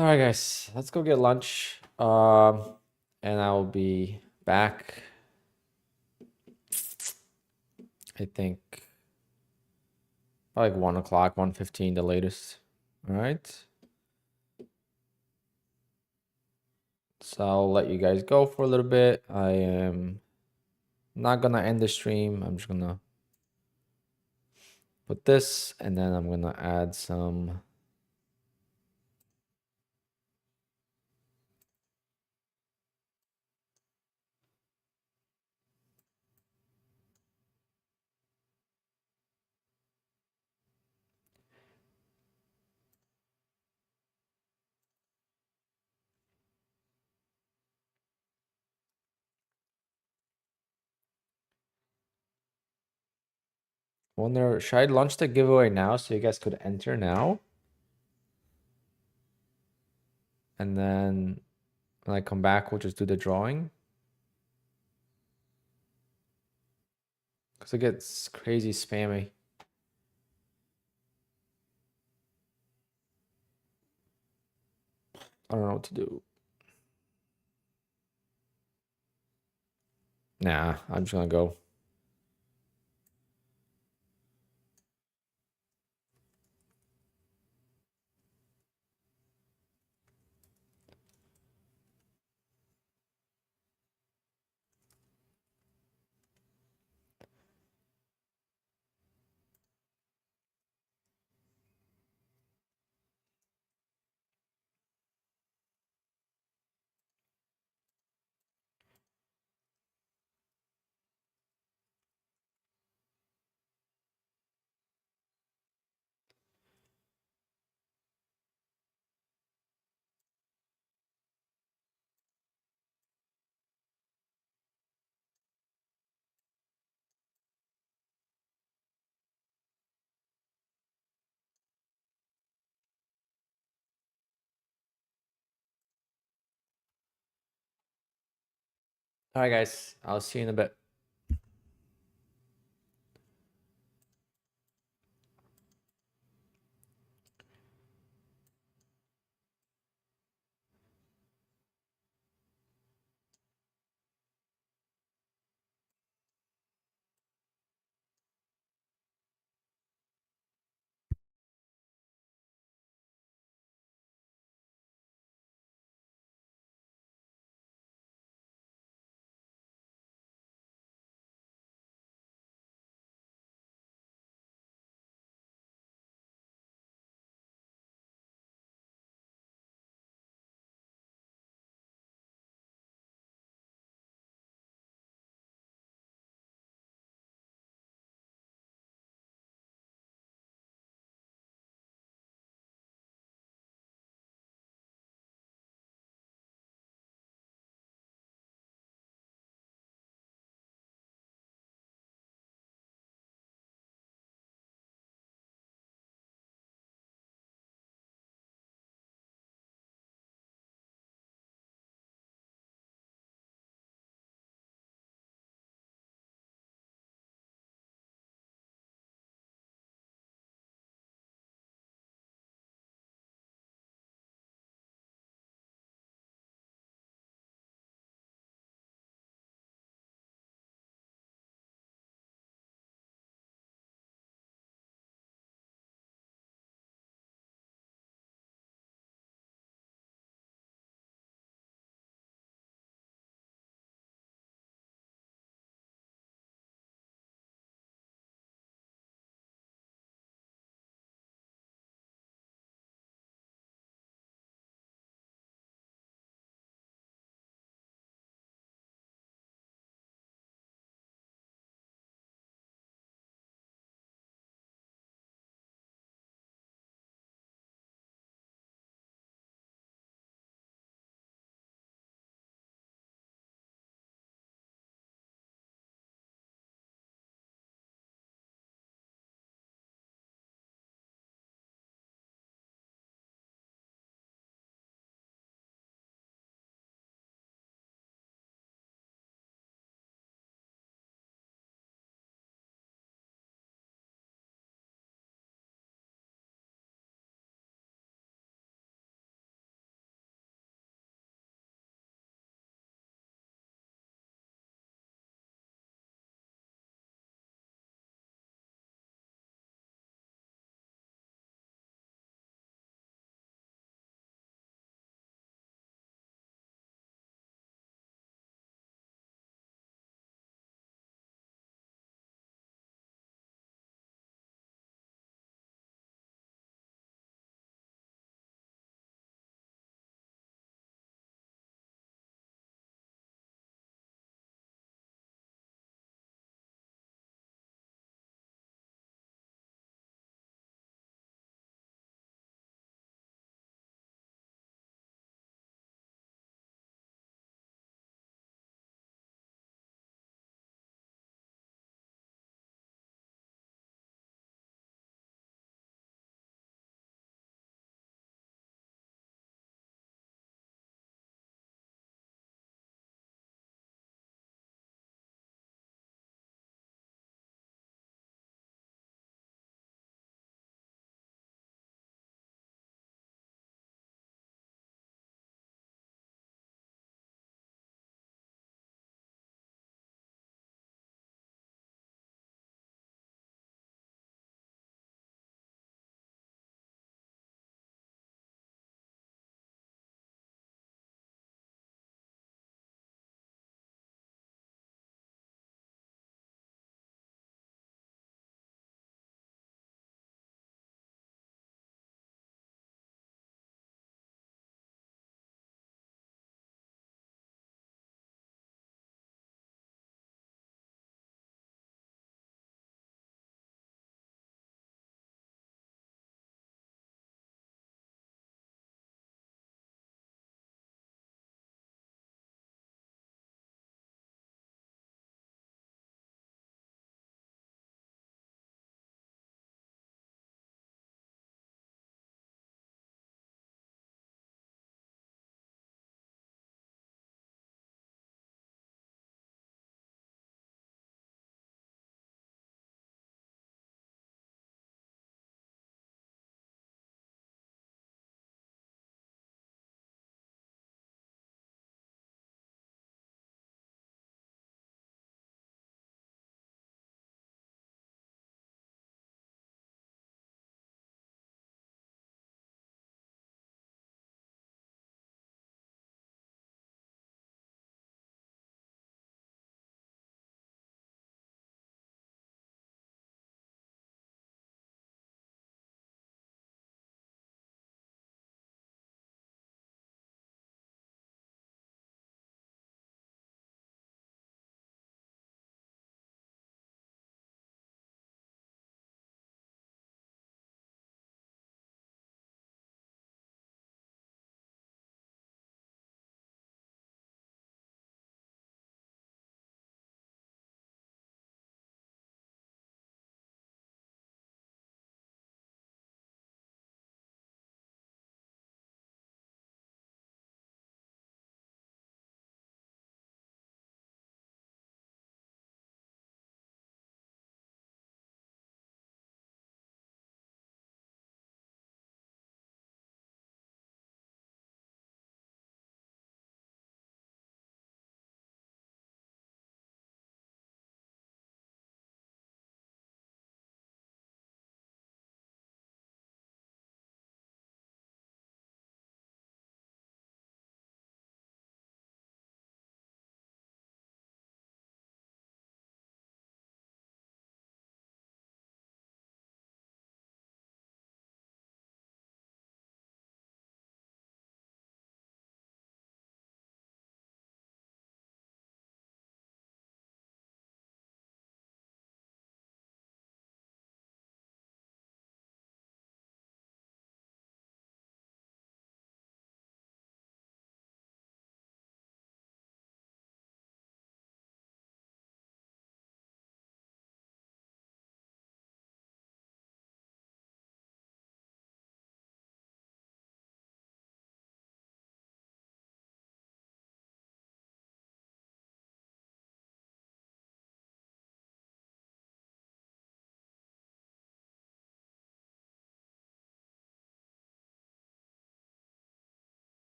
All right, guys, let's go get lunch. And I will be back, I think, by like 1 o'clock, 1:15, the latest. All right. So I'll let you guys go for a little bit. I am not gonna end the stream. I'm just gonna put this, and then I'm gonna add some. Wonder, should I launch the giveaway now so you guys could enter now? And then when I come back, we'll just do the drawing. Because it gets crazy spammy. I don't know what to do. Nah, I'm just gonna go. All right, guys, I'll see you in a bit.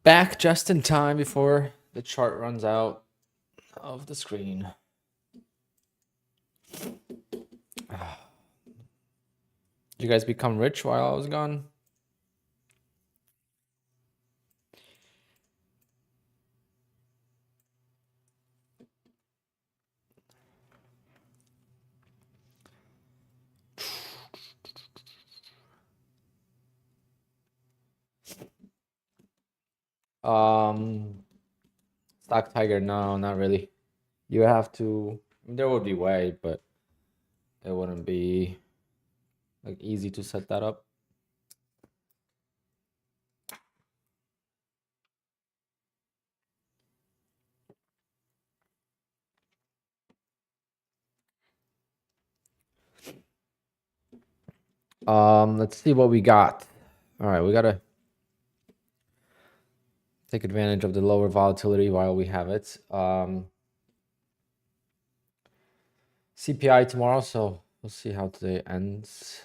Back just in time before the chart runs out of the screen. Did you guys become rich while I was gone? Stock Tiger, no, not really. You have to, there would be way, but it wouldn't be like easy to set that up. Let's see what we got. All right, we gotta take advantage of the lower volatility while we have it. CPI tomorrow, so we'll see how today ends.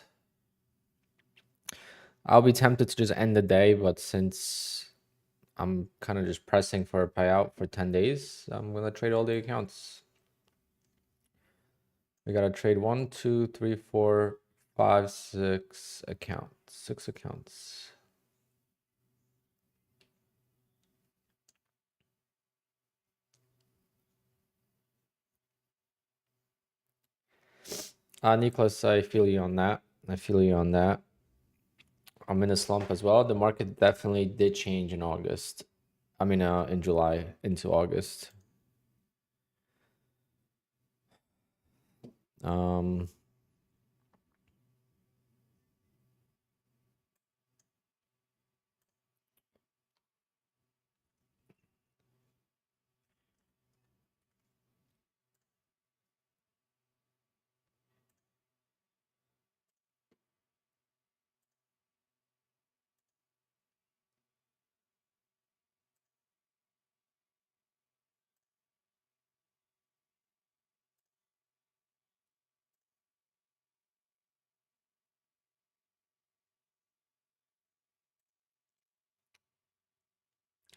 I'll be tempted to just end the day, but since I'm kind of just pressing for a payout for 10 days, I'm gonna trade all the accounts. We gotta trade 1, 2, 3, 4, 5, 6 accounts. 6 accounts. Nicholas, I feel you on that. I feel you on that. I'm in a slump as well. The market definitely did change in August. I mean, in July into August. Um,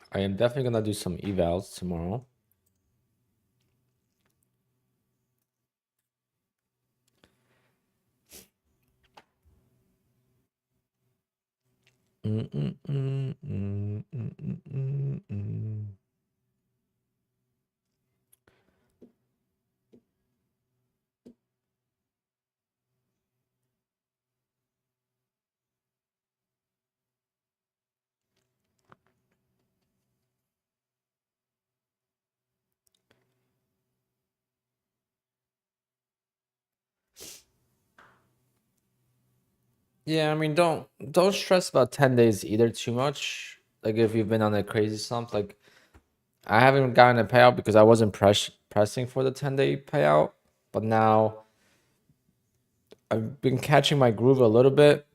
I am definitely gonna do some evals tomorrow. Yeah, I mean, don't stress about 10 days either too much. Like if you've been on a crazy slump, like I haven't gotten a payout because I wasn't pressing for the 10-day payout, but now I've been catching my groove a little bit.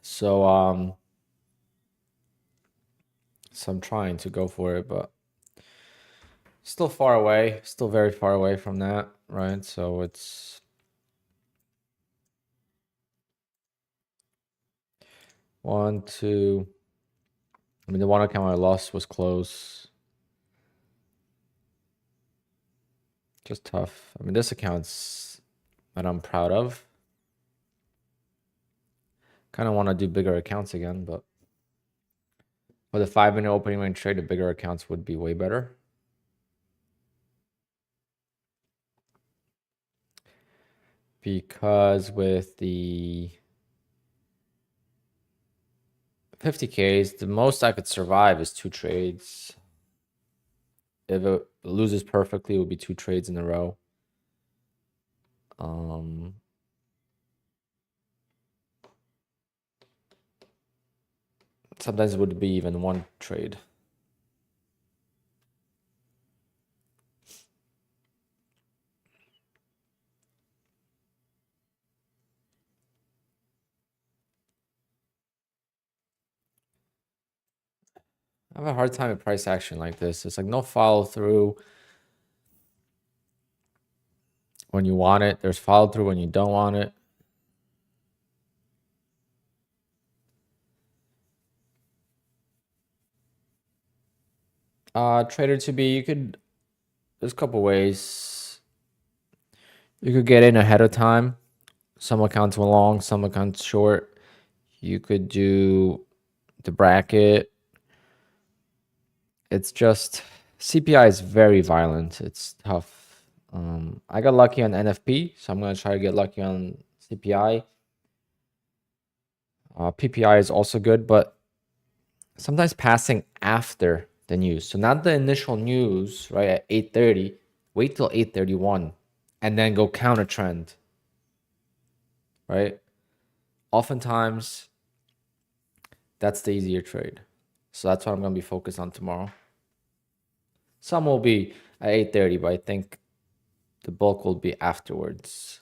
So I'm trying to go for it, but still far away, still very far away from that, right? So it's 1, 2. I mean, the one account I lost was close. Just tough. I mean, this account's that I'm proud of. Kind of want to do bigger accounts again, but for the 5-minute opening range trade, the bigger accounts would be way better. Because with the 50Ks, the most I could survive is 2 trades. If it loses perfectly, it would be 2 trades in a row. Sometimes it would be even 1 trade. I have a hard time with price action like this. It's like no follow through when you want it. There's follow through when you don't want it. Trader to be, there's a couple ways. You could get in ahead of time. Some accounts went long, some accounts short. You could do the bracket. It's just CPI is very violent. It's tough. I got lucky on NFP, so I'm gonna try to get lucky on CPI. PPI is also good, but sometimes passing after the news. So not the initial news, right, at 8:30. Wait till 8:31 and then go counter trend, right? Oftentimes, that's the easier trade. So that's what I'm going to be focused on tomorrow. Some will be at 8:30, but I think the bulk will be afterwards.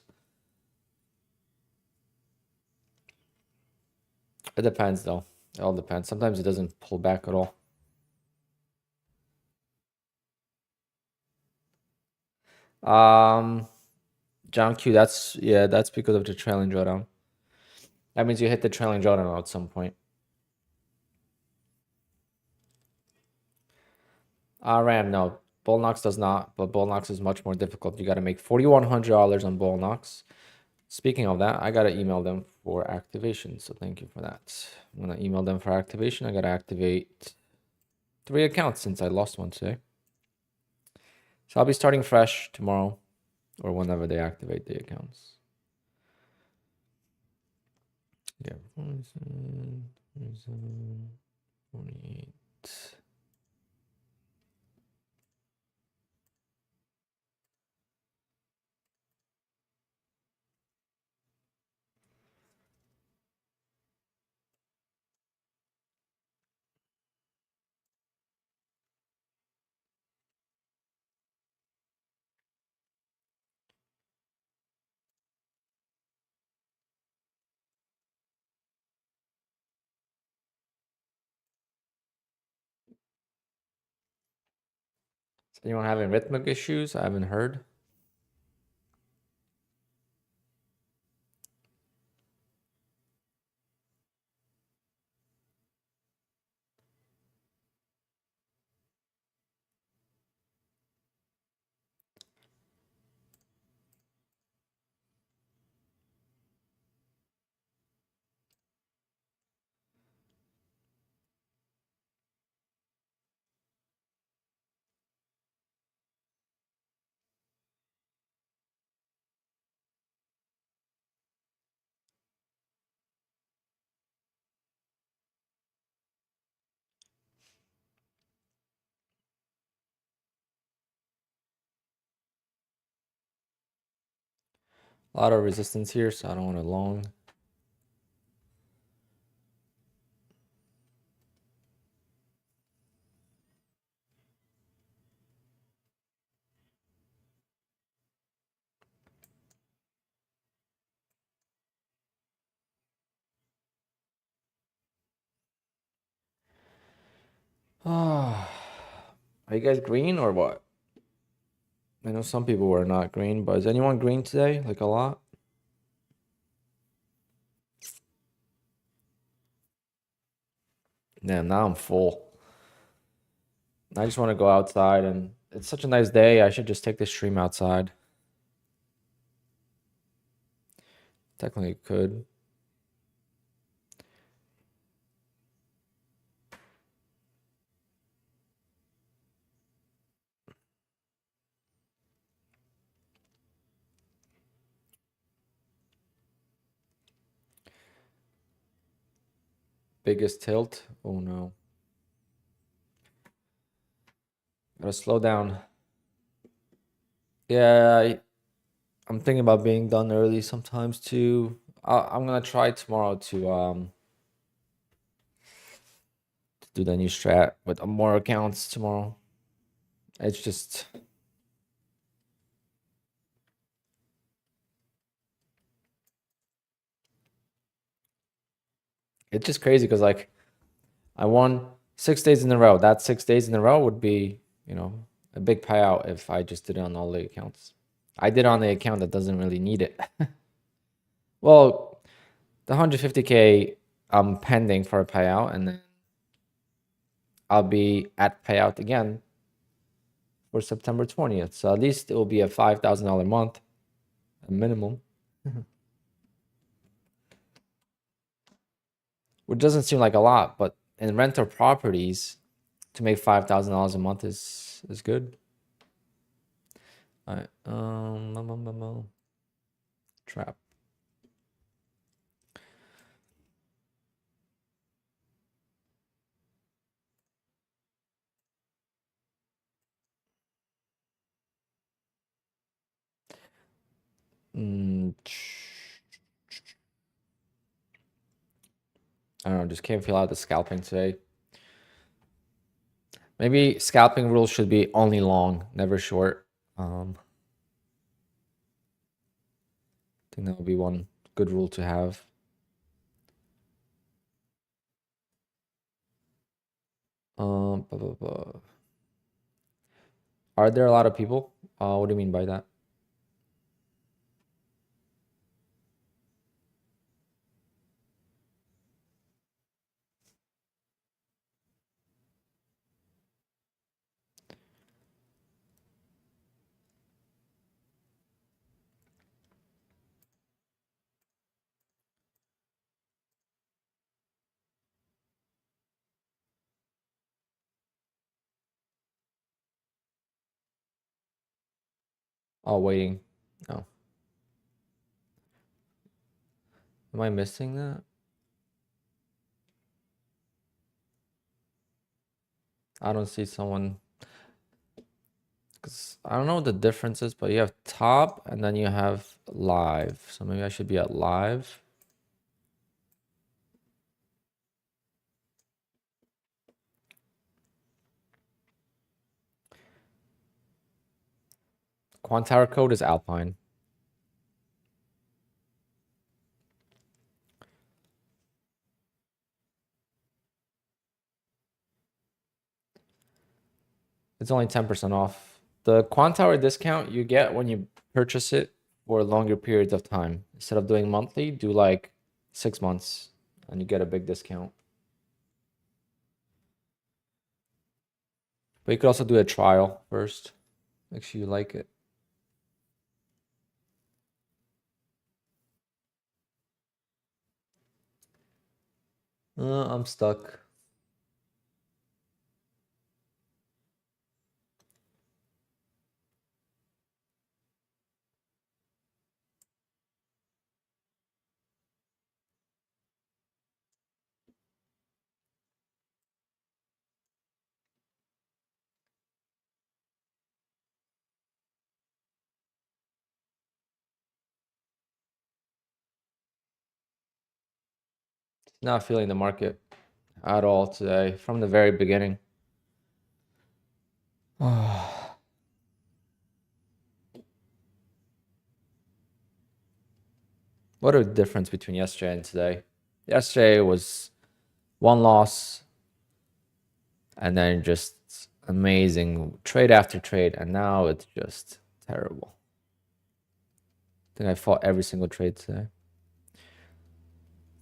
It depends, though. It all depends. Sometimes it doesn't pull back at all. John Q, that's because of the trailing drawdown. That means you hit the trailing drawdown at some point. RAM, no. Bullnox does not, but Bullnox is much more difficult. You got to make $4,100 on Bullnox. Speaking of that, I got to email them for activation. So thank you for that. I'm going to email them for activation. I got to activate 3 accounts since I lost one today. So I'll be starting fresh tomorrow or whenever they activate the accounts. Yeah, 47, 48. Is anyone having rhythmic issues? I haven't heard. A lot of resistance here, so I don't want to long. Are you guys green or what? I know some people were not green, but is anyone green today? Like a lot? Yeah, now I'm full. I just want to go outside, and it's such a nice day. I should just take this stream outside. Technically could. Biggest tilt. Oh no. Gotta slow down. Yeah, I'm thinking about being done early sometimes too. I'm gonna try tomorrow to do the new strat with more accounts tomorrow. It's just crazy because like I won 6 days in a row. That 6 days in a row would be, a big payout if I just did it on all the accounts. I did on the account that doesn't really need it. Well, the 150K I'm pending for a payout, and then I'll be at payout again for September 20th. So at least it will be a $5,000 month, a minimum. Which doesn't seem like a lot, but in rental properties, to make $5,000 a month is good. All right. Trap. I don't know, just can't feel out the scalping today. Maybe scalping rules should be only long, never short. I think that would be one good rule to have. Blah, blah, blah. Are there a lot of people? What do you mean by that? Oh, waiting. No. Am I missing that? I don't see someone. Because I don't know what the difference is, but you have top and then you have live. So maybe I should be at live. QUANTOWER code is Alpine. It's only 10% off. The QUANTOWER discount you get when you purchase it for longer periods of time. Instead of doing monthly, do like 6 months and you get a big discount. But you could also do a trial first. Make sure you like it. I'm stuck. Not feeling the market at all today from the very beginning. What a difference between yesterday and today. Yesterday was one loss and then just amazing trade after trade, and now it's just terrible. I think I fought every single trade today.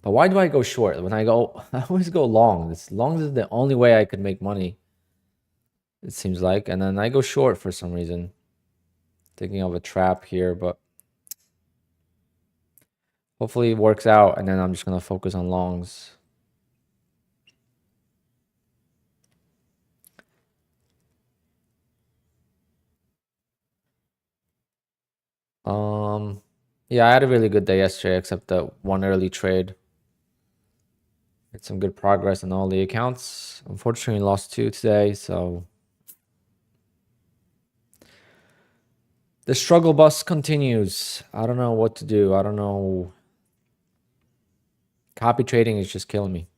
But why do I go short? When I always go long. This long is the only way I could make money, it seems like. And then I go short for some reason. Thinking of a trap here, but hopefully it works out, and then I'm just gonna focus on longs. Yeah, I had a really good day yesterday, except that one early trade. Made some good progress on all the accounts. Unfortunately, lost 2 today, so the struggle bus continues. I don't know what to do. I don't know. Copy trading is just killing me.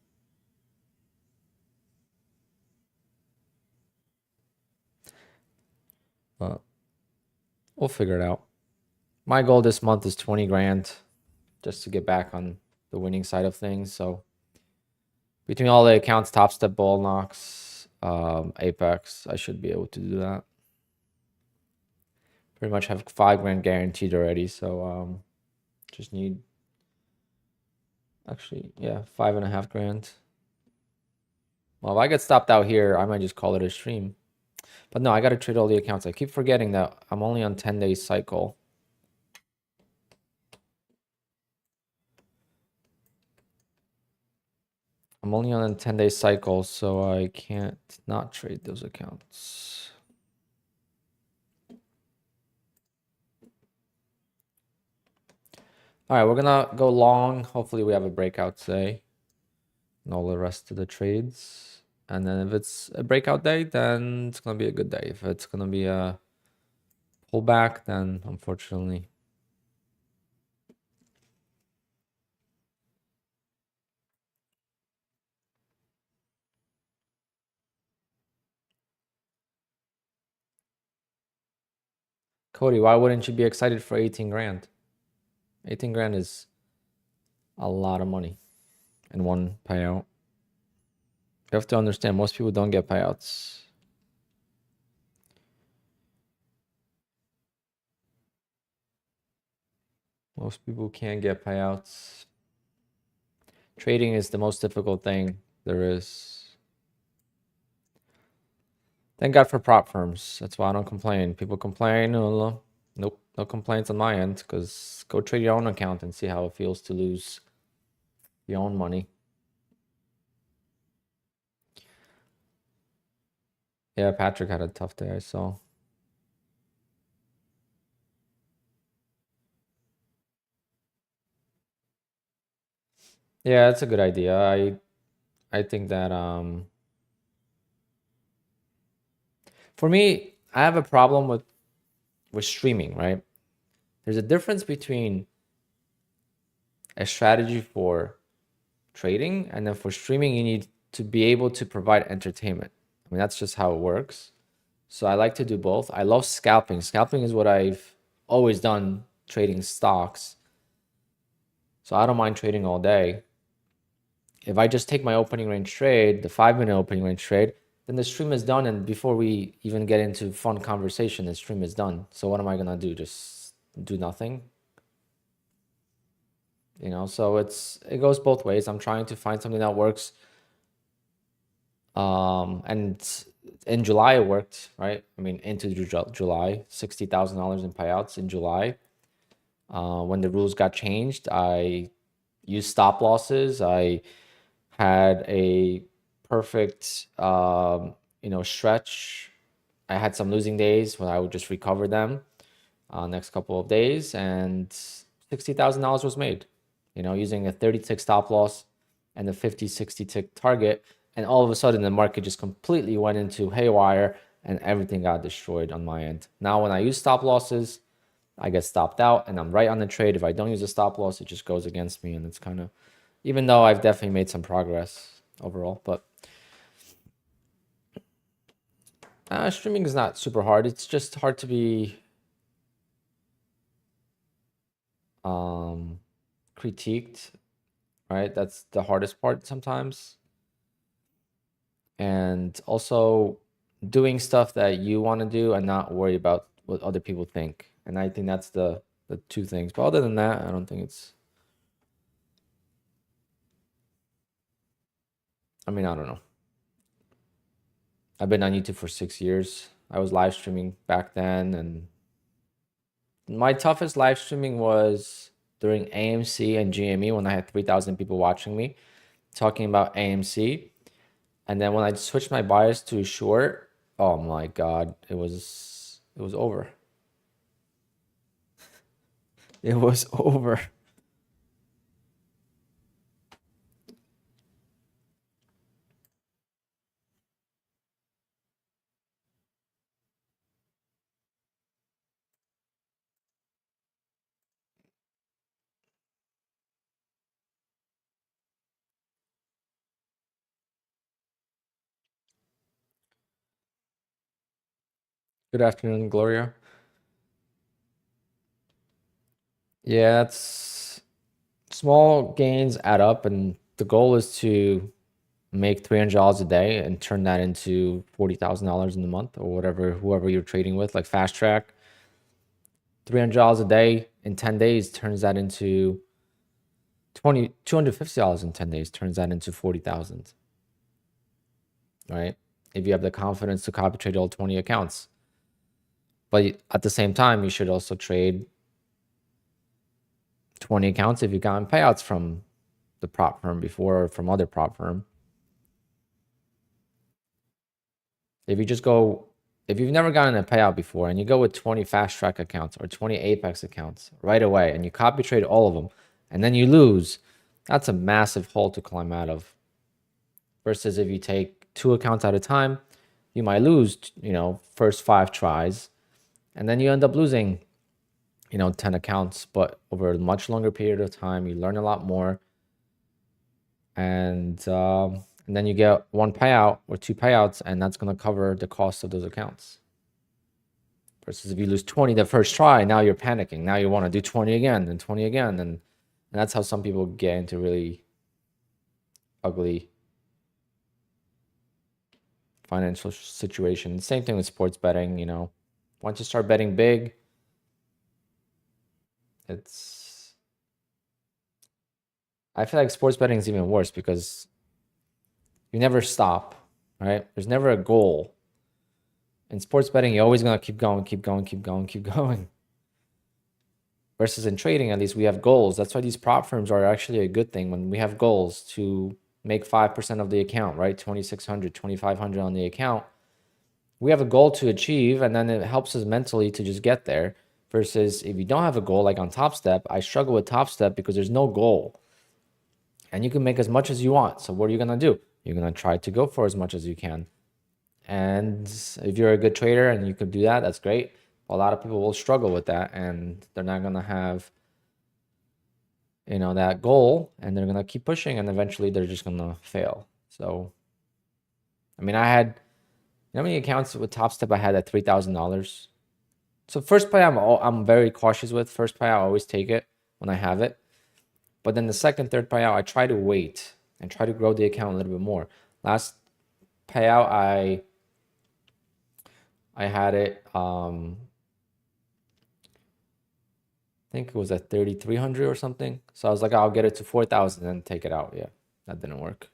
But we'll figure it out. My goal this month is 20 grand just to get back on the winning side of things. So between all the accounts, Top Step, Ball Knocks, Apex, I should be able to do that. Pretty much have 5 grand guaranteed already. So just need, actually, yeah, 5.5 grand. Well, if I get stopped out here, I might just call it a stream. But no, I got to trade all the accounts. I keep forgetting that I'm only on 10-day cycle. I'm only on a 10-day cycle, so I can't not trade those accounts. All right, we're gonna go long. Hopefully we have a breakout today and all the rest of the trades. And then if it's a breakout day, then it's gonna be a good day. If it's gonna be a pullback, then unfortunately. Cody, why wouldn't you be excited for 18 grand? 18 grand is a lot of money in one payout. You have to understand, most people don't get payouts. Most people can't get payouts. Trading is the most difficult thing there is. Thank God for prop firms. That's why I don't complain. People complain. Oh, nope, no complaints on my end, because go trade your own account and see how it feels to lose your own money. Yeah, Patrick had a tough day, I saw. Yeah, that's a good idea. I think that for me, I have a problem with streaming, right? There's a difference between a strategy for trading, and then for streaming, you need to be able to provide entertainment. I mean, that's just how it works. So I like to do both. I love scalping. Scalping is what I've always done, trading stocks. So I don't mind trading all day. If I just take my opening range trade, the 5-minute opening range trade, then the stream is done. And before we even get into fun conversation, the stream is done. So what am I going to do? Just do nothing? You know, so it goes both ways. I'm trying to find something that works. And in July it worked, right? I mean, into July, $60,000 in payouts in July. When the rules got changed, I used stop losses. I had a perfect, stretch. I had some losing days when I would just recover them next couple of days, and $60,000 was made, using a 30-tick stop loss and a 50-60-tick target. And all of a sudden, the market just completely went into haywire and everything got destroyed on my end. Now, when I use stop losses, I get stopped out and I'm right on the trade. If I don't use a stop loss, it just goes against me. And it's kind of, even though I've definitely made some progress overall, but streaming is not super hard. It's just hard to be critiqued, right? That's the hardest part sometimes. And also doing stuff that you want to do and not worry about what other people think. And I think that's the two things. But other than that, I don't think it's, I mean, I don't know. I've been on YouTube for 6 years. I was live streaming back then, and my toughest live streaming was during AMC and GME when I had 3,000 people watching me talking about AMC. And then when I switched my bias to short, oh my God, it was over. It was over. Good afternoon, Gloria. Yeah, it's small gains add up, and the goal is to make $300 a day and turn that into $40,000 in a month or whatever, whoever you're trading with, like Fast Track. $300 a day in 10 days turns that into $250 in 10 days turns that into 40,000, right? if you have the confidence to copy trade all 20 accounts. But at the same time, you should also trade 20 accounts if you've gotten payouts from the prop firm before or from other prop firm. If you just go, if you've never gotten a payout before and you go with 20 fast track accounts or 20 Apex accounts right away and you copy trade all of them and then you lose, that's a massive hole to climb out of. Versus if you take 2 accounts at a time, you might lose, first 5 tries, and then you end up losing, 10 accounts, but over a much longer period of time, you learn a lot more. And then you get 1 payout or 2 payouts, and that's going to cover the cost of those accounts. Versus if you lose 20 the first try, now you're panicking. Now you want to do 20 again, and 20 again. And that's how some people get into really ugly financial situation. Same thing with sports betting. Once you start betting big, I feel like sports betting is even worse because you never stop, right? There's never a goal. In sports betting, you're always going to keep going, keep going, keep going, keep going. Versus in trading, at least we have goals. That's why these prop firms are actually a good thing when we have goals to make 5% of the account, right? 2,600, 2,500 on the account. We have a goal to achieve, and then it helps us mentally to just get there. Versus if you don't have a goal, like on Top Step, I struggle with Top Step because there's no goal. And you can make as much as you want. So what are you going to do? You're going to try to go for as much as you can. And if you're a good trader and you could do that, that's great. A lot of people will struggle with that, and they're not going to have that goal, and they're going to keep pushing, and eventually they're just going to fail. So I had, how many accounts with Top Step I had at $3,000? So first play I'm very cautious with. First play I always take it when I have it. But then the second, third payout, I try to wait and try to grow the account a little bit more. Last payout, I had it, I think it was at 3,300 or something. So I was like, I'll get it to 4,000 and take it out. Yeah, that didn't work.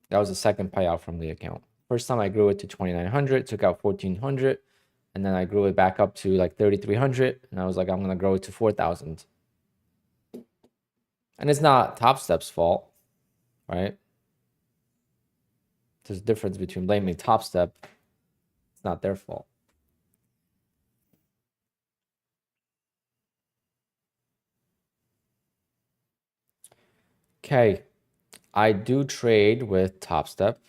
That was the second payout from the account. First time I grew it to 2,900, took out 1,400, and then I grew it back up to like 3,300, and I was like, I'm gonna grow it to 4,000. And it's not Top Step's fault, right? There's a difference between blaming Top Step. It's not their fault. Okay, I do trade with Top Step.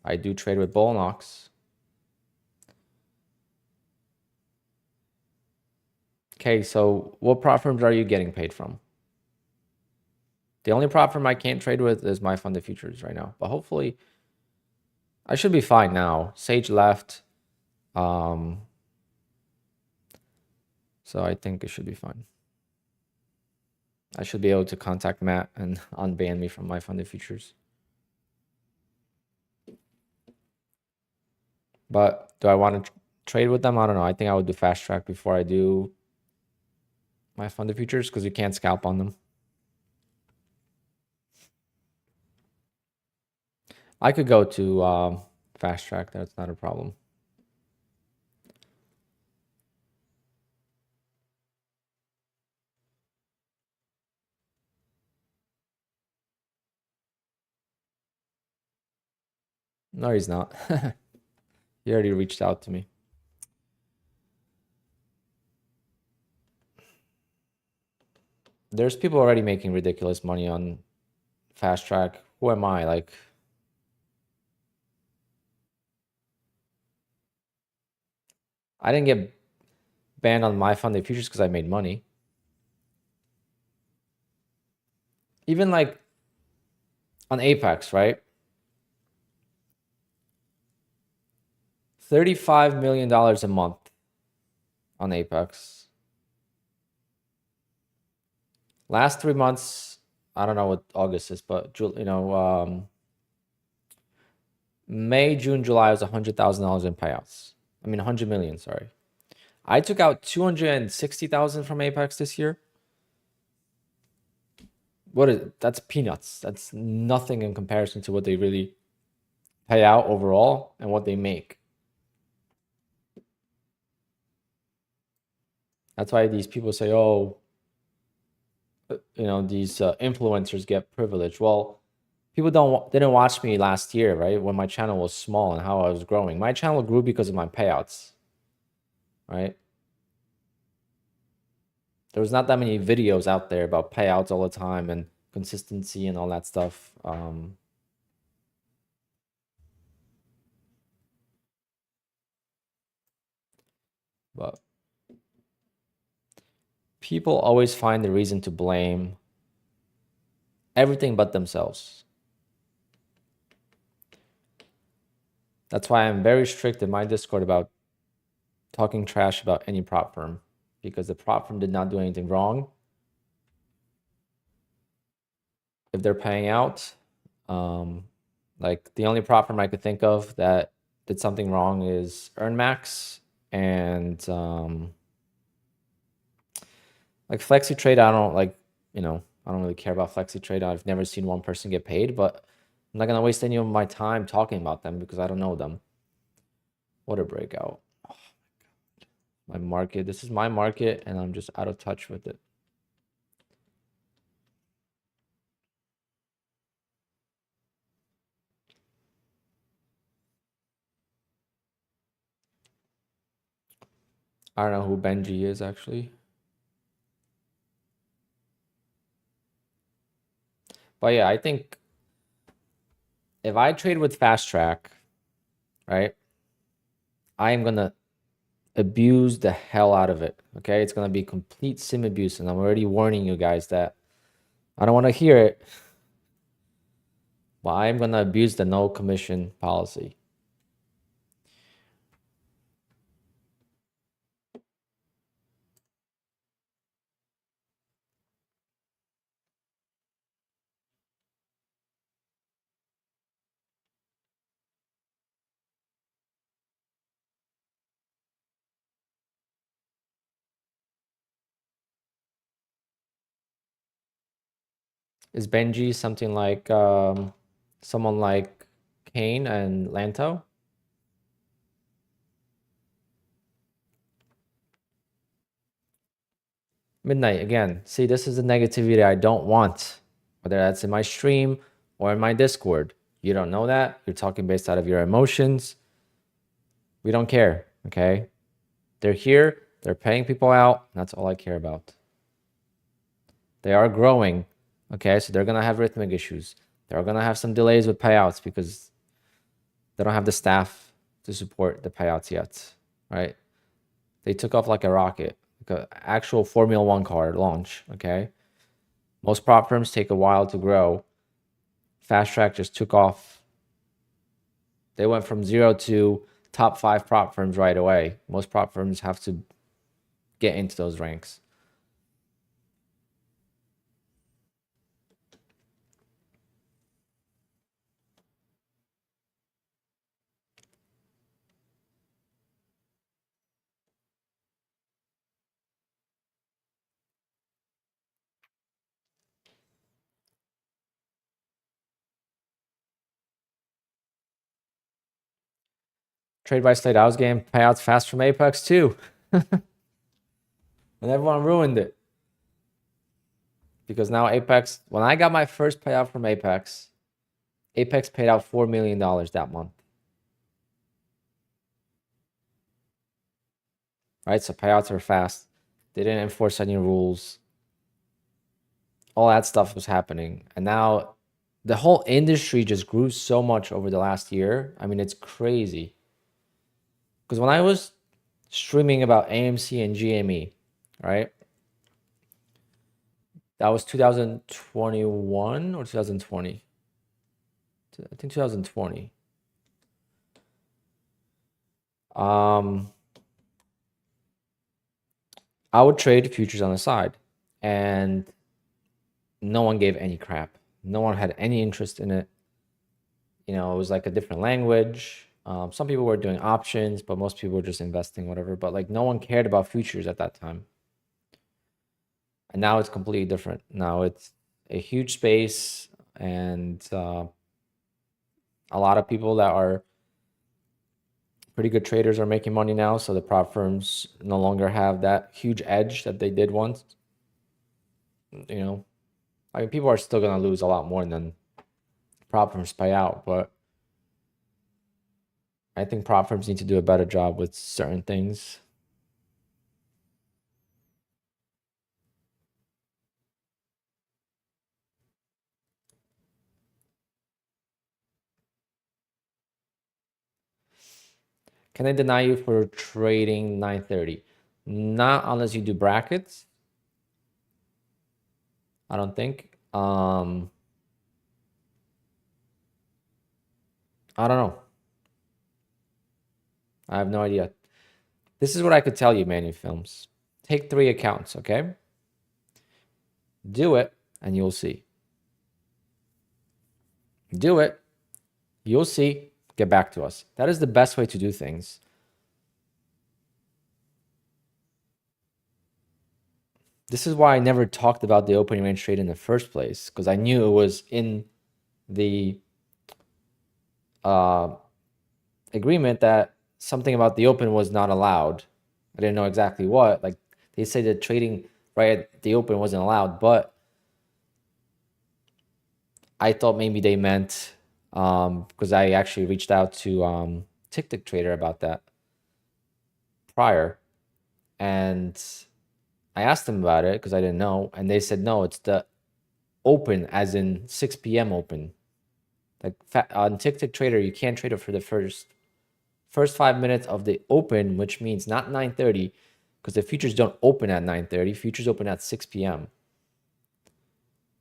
I do trade with Bull and Ox. Okay, so what prop firms are you getting paid from? The only prop firm I can't trade with is my funded futures right now, but hopefully I should be fine now. Sage left, so I think it should be fine. I should be able to contact Matt and unban me from my funded futures. But do I want to trade with them? I don't know. I think I would do fast track before I do my funded futures because you can't scalp on them. I could go to fast track. That's not a problem. No, he's not. He already reached out to me. There's people already making ridiculous money on fast track. Who am I? Like, I didn't get banned on my funded futures because I made money. Even like on Apex, right? $35 million a month on Apex. Last 3 months, I don't know what August is, but May, June, July was $100,000 in payouts. 100 million, sorry. I took out 260,000 from Apex this year. That's peanuts. That's nothing in comparison to what they really payout overall and what they make. That's why these people say, oh, these influencers get privilege. Well, people didn't watch me last year, right? When my channel was small and how I was growing. My channel grew because of my payouts, right? There was not that many videos out there about payouts all the time and consistency and all that stuff. But people always find the reason to blame everything but themselves. That's why I'm very strict in my Discord about talking trash about any prop firm, because the prop firm did not do anything wrong. If they're paying out, like the only prop firm I could think of that did something wrong is EarnMax and like Flexi Trade. I don't like, I don't really care about Flexi Trade. I've never seen one person get paid, but I'm not gonna waste any of my time talking about them because I don't know them. What a breakout. My market. This is my market, and I'm just out of touch with it. I don't know who Benji is actually. But yeah, I think if I trade with Fast Track, right, I am going to abuse the hell out of it. Okay. It's going to be complete sim abuse. And I'm already warning you guys that I don't want to hear it. But I am going to abuse the no commission policy. Is Benji something like someone like Kane and Lanto? Midnight again. See, this is the negativity I don't want, whether that's in my stream or in my Discord. You don't know that. You're talking based out of your emotions. We don't care, okay? They're here. They're paying people out. That's all I care about. They are growing, okay? So they're going to have rhythmic issues. They're going to have some delays with payouts because they don't have the staff to support the payouts yet, right? They took off like a rocket, like an actual Formula One car launch, okay? Most prop firms take a while to grow. Fast Track just took off. They went from 0 to top 5 prop firms right away. Most prop firms have to get into those ranks. Trade by Slate, I was getting payouts fast from Apex too. And everyone ruined it. Because now Apex, when I got my first payout from Apex, Apex paid out $4 million that month. Right? So payouts are fast. They didn't enforce any rules. All that stuff was happening. And now the whole industry just grew so much over the last year. I mean, it's crazy. Because when I was streaming about AMC and GME, right? That was 2021 or 2020. I think 2020. I would trade futures on the side, and no one gave any crap. No one had any interest in it. It was like a different language. Some people were doing options, but most people were just investing, whatever. But like no one cared about futures at that time. And now it's completely different. Now it's a huge space, and A lot of people that are pretty good traders are making money now, so the prop firms no longer have that huge edge that they did once. You know, I mean, people are still going to lose a lot more than prop firms pay out, but I think prop firms need to do a better job with certain things. Can they deny you for trading 930? Not unless you do brackets. I don't think. I don't know. I have no idea. This is what I could tell you, Manu Films. Take 3 accounts, okay? Do it, and you'll see. Do it. You'll see. Get back to us. That is the best way to do things. This is why I never talked about the opening range trade in the first place, because I knew it was in the agreement that something about the open was not allowed. I didn't know exactly what. Like, they say that trading right at the open wasn't allowed, but I thought maybe they meant, because I actually reached out to Tick Trader about that prior, and I asked them about it because I didn't know, and they said no, it's the open, as in 6 p.m. open. Like on Tick Trader, you can't trade it for the first 5 minutes of the open, which means not 9:30, because the futures don't open at 9:30. Futures open at 6 p.m.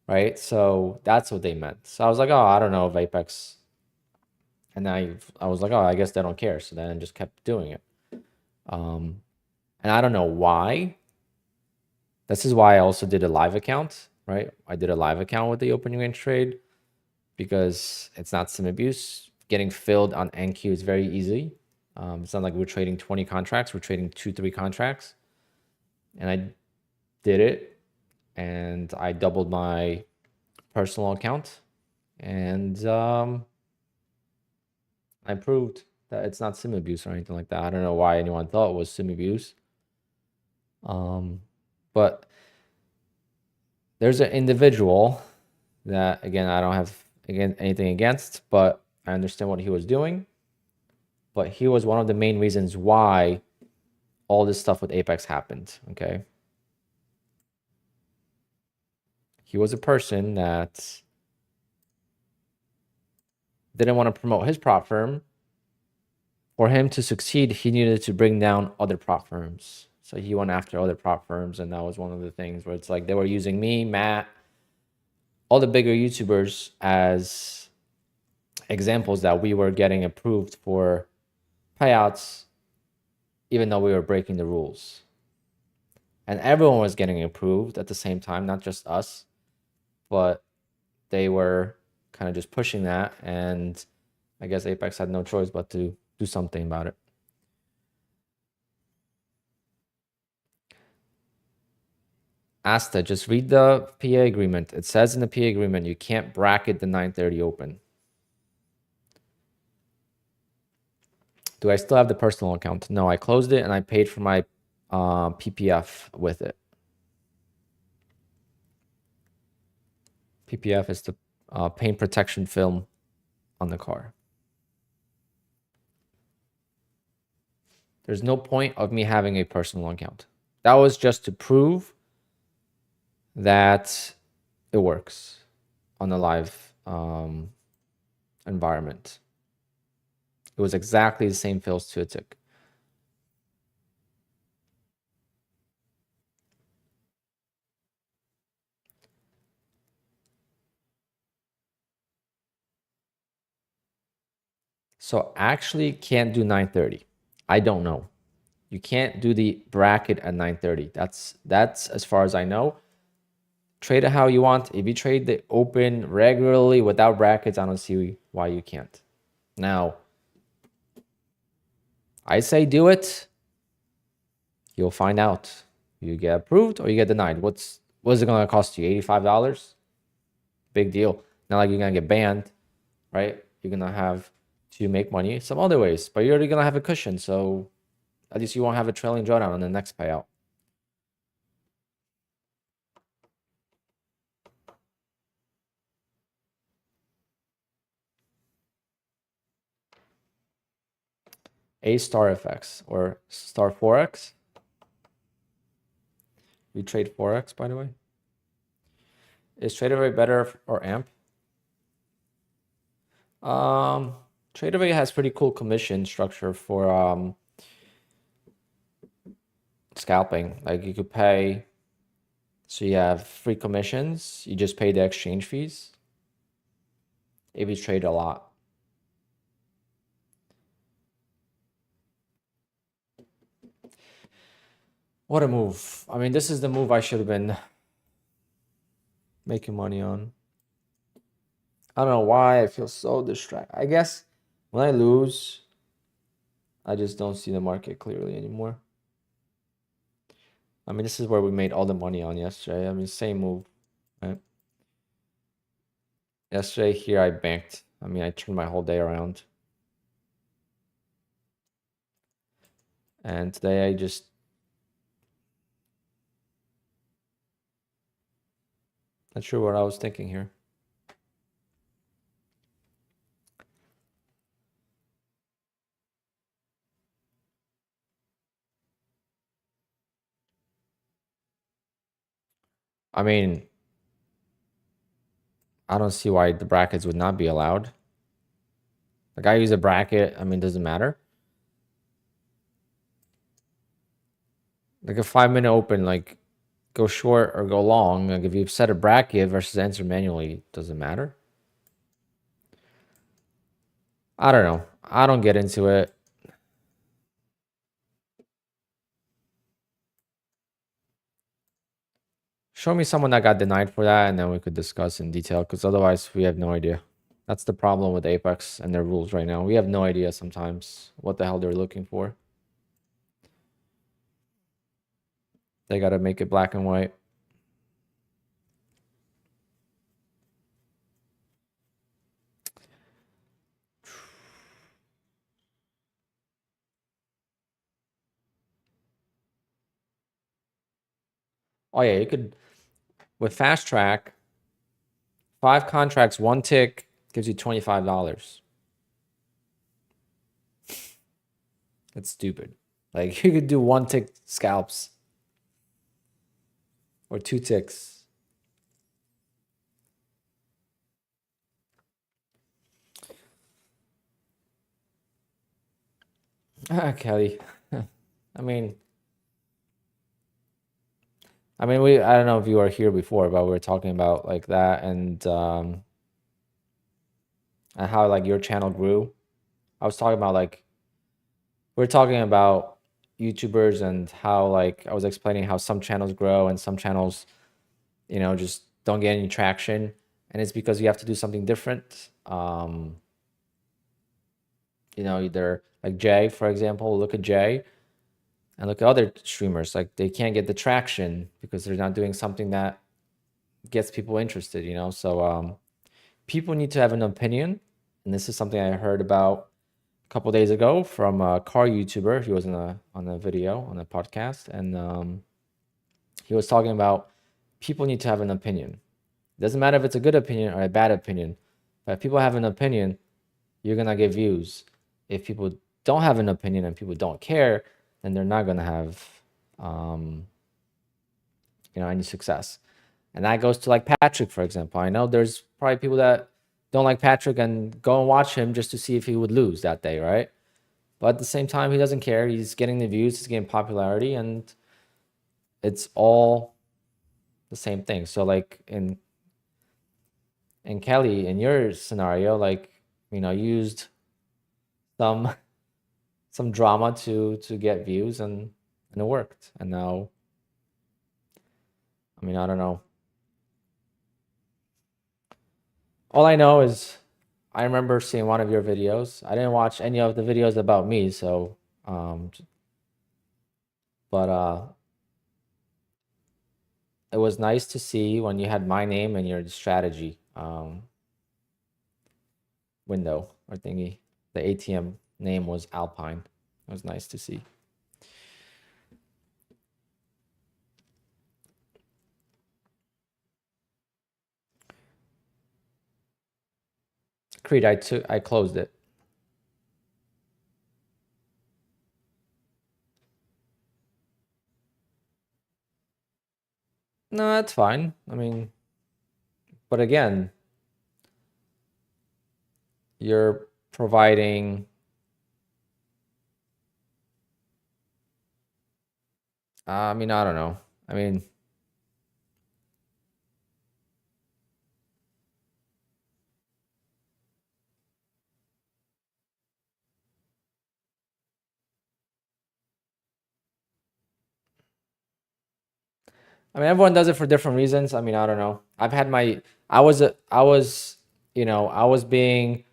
Right? So that's what they meant. So I was like, oh, I don't know if Apex. And I was like, oh, I guess they don't care. So then I just kept doing it. And I don't know why. This is why I also did a live account, right? I did a live account with the opening range trade because it's not sim abuse. Getting filled on NQ is very easy. It's not like we're trading 20 contracts. We're trading 2-3 contracts. And I did it. And I doubled my personal account. And I proved that it's not sim abuse or anything like that. I don't know why anyone thought it was sim abuse. But there's an individual that, again, I don't have anything against, but I understand what he was doing. But he was one of the main reasons why all this stuff with Apex happened, okay? He was a person that didn't want to promote his prop firm. For him to succeed, he needed to bring down other prop firms. So he went after other prop firms, and that was one of the things where it's like they were using me, Matt, all the bigger YouTubers as examples that we were getting approved for payouts, even though we were breaking the rules. And everyone was getting approved at the same time, not just us, but they were kind of just pushing that. And I guess Apex had no choice but to do something about it. Asta, just read the PA agreement. It says in the PA agreement you can't bracket the 930 open. Do I still have the personal account? No, I closed it and I paid for my PPF with it. PPF is the paint protection film on the car. There's no point of me having a personal account. That was just to prove that it works on a live environment. It was exactly the same fills to a tick. So actually can't do 930. I don't know. You can't do the bracket at 930. That's as far as I know. Trade it how you want. If you trade the open regularly without brackets, I don't see why you can't. Now, I say do it. You'll find out. You get approved or you get denied. What's it gonna cost you? $85? Big deal. Not like you're gonna get banned, right? you're gonna have to make money some other ways, but you're already gonna have a cushion, so at least you won't have a trailing drawdown on the next payout. A star FX or star Forex. We trade Forex, by the way. Is TradeAway better or AMP? TradeAway has pretty cool commission structure for scalping. Like you could pay, so you have free commissions. You just pay the exchange fees if you trade a lot. What a move. I mean, this is the move I should have been making money on. I don't know why I feel so distracted. I guess when I lose, I just don't see the market clearly anymore. I mean, this is where we made all the money on yesterday. I mean, same move, right? Yesterday here, I banked. I mean, I turned my whole day around. And today I just... Not sure what I was thinking here. I mean, I don't see why the brackets would not be allowed. Like I use a bracket, I mean, doesn't matter. Like a 5-minute open, like go short or go long. Like if you set a bracket versus enter manually, doesn't matter. I don't know. I don't get into it. Show me someone that got denied for that, and then we could discuss in detail, because otherwise we have no idea. That's the problem with Apex and their rules right now. We have no idea sometimes what the hell they're looking for. They got to make it black and white. Oh yeah, you could, with fast track, 5 contracts, 1 tick gives you $25. That's stupid. Like you could do 1 tick scalps or 2 ticks. Kelly. I mean, I don't know if you were here before, but we were talking about like that and how like your channel grew. I was talking about like, we're talking about YouTubers and how like I was explaining how some channels grow and some channels, you know, just don't get any traction, and it's because you have to do something different. You know, either like Jay, for example, look at Jay and look at other streamers, like they can't get the traction because they're not doing something that gets people interested, you know. So people need to have an opinion, and this is something I heard about a couple days ago from a car YouTuber. He was on a video on a podcast, and he was talking about people need to have an opinion. It doesn't matter if it's a good opinion or a bad opinion, but if people have an opinion, you're gonna get views. If people don't have an opinion and people don't care, then they're not gonna have you know, any success. And that goes to like Patrick, for example. I know there's probably people that don't like Patrick and go and watch him just to see if he would lose that day, right? But at the same time, he doesn't care. He's getting the views, he's getting popularity, and it's all the same thing. So like in Kelly, in your scenario, like, you know, used some drama to get views, and it worked. And now, I mean, I don't know. All I know is I remember seeing one of your videos. I didn't watch any of the videos about me, so but it was nice to see when you had my name and your strategy window. or thingy. The ATM name was Alpine. It was nice to see. Creed, I closed it. No, that's fine. I mean, but again, you're providing I mean, I don't know. I mean, everyone does it for different reasons. I mean, I don't know. I've had my I was, I was being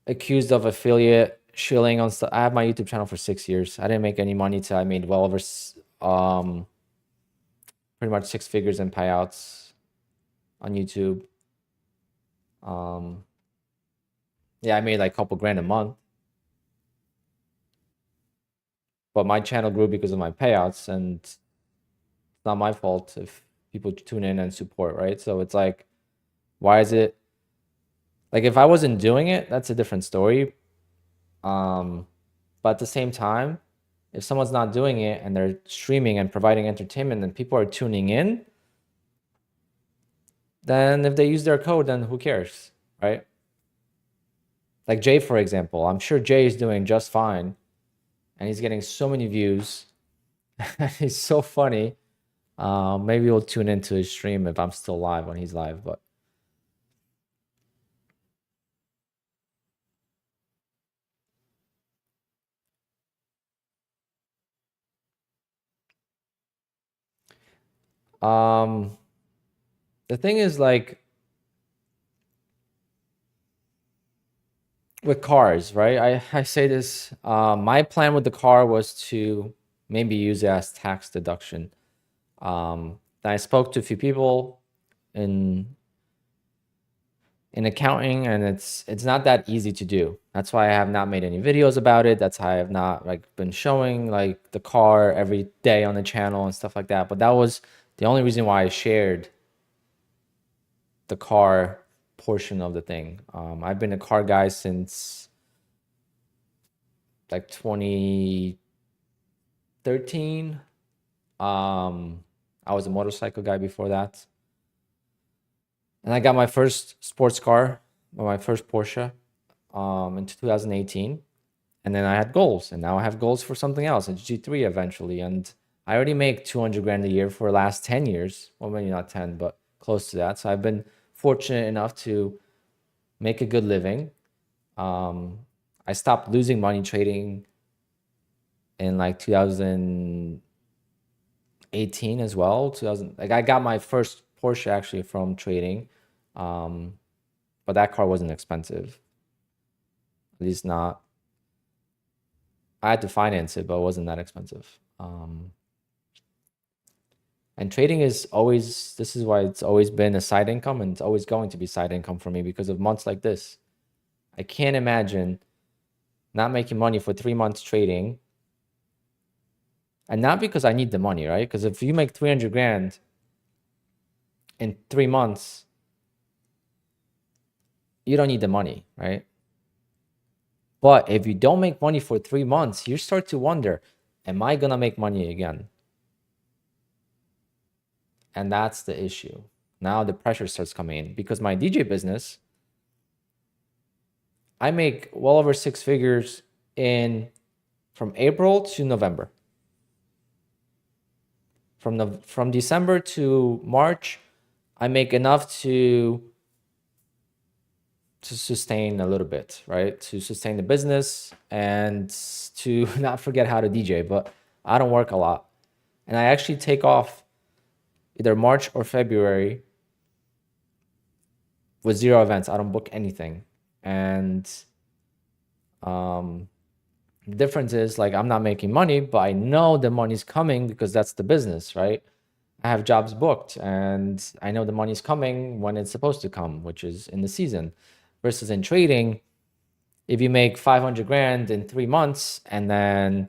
accused of affiliate shilling on stuff. I have my YouTube channel for 6 years. I didn't make any money till I made well over pretty much 6 figures in payouts on YouTube. Yeah, I made like a couple grand a month. But my channel grew because of my payouts, and it's not my fault if people tune in and support, right? So it's like, why is it like if I wasn't doing it, that's a different story. But at the same time, if someone's not doing it and they're streaming and providing entertainment and people are tuning in, then if they use their code, then who cares, right? Like Jay, for example, I'm sure Jay is doing just fine and he's getting so many views. He's so funny. Maybe we'll tune into his stream if I'm still live when he's live, but the thing is, like, with cars, right? I say this, my plan with the car was to maybe use it as tax deduction. I spoke to a few people in accounting, and it's not that easy to do. That's why I have not made any videos about it. That's how I have not like been showing like the car every day on the channel and stuff like that. But that was the only reason why I shared the car portion of the thing. I've been a car guy since like 2013. I was a motorcycle guy before that. And I got my first sports car, or my first Porsche, in 2018. And then I had goals, and now I have goals for something else, a G3 eventually. And I already make 200 grand a year for the last 10 years. Well, maybe not 10, but close to that. So I've been fortunate enough to make a good living. I stopped losing money trading in like 2018 as well. 2000, like I got my first Porsche actually from trading, but that car wasn't expensive. At least not. I had to finance it, but it wasn't that expensive. And trading is always, this is why it's always been a side income, and it's always going to be side income for me because of months like this. I can't imagine not making money for 3 months trading. And not because I need the money, right? Because if you make 300 grand in 3 months, you don't need the money, right? But if you don't make money for 3 months, you start to wonder, am I going to make money again? And that's the issue. Now the pressure starts coming in because my DJ business, I make well over 6 figures from April to November. From December to March, I make enough to sustain a little bit, right? To sustain the business and to not forget how to DJ, but I don't work a lot. And I actually take off either March or February with 0 events. I don't book anything. And the difference is, like, I'm not making money, but I know the money's coming because that's the business, right? I have jobs booked and I know the money's coming when it's supposed to come, which is in the season. Versus in trading, if you make 500 grand in 3 months and then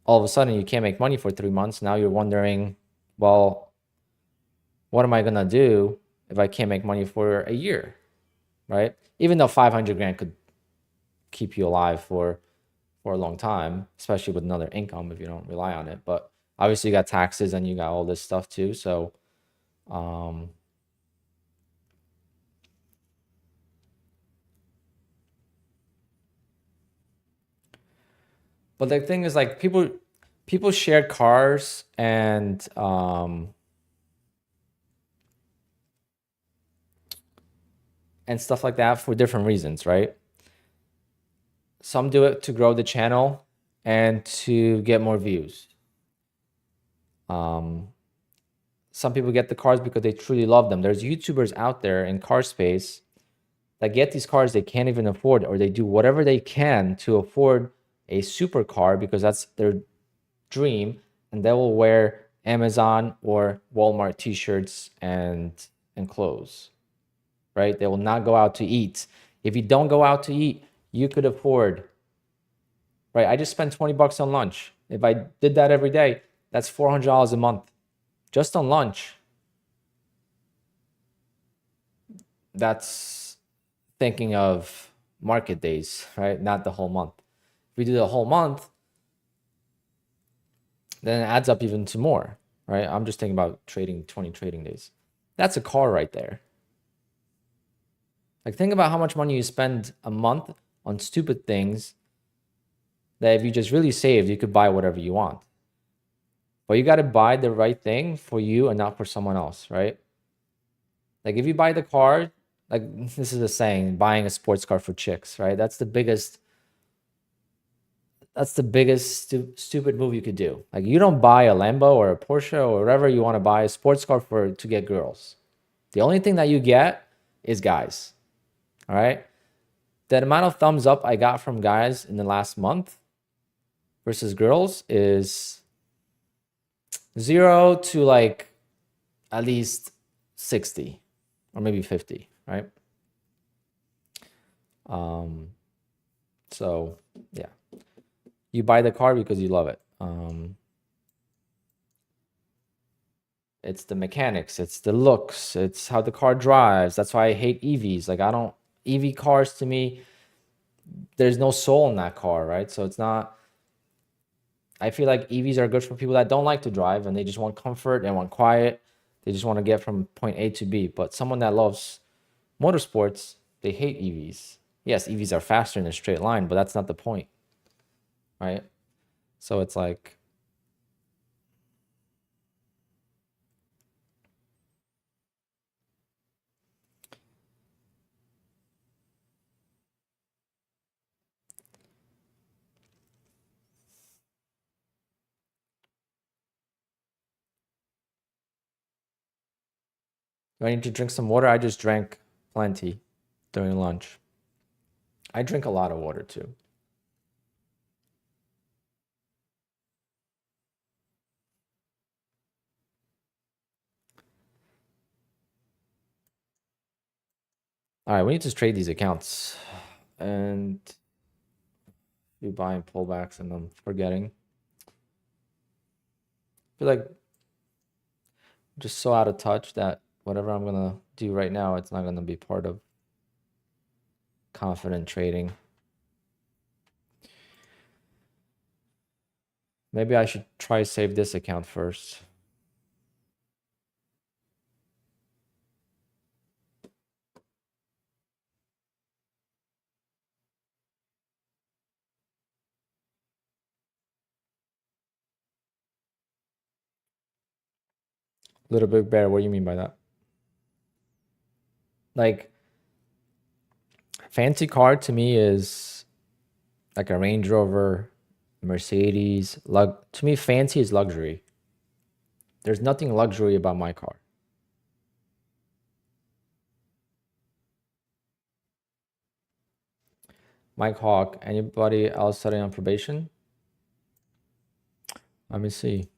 all of a sudden you can't make money for 3 months, now you're wondering, well, what am I going to do if I can't make money for a year, right? Even though 500 grand could keep you alive for a long time, especially with another income if you don't rely on it. But obviously you got taxes and you got all this stuff too. So, but the thing is, like, people share cars and stuff like that for different reasons, right? Some do it to grow the channel and to get more views. Some people get the cars because they truly love them. There's YouTubers out there in car space that get these cars they can't even afford, or they do whatever they can to afford a supercar because that's their dream, and they will wear Amazon or Walmart t-shirts and clothes, right? They will not go out to eat. If you don't go out to eat, you could afford, right? I just spent 20 bucks on lunch. If I did that every day, that's $400 a month just on lunch. That's thinking of market days, right? Not the whole month. If we do the whole month, then it adds up even to more, right? I'm just thinking about trading 20 trading days. That's a car right there. Like, think about how much money you spend a month on stupid things that if you just really saved, you could buy whatever you want. But you got to buy the right thing for you and not for someone else, right? Like, if you buy the car, like, this is a saying, buying a sports car for chicks, right? That's the biggest stupid move you could do. Like, you don't buy a Lambo or a Porsche or whatever you want to buy a sports car for to get girls. The only thing that you get is guys. All right. The amount of thumbs up I got from guys in the last month versus girls is 0 to like at least 60 or maybe 50, right? So yeah, you buy the car because you love it. It's the mechanics, it's the looks, it's how the car drives. That's why I hate EVs. Like, I don't, EV cars to me, there's no soul in that car, right? So it's not, I feel like EVs are good for people that don't like to drive and they just want comfort, they want quiet, they just want to get from point A to B. But someone that loves motorsports, they hate EVs. Yes, EVs are faster in a straight line, but that's not the point, right? So it's like, do I need to drink some water? I just drank plenty during lunch. I drink a lot of water too. All right, we need to trade these accounts and do buying pullbacks, and I'm forgetting. I feel like I'm just so out of touch that whatever I'm gonna do right now, it's not gonna be part of confident trading. Maybe I should try save this account first. Little bit bear, what do you mean by that? Like, fancy car to me is like a Range Rover, Mercedes. To me, fancy is luxury. There's nothing luxury about my car. Mike Hawk, anybody else studying on probation? Let me see.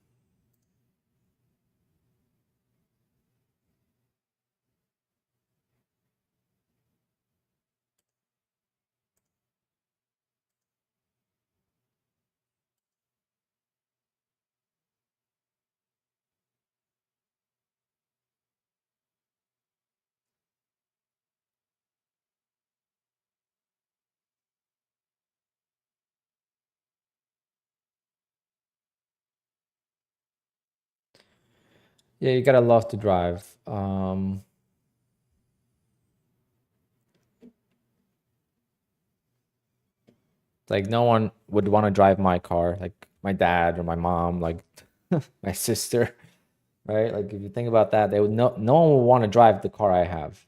Yeah, you gotta love to drive. Like no one would want to drive my car, like my dad or my mom, like my sister, right? Like if you think about that, they would no one would want to drive the car I have.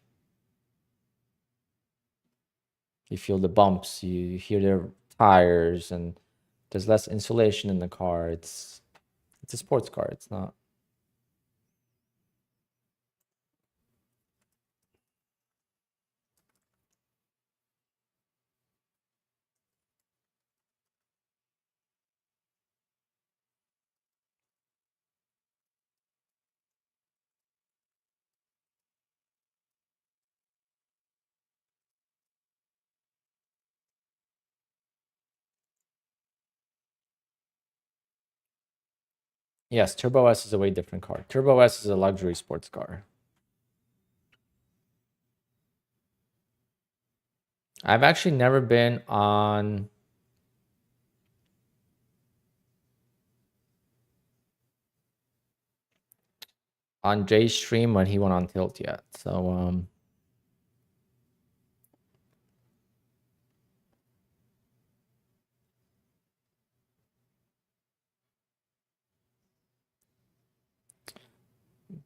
You feel the bumps, you hear their tires, and there's less insulation in the car. It's a sports car. It's not. Yes, Turbo S is a way different car. Turbo S is a luxury sports car. I've actually never been on Jay's stream when he went on Tilt yet. So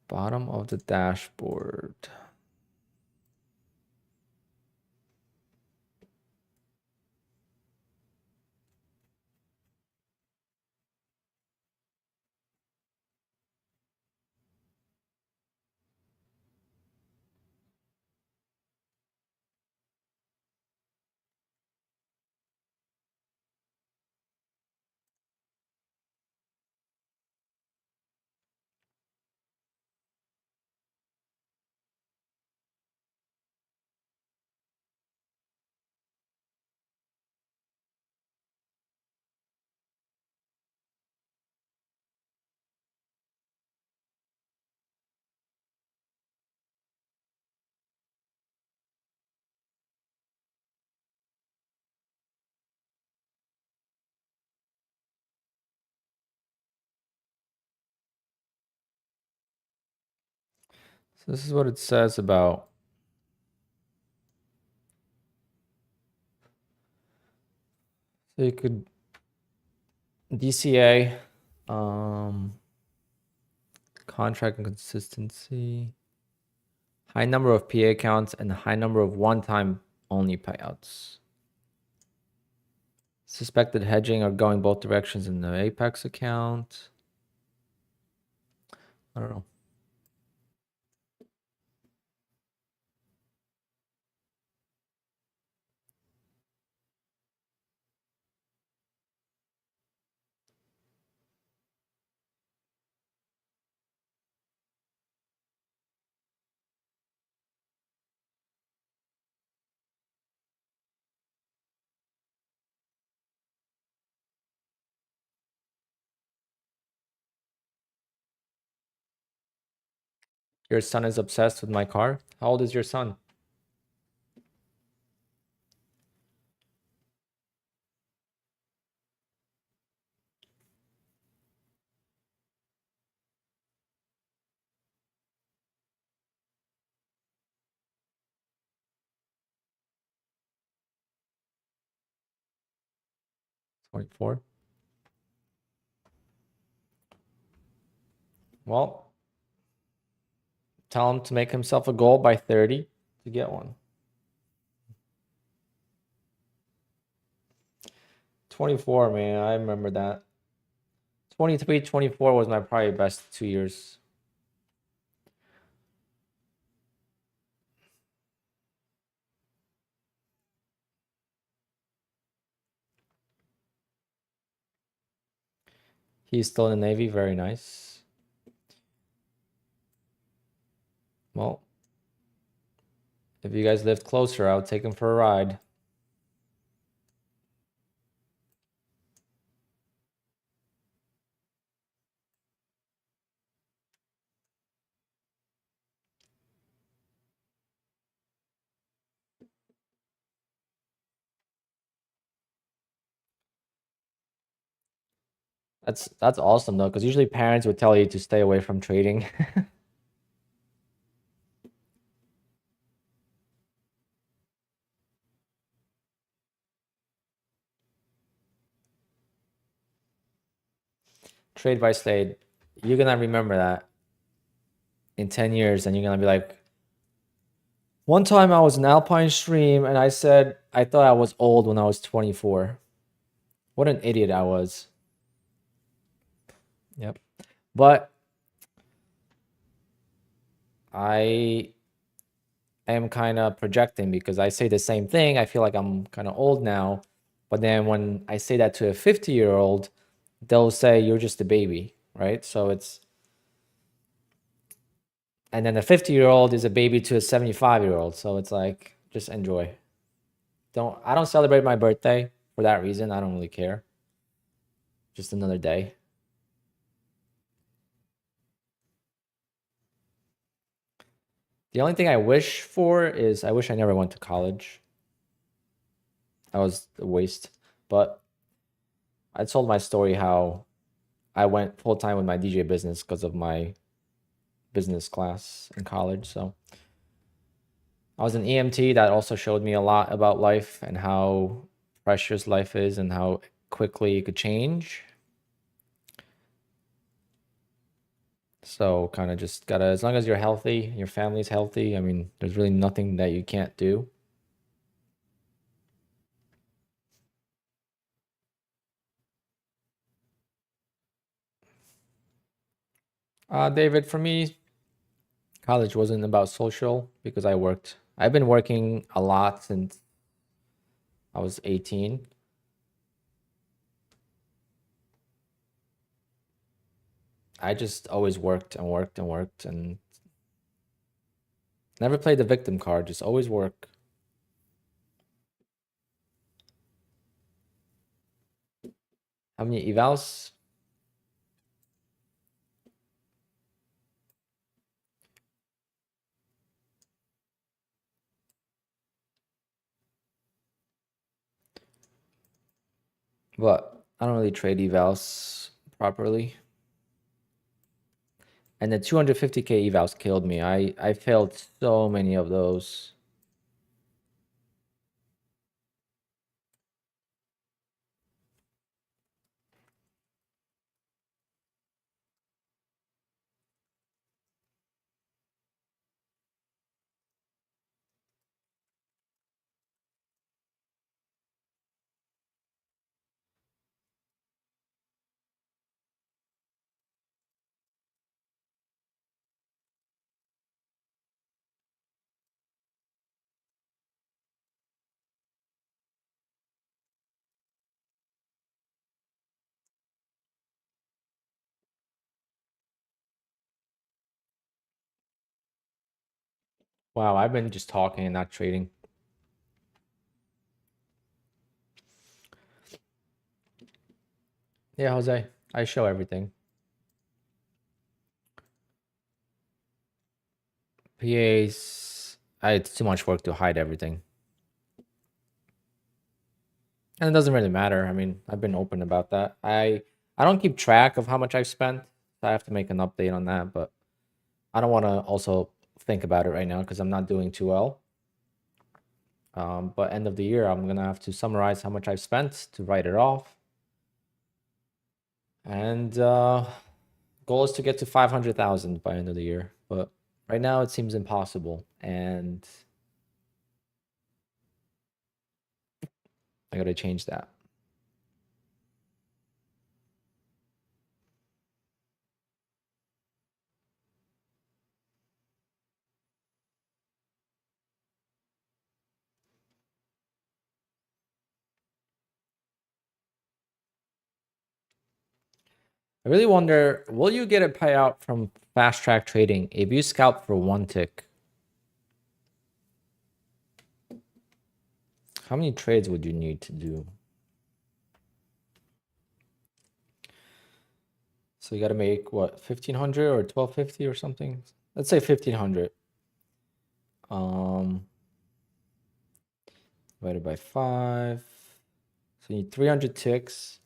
bottom of the dashboard. So this is what it says about so you could DCA, contract and consistency, high number of PA accounts, and high number of one-time only payouts. Suspected hedging or going both directions in the Apex account. I don't know. Your son is obsessed with my car. How old is your son? 24. Well, tell him to make himself a goal by 30 to get one. 24, man. I remember that. 23, 24 was my probably best 2 years. He's still in the Navy. Very nice. Well, if you guys lived closer, I would take him for a ride. That's awesome though, because usually parents would tell you to stay away from trading. Trade by Slade. You're gonna remember that in 10 years, and you're gonna be like, one time I was in Alpine stream and I said I thought I was old when I was 24. What an idiot I was. Yep. But I am kind of projecting because I say the same thing. I feel like I'm kind of old now. But then when I say that to a 50-year-old, they'll say you're just a baby, right? So it's, and then a 50-year-old is a baby to a 75-year-old. So it's like, just enjoy. I don't celebrate my birthday for that reason. I don't really care. Just another day. The only thing I wish for is I wish I never went to college. That was a waste. But I told my story how I went full time with my DJ business because of my business class in college. So I was an EMT. That also showed me a lot about life and how precious life is and how quickly it could change. So kind of just gotta, as long as you're healthy, your family's healthy, I mean, there's really nothing that you can't do. David, for me, college wasn't about social because I worked. I've been working a lot since I was 18. I just always worked and worked and worked and never played the victim card, just always work. How many evals? But I don't really trade evals properly. And the 250k evals killed me. I failed so many of those. Wow, I've been just talking and not trading. Yeah, Jose, I show everything. PAs, it's too much work to hide everything. And it doesn't really matter. I mean, I've been open about that. I don't keep track of how much I've spent. So I have to make an update on that, but I don't want to also think about it right now because I'm not doing too well. But end of the year, I'm gonna have to summarize how much I've spent to write it off. And goal is to get to 500,000 by end of the year. But right now it seems impossible. And I gotta change that. I really wonder, will you get a payout from fast track trading if you scalp for one tick? How many trades would you need to do? So you got to make what, 1500 or 1250 or something? Let's say 1500. Divided by 5. So you need 300 ticks.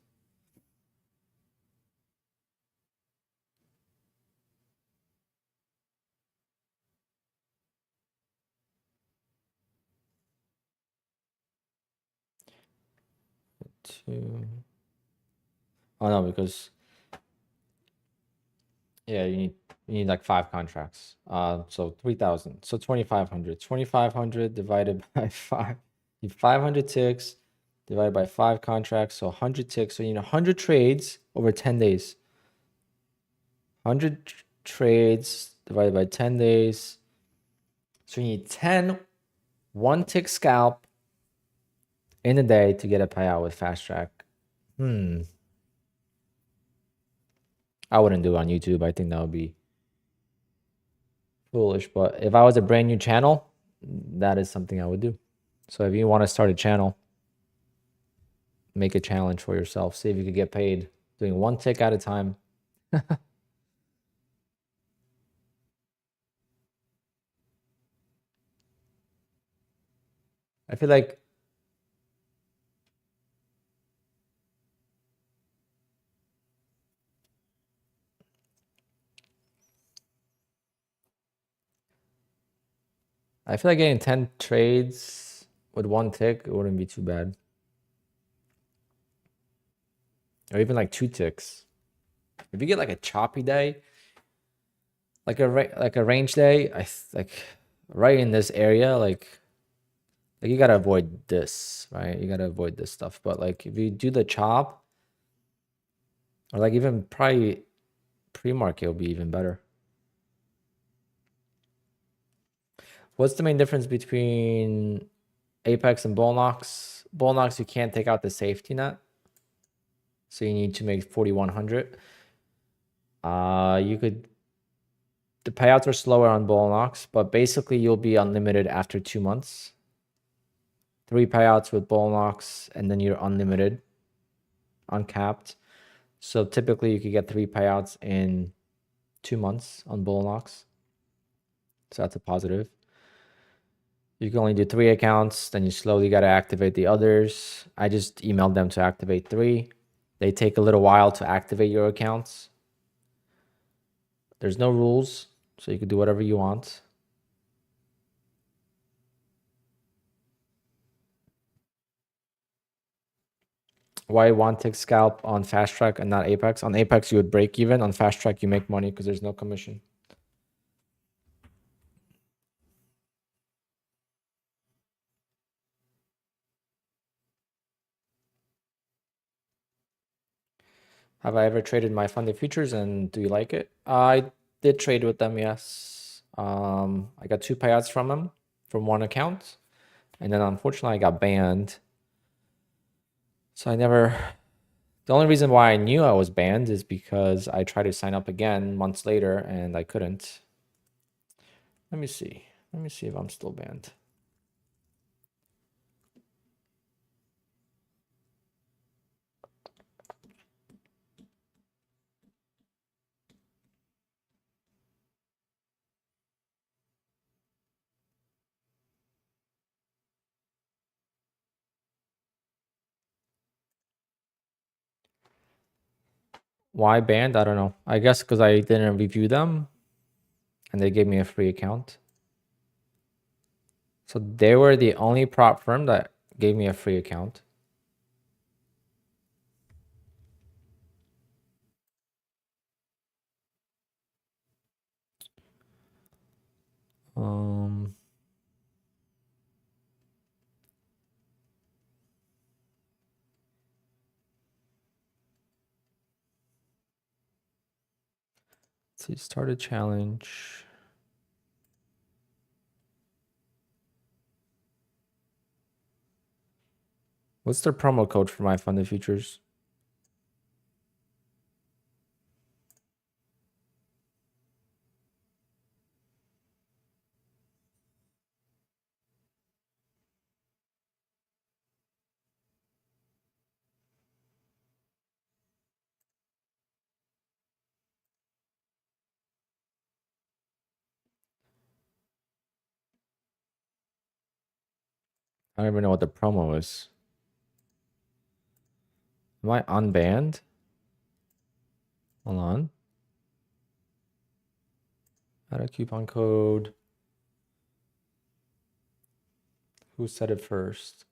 2. Oh no, because yeah, you need like 5 contracts. So 3,000. So 2,500. 2,500 divided by 5. You 500 ticks divided by 5 contracts. So 100 ticks. So you need 100 trades over 10 days. 100 trades divided by 10 days. So you need 10 1-tick scalp in a day to get a payout with fast track. I wouldn't do it on YouTube. I think that would be foolish. But if I was a brand new channel, that is something I would do. So if you want to start a channel, make a challenge for yourself. See if you could get paid doing 1 tick at a time. I feel like getting 10 trades with 1 tick, it wouldn't be too bad. Or even like 2 ticks. If you get like a choppy day, like a range day, like right in this area, like you gotta avoid this, right? You gotta avoid this stuff. But like if you do the chop, or like even probably pre-market will be even better. What's the main difference between Apex and Bull Knocks? Bull Knocks, you can't take out the safety net, so you need to make 4,100. You could. The payouts are slower on Bull Knocks, but basically you'll be unlimited after 2 months. 3 payouts with Bull Knocks, and then you're unlimited, uncapped. So typically you could get 3 payouts in 2 months on Bull Knocks. So that's a positive. You can only do 3 accounts, then you slowly got to activate the others. I just emailed them to activate 3. They take a little while to activate your accounts. There's no rules, so you can do whatever you want. Why 1-tick scalp on fast track and not Apex? On Apex, you would break even. On fast track, you make money because there's no commission. Have I ever traded my funded futures, and do you like it? I did trade with them, yes. I got 2 payouts from them from 1 account, and then unfortunately I got banned. So I never. The only reason why I knew I was banned is because I tried to sign up again months later and I couldn't. Let me see. Let me see if I'm still banned. Why banned? I don't know. I guess because I didn't review them and they gave me a free account. So they were the only prop firm that gave me a free account. Let's see, start a challenge. What's their promo code for my funded futures? I don't even know what the promo is. Am I unbanned? Hold on. Add a coupon code. Who said it first?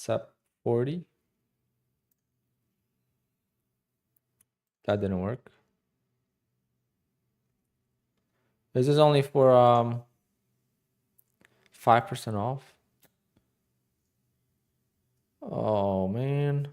Sep 40. That didn't work. This is only for 5% off. Oh man.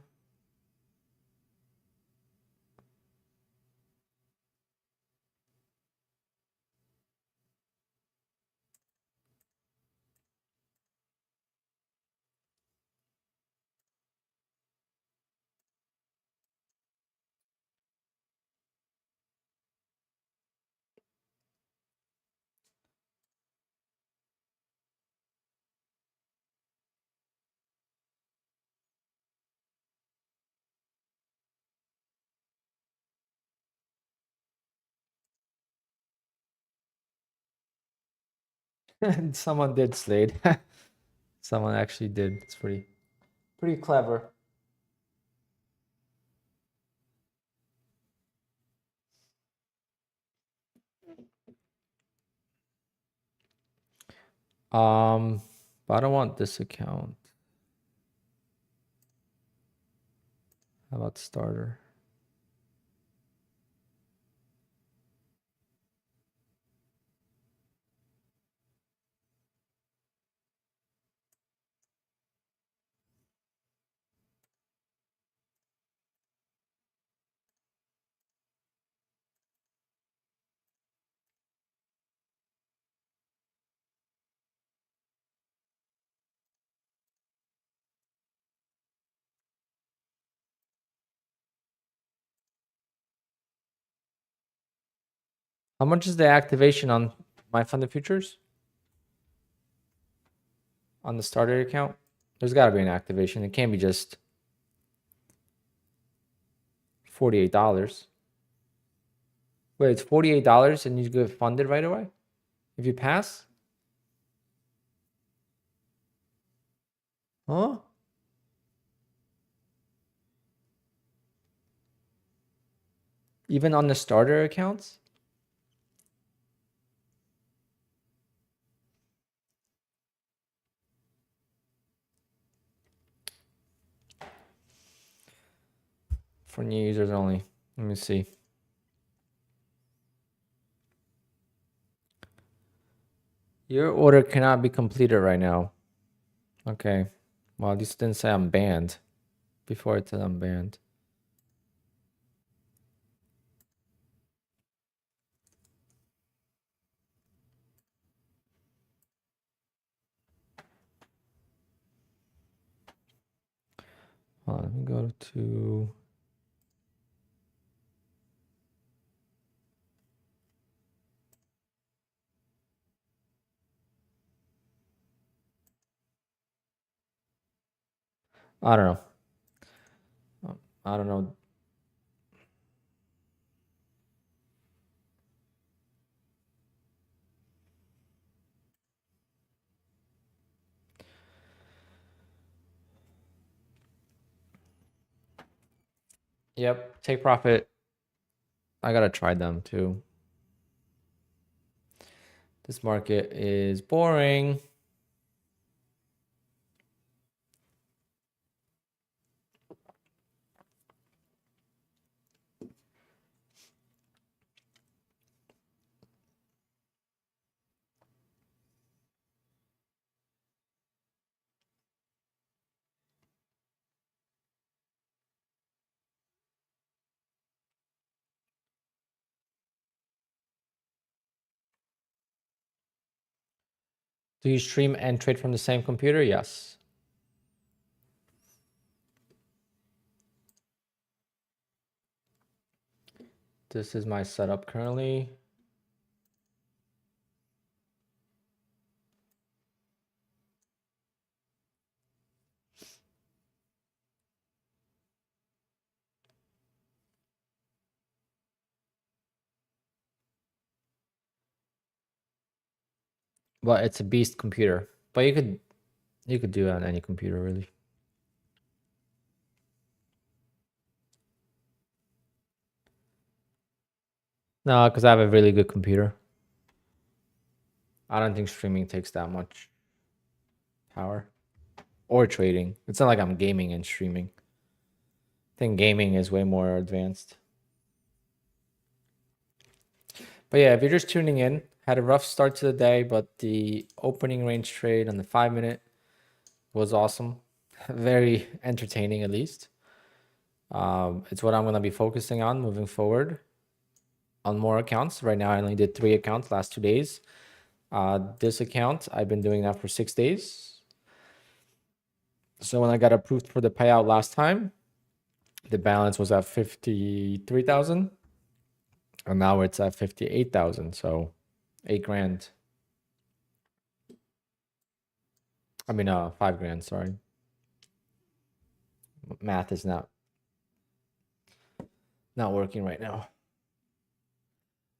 Someone did Slade. Someone actually did. It's pretty clever. But I don't want this account. How about starter? How much is the activation on my funded futures? On the starter account? There's got to be an activation. It can't be just $48. Wait, it's $48 and you get funded right away? If you pass? Huh? Even on the starter accounts? For new users only. Let me see. Your order cannot be completed right now. Okay. Well, this didn't say I'm banned. Before it said I'm banned. Hold on, let me go to... I don't know. I don't know. Yep, take profit. I gotta try them too. This market is boring. Do you stream and trade from the same computer? Yes. This is my setup currently. But it's a beast computer. But you could do it on any computer really. No, because I have a really good computer. I don't think streaming takes that much power. or trading. It's not like I'm gaming and streaming. I think gaming is way more advanced. But yeah, if you're just tuning in, had a rough start to the day, but the opening range trade on the 5-minute was awesome. Very entertaining, at least. It's what I'm going to be focusing on moving forward on more accounts. Right now, I only did 3 accounts last 2 days. This account, I've been doing that for 6 days. So when I got approved for the payout last time, the balance was at 53,000. And now it's at 58,000. So 8 grand. I mean, 5 grand, sorry. Math is not working right now.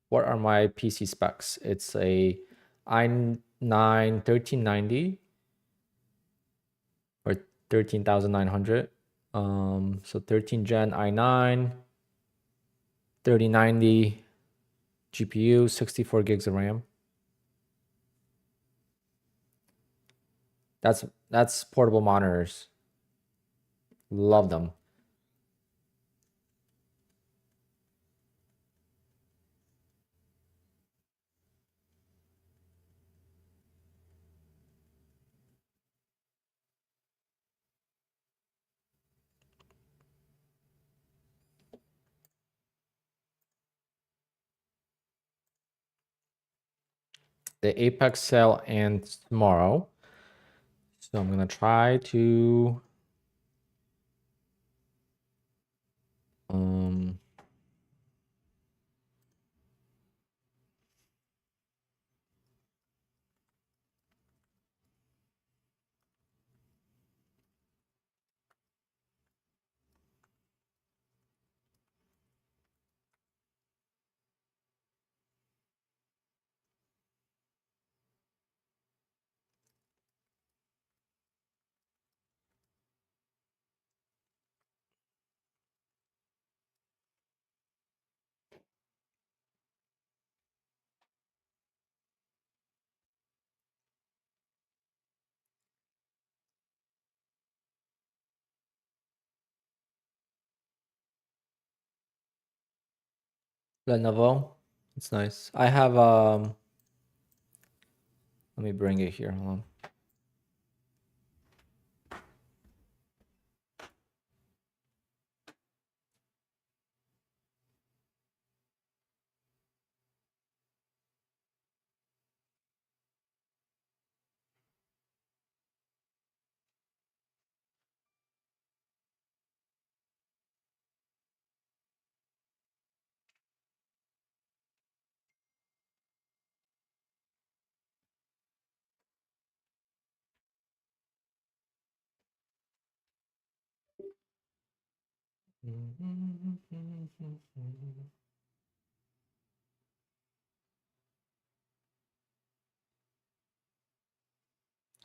What are my PC specs? It's a i9 1390 or 13,900. So 13 gen i9, 3090 GPU, 64 gigs of RAM. That's portable monitors. Love them. The Apex sale ends tomorrow. So I'm gonna try to Lenovo. It's nice. I have let me bring it here. Hold on.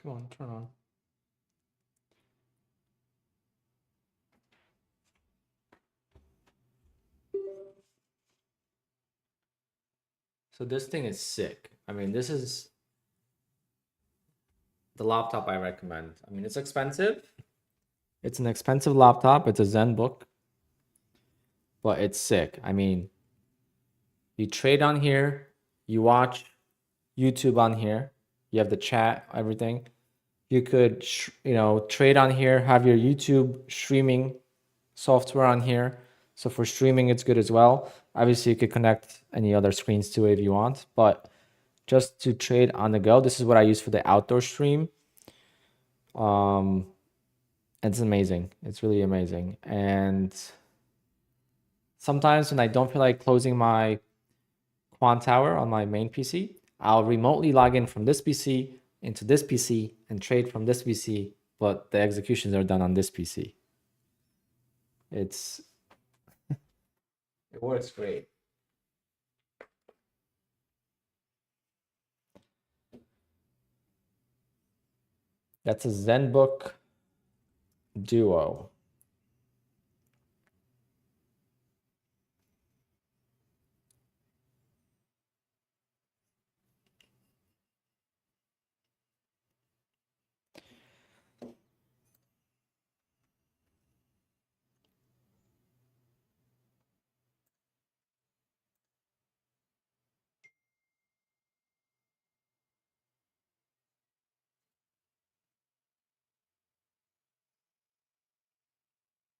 Come on, turn on. So this thing is sick. I mean, this is the laptop I recommend. I mean, it's expensive. It's an expensive laptop. It's a ZenBook, but it's sick. I mean, you trade on here, you watch YouTube on here, you have the chat, everything. You could, trade on here, have your YouTube streaming software on here. So for streaming, it's good as well. Obviously, you could connect any other screens to it if you want, but just to trade on the go, this is what I use for the outdoor stream. It's amazing. It's really amazing. And sometimes when I don't feel like closing my QUANTOWER on my main PC, I'll remotely log in from this PC into this PC and trade from this PC, but the executions are done on this PC. It works great. That's a ZenBook Duo.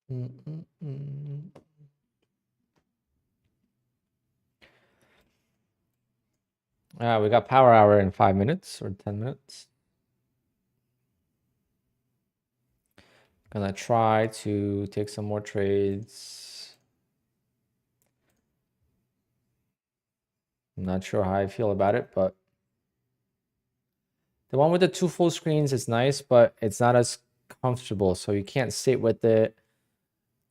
We got power hour in 5 minutes or 10 minutes. Gonna try to take some more trades. I'm not sure how I feel about it, but the one with the 2 full screens is nice, but it's not as comfortable. So you can't sit with it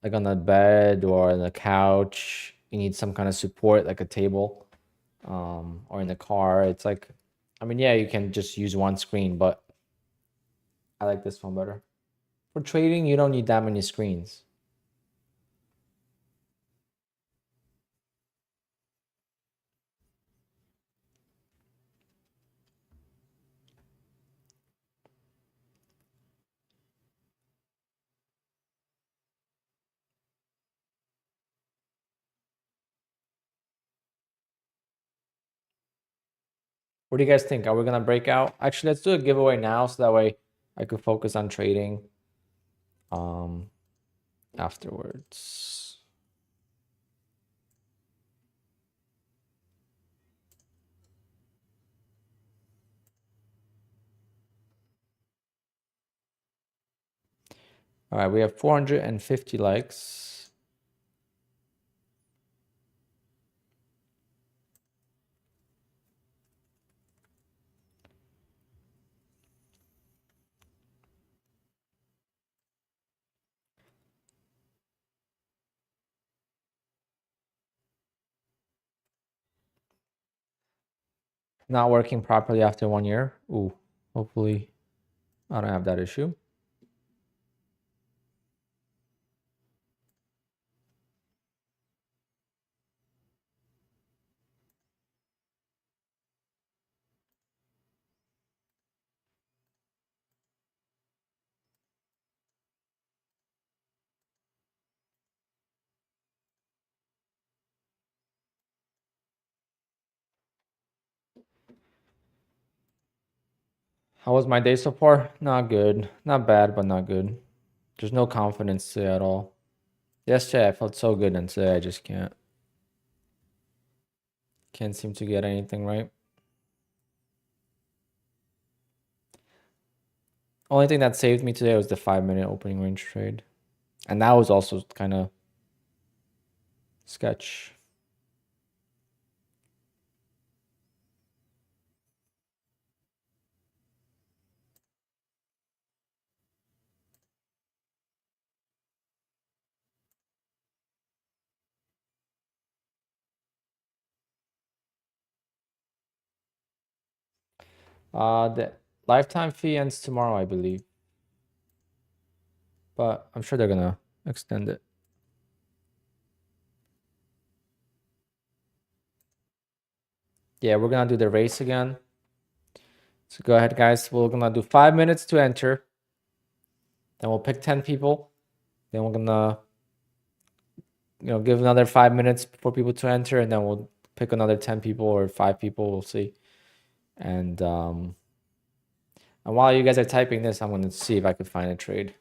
like on the bed or on the couch. You need some kind of support, like a table, or in the car. It's like, I mean, yeah, you can just use one screen, but I like this one better. For trading, you don't need that many screens. What do you guys think? Are we gonna break out? Actually, let's do a giveaway now so that way I could focus on trading afterwards. All right, we have 450 likes. Not working properly after 1 year. Ooh, hopefully I don't have that issue. How was my day so far? Not good. Not bad, but not good. There's no confidence today at all. Yesterday I felt so good, and today I just can't. Can't seem to get anything right. Only thing that saved me today was the 5-minute opening range trade. And that was also kind of sketch. The lifetime fee ends tomorrow, I believe. But I'm sure they're gonna extend it. Yeah, we're gonna do the race again. So go ahead, guys. We're gonna do 5 minutes to enter. Then we'll pick 10 people. Then we're gonna, give another 5 minutes for people to enter, and then we'll pick another 10 people or 5 people. We'll see. And while you guys are typing this, I'm gonna see if I could find a trade.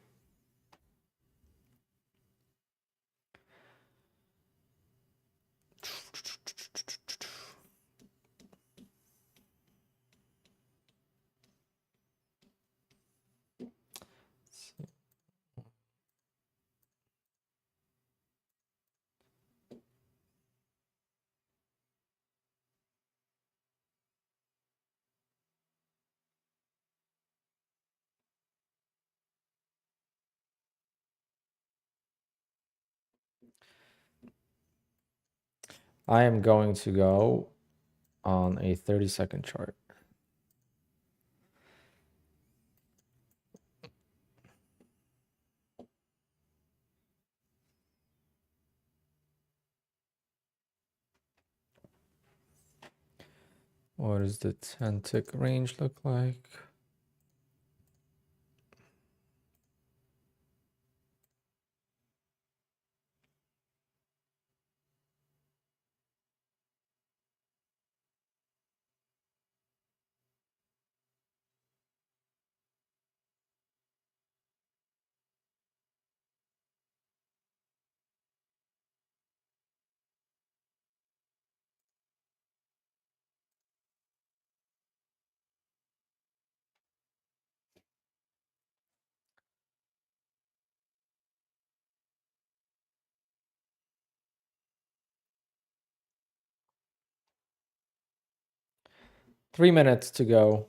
I am going to go on a 30-second chart. What does the 10-tick range look like? 3 minutes to go.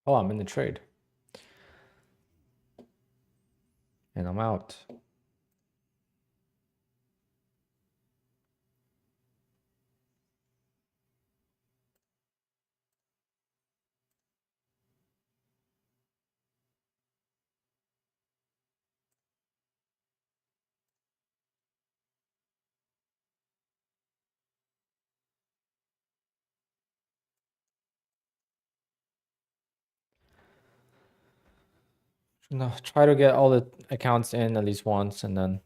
Oh, I'm in the trade. And I'm out. No, try to get all the accounts in at least once, and then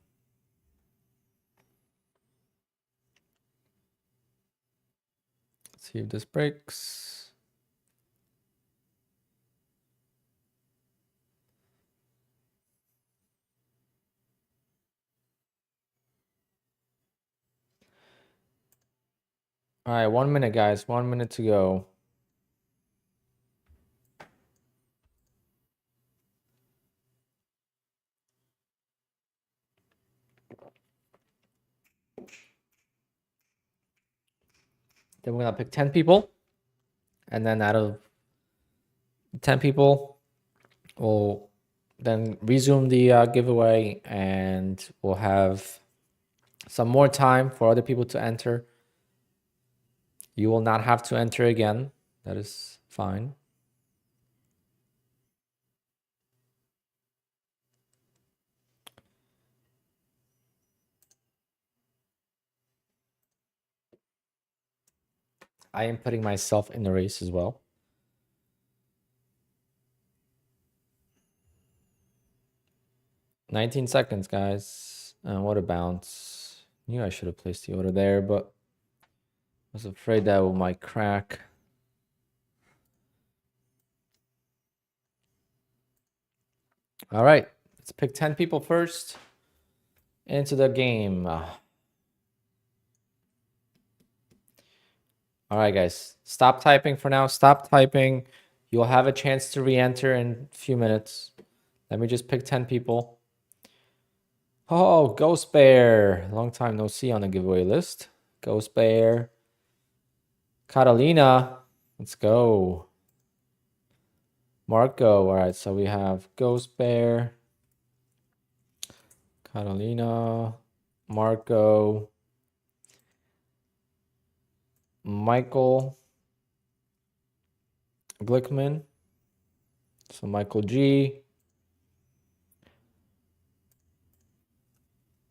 see if this breaks. All right, 1 minute, guys. 1 minute to go. Then we're gonna pick 10 people, and then out of 10 people, we'll then resume the giveaway, and we'll have some more time for other people to enter. You will not have to enter again. That is fine. I am putting myself in the race as well. $19 seconds, guys. What a bounce. Knew I should have placed the order there, but I was afraid that might crack. All right, let's pick 10 people first into the game. All right, guys, stop typing for now. Stop typing. You'll have a chance to re-enter in a few minutes. Let me just pick 10 people. Oh, Ghost Bear. Long time no see on the giveaway list. Ghost Bear. Catalina. Let's go. Marco. All right, so we have Ghost Bear, Catalina, Marco, Michael Glickman. So Michael G.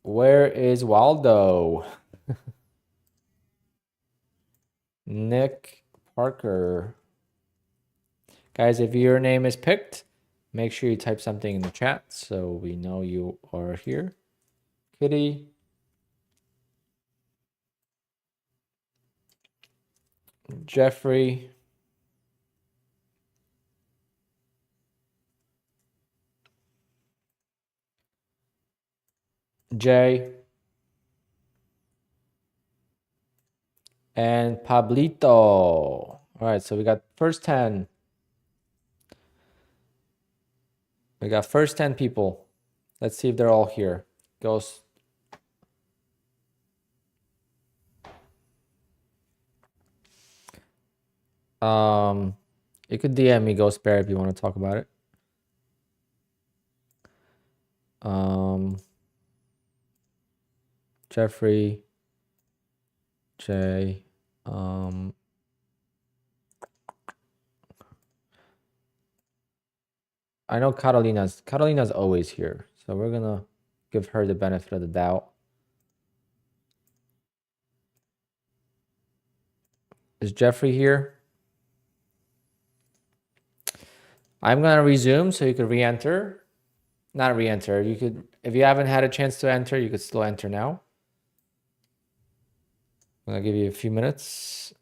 Where is Waldo? Nick Parker. Guys, if your name is picked, make sure you type something in the chat so we know you are here. Kitty. Jeffrey. Jay. And Pablito. All right, so we got first 10. We got first 10 people. Let's see if they're all here. Ghost. You could DM me Ghost Bear if you want to talk about it. Jeffrey, Jay, I know Catalina's always here, so we're gonna give her the benefit of the doubt. Is Jeffrey here? I'm going to resume so you could re-enter. Not re-enter. You could, if you haven't had a chance to enter, you could still enter now. I'm going to give you a few minutes.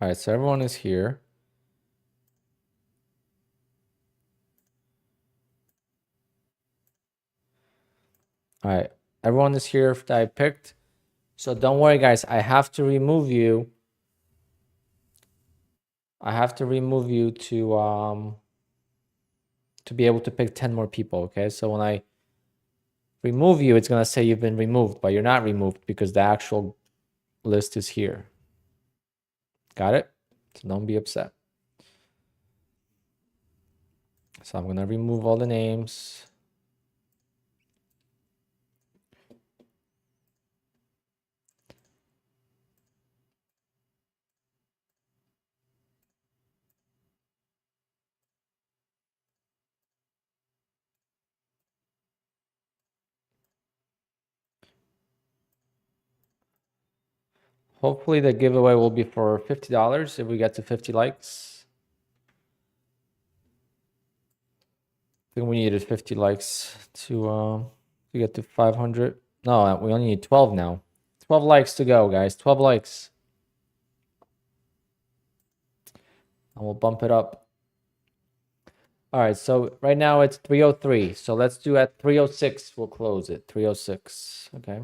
All right, so everyone is here. All right, everyone is here that I picked. So don't worry, guys. I have to remove you. I have to remove you to be able to pick 10 more people, okay? So when I remove you, it's going to say you've been removed, but you're not removed because the actual list is here. Got it? So don't be upset. So I'm going to remove all the names. Hopefully the giveaway will be for $50 if we get to 50 likes. I think we needed 50 likes to get to 500. No, we only need 12 now. 12 likes to go, guys. 12 likes. And we'll bump it up. All right, so right now it's 303. So let's do at 306. We'll close it. 306. Okay.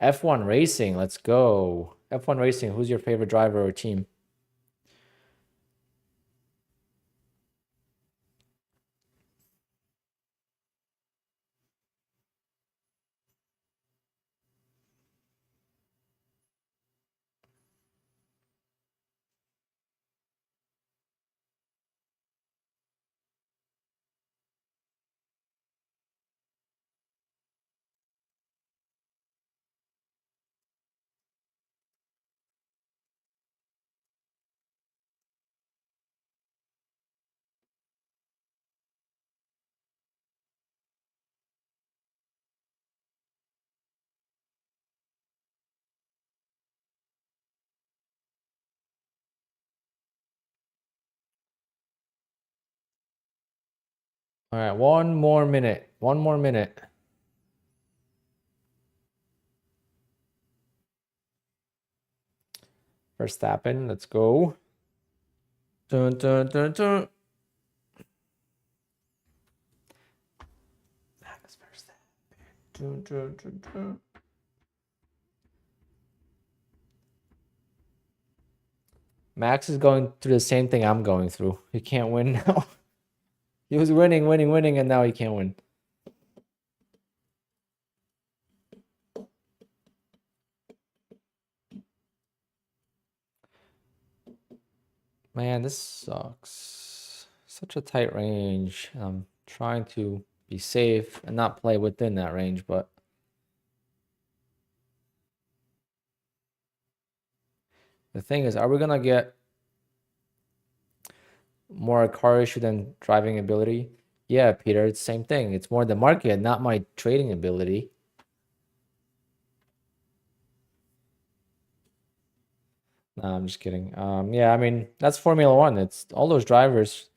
F1 Racing. Let's go. F1 Racing. Who's your favorite driver or team? All right, one more minute. One more minute. Verstappen, let's go. Dun, dun, dun, dun. Max Verstappen. Dun, dun, dun, dun. Max is going through the same thing I'm going through. He can't win now. He was winning, and now he can't win. Man, this sucks. Such a tight range. I'm trying to be safe and not play within that range, but the thing is, are we gonna get more a car issue than driving ability? Yeah, Peter, it's the same thing. It's more the market, not my trading ability. No, I'm just kidding. Yeah, I mean, that's Formula One. It's all those drivers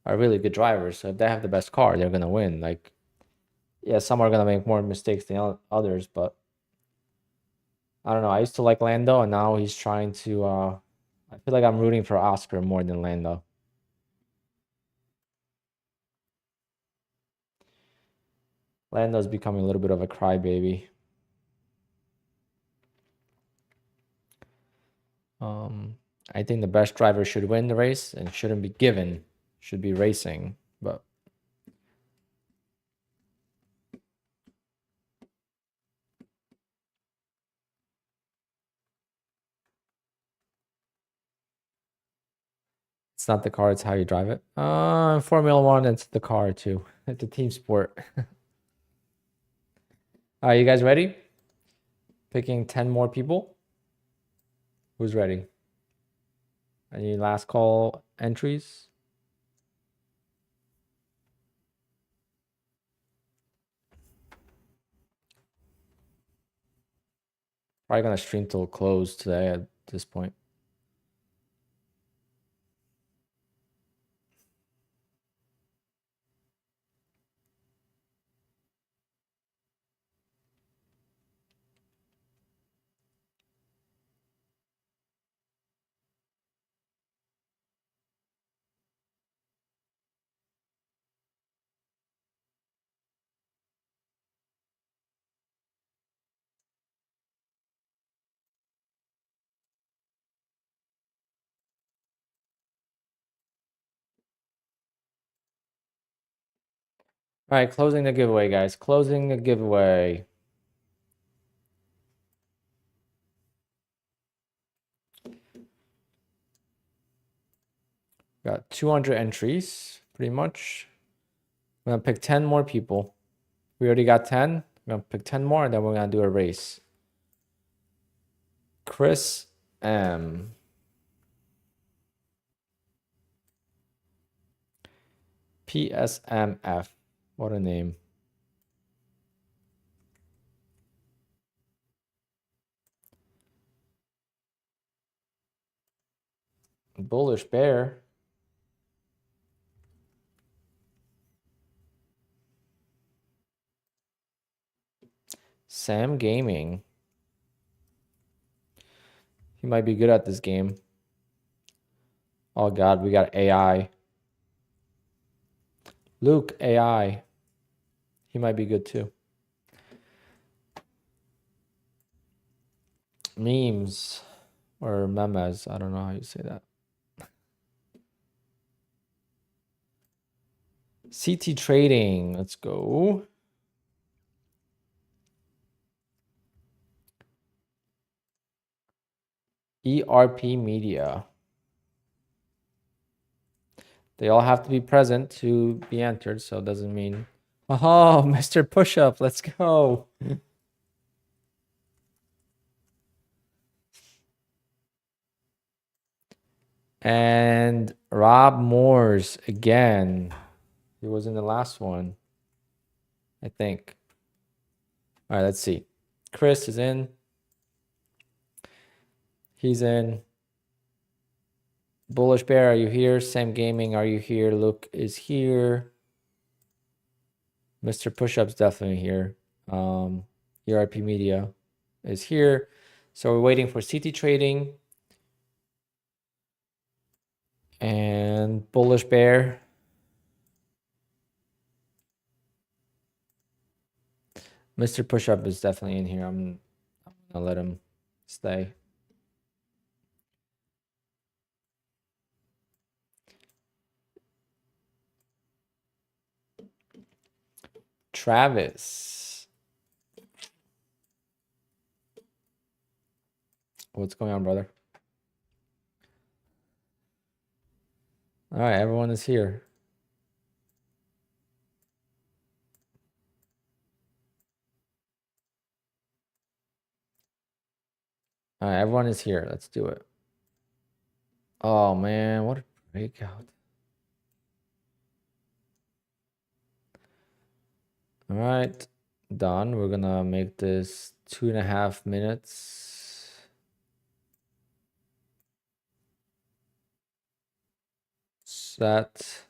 are really good drivers. So if they have the best car, they're gonna win. Like, yeah, some are gonna make more mistakes than others, but I don't know. I used to like Lando, and now he's trying to. I feel like I'm rooting for Oscar more than Lando. Lando's becoming a little bit of a crybaby. I think the best driver should win the race and shouldn't be given. Should be racing, but it's not the car, it's how you drive it. In Formula One, it's the car too. It's a team sport. Are you guys ready? Picking 10 more people. Who's ready? Any last call entries? Probably gonna stream till close today at this point. All right, closing the giveaway, guys. Closing the giveaway. Got 200 entries, pretty much. I'm gonna pick 10 more people. We already got 10. We're gonna pick 10 more, and then we're gonna do a race. Chris M. PSMF. What a name. Bullish Bear. Sam Gaming. He might be good at this game. Oh God, we got AI. Luke AI. He might be good too. Memes or memes. I don't know how you say that. CT Trading. Let's go. ERP Media. They all have to be present to be entered, so it doesn't mean. Oh, Mr. Pushup, let's go. And Rob Moores again. He was in the last one, I think. All right, let's see. Chris is in. He's in. Bullish Bear, are you here? Sam Gaming, are you here? Luke is here. Mr. Pushup's definitely here. ERP Media is here. So we're waiting for CT Trading and Bullish Bear. Mr. Pushup is definitely in here. I'm gonna let him stay. Travis. What's going on, brother? All right, everyone is here. All right, everyone is here. Let's do it. Oh man, what a breakout. All right, done. We're gonna make this 2.5 minutes. Set.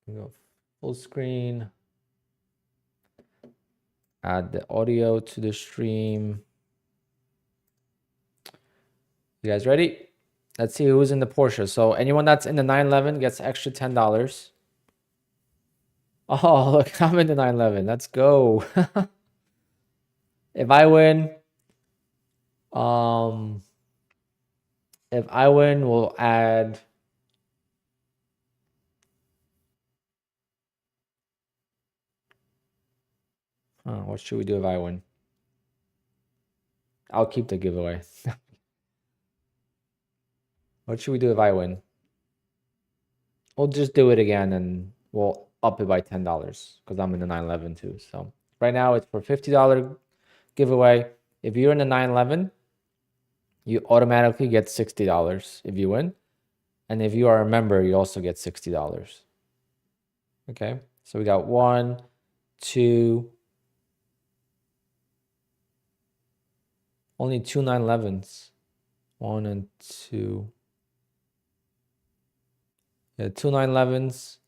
Go full screen. Add the audio to the stream. You guys ready? Let's see who's in the Porsche. So anyone that's in the 911 gets extra $10. Oh, look, I'm in the 911. Let's go. If I win, we'll add. What should we do if I win? I'll keep the giveaway. What should we do if I win? We'll just do it again and we'll up it by $10 because I'm in the 911 too. So right now it's for $50 giveaway. If you're in the 911, you automatically get $60 if you win. And if you are a member, you also get $60. Okay. So we got 1, 2, only 2 911s. 1 and 2. Yeah, 2 911s.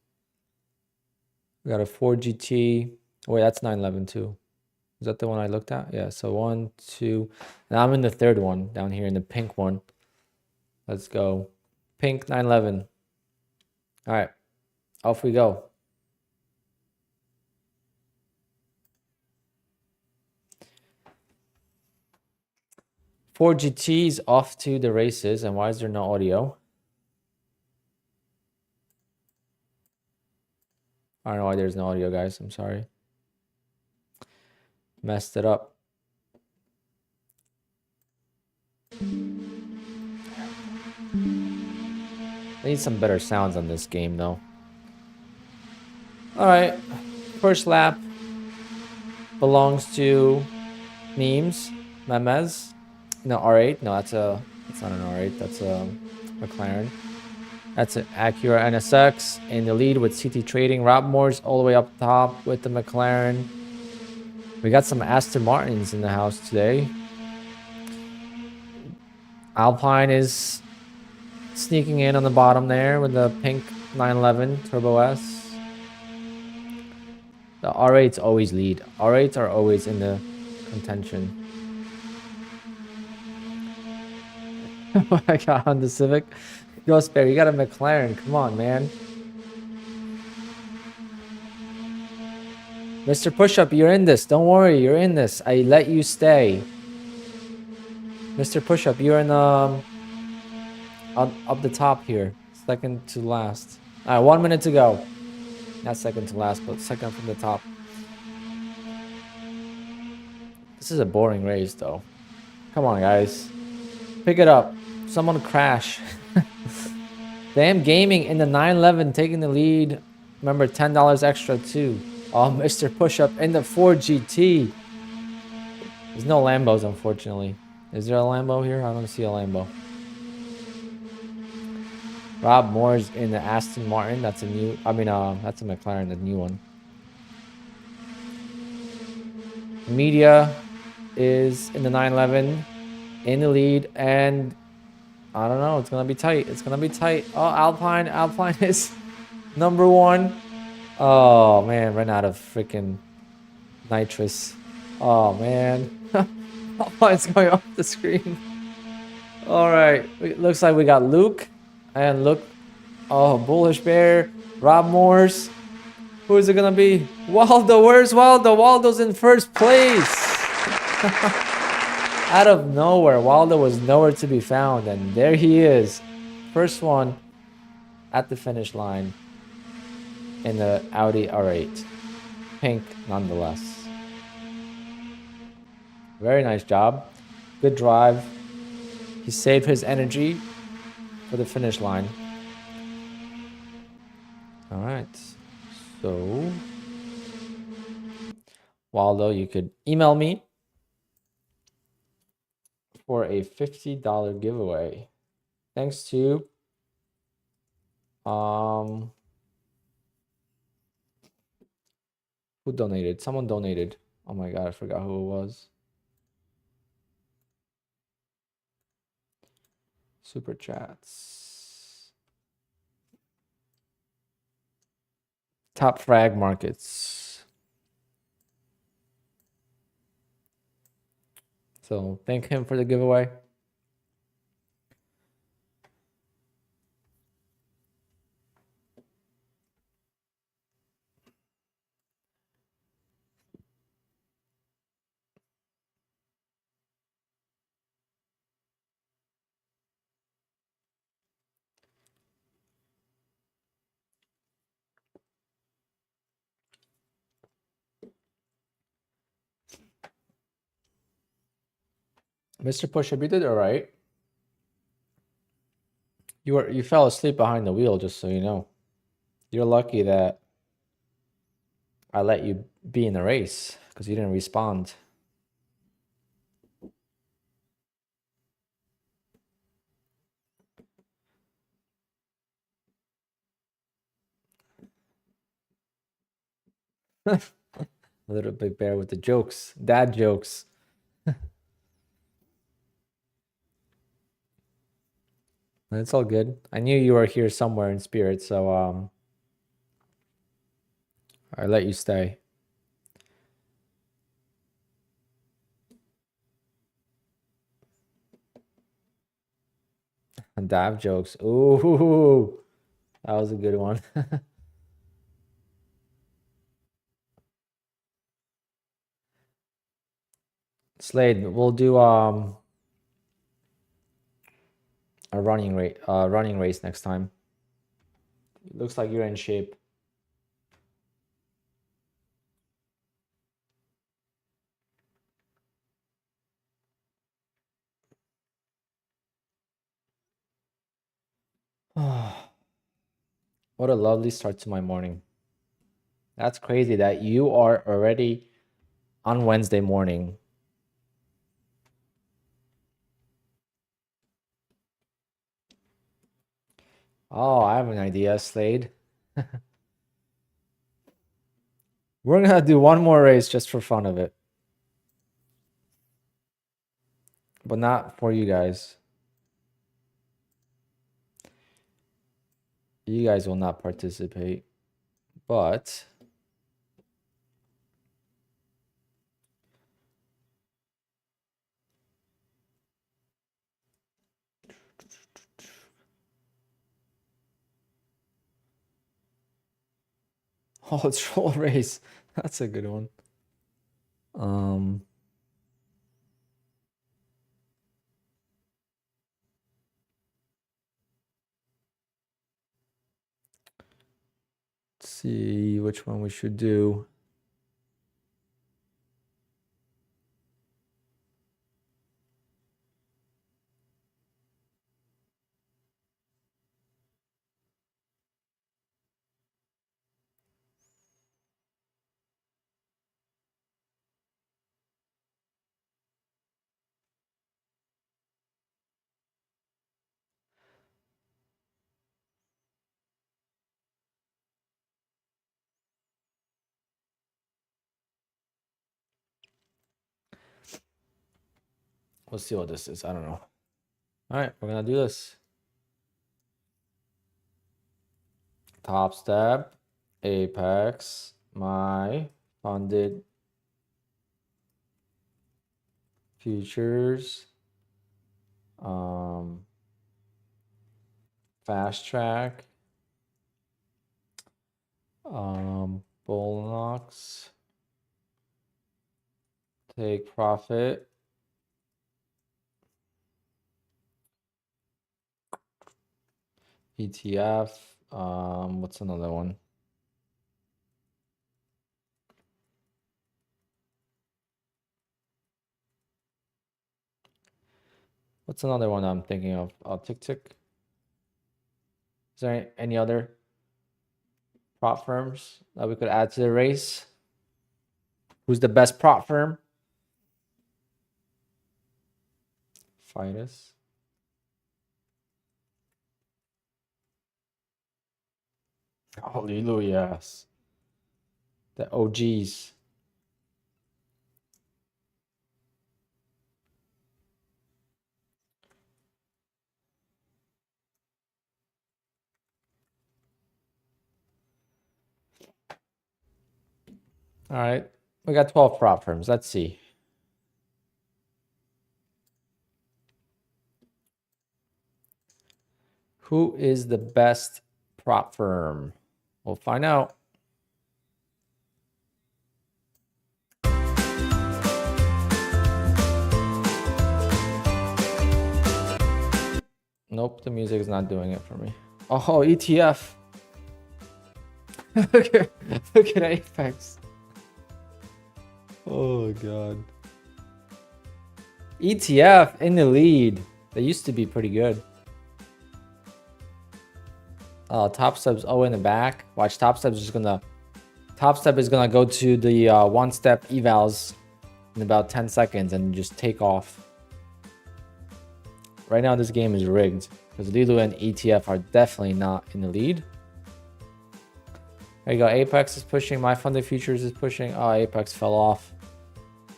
We got a 4 GT. Wait, that's 911 too. Is that the one I looked at? Yeah, so 1, 2. Now I'm in the third one down here in the pink one. Let's go. Pink 911. All right, off we go. Four GTs off to the races. And why is there no audio? I don't know why there's no audio, guys. I'm sorry. Messed it up. I need some better sounds on this game, though. All right, first lap belongs to Memes. No, R8. No, that's not an R8. That's a McLaren. That's an Acura NSX in the lead with CT Trading. Rob Moore's all the way up top with the McLaren. We got some Aston Martins in the house today. Alpine is sneaking in on the bottom there with the pink 911 Turbo S. The R8s always lead. R8s are always in the contention. Oh my god, on the Civic. Ghost Bear, you got a McLaren. Come on, man. Mr. Pushup, you're in this. Don't worry, you're in this. I let you stay. Mr. Pushup, you're in up the top here. Second to last. All right, 1 minute to go. Not second to last, but second from the top. This is a boring race, though. Come on, guys. Pick it up. Someone crash. Damn Gaming in the 911 taking the lead. Remember, $10 extra, too. Oh, Mr. Pushup in the 4 GT. There's no Lambos, unfortunately. Is there a Lambo here? I don't see a Lambo. Rob Moore's in the Aston Martin. That's a new... that's a McLaren, the new one. Media is in the 911. In the lead. And... I don't know. It's going to be tight. It's going to be tight. Oh, Alpine. Alpine is number 1. Oh, man. Ran out of freaking nitrous. Oh, man. Alpine's going off the screen. All right. It looks like we got Luke. And look. Oh, Bullish Bear. Rob Morse. Who is it going to be? Waldo. Where's Waldo? Waldo's in first place. Out of nowhere. Waldo was nowhere to be found. And there he is. First one at the finish line in the Audi R8. Pink nonetheless. Very nice job. Good drive. He saved his energy for the finish line. All right. So, Waldo, you could email me for a $50 giveaway. Thanks to who donated? Someone donated. Oh my god, I forgot who it was. Super chats. Top frag markets. So thank him for the giveaway. Mr. Pushup, you did all right. You fell asleep behind the wheel, just so you know. You're lucky that I let you be in the race because you didn't respond. Little big bear with the jokes, dad jokes. It's all good. I knew you were here somewhere in spirit, so I let you stay. Dad jokes. Ooh, that was a good one. Slade, we'll do a running race next time. It looks like you're in shape. What a lovely start to my morning. That's crazy that you are already on Wednesday morning. Oh, I have an idea, Slade. We're gonna do one more race just for fun of it. But not for you guys. You guys will not participate. But oh, it's troll race. That's a good one. Let's see which one we should do. Let's see what this is. I don't know. All right, we're gonna do this. Top step, apex, my funded futures, fast track, bull take profit, ETF. What's another one? What's another one I'm thinking of? Tick tick. Is there any other prop firms that we could add to the race? Who's the best prop firm? Fidus. Hallelujah. Yes. The OGs. All right. We got 12 prop firms. Let's see. Who is the best prop firm? We'll find out. Nope, the music is not doing it for me. Oh, ETF. Look at Apex. Oh, God. ETF in the lead. They used to be pretty good. Top Step's in the back. Watch, Top Step is gonna go to the one step evals in about 10 seconds and just take off. Right now, this game is rigged because Lilu and ETF are definitely not in the lead. There you go. Apex is pushing. My funded futures is pushing. Oh, Apex fell off.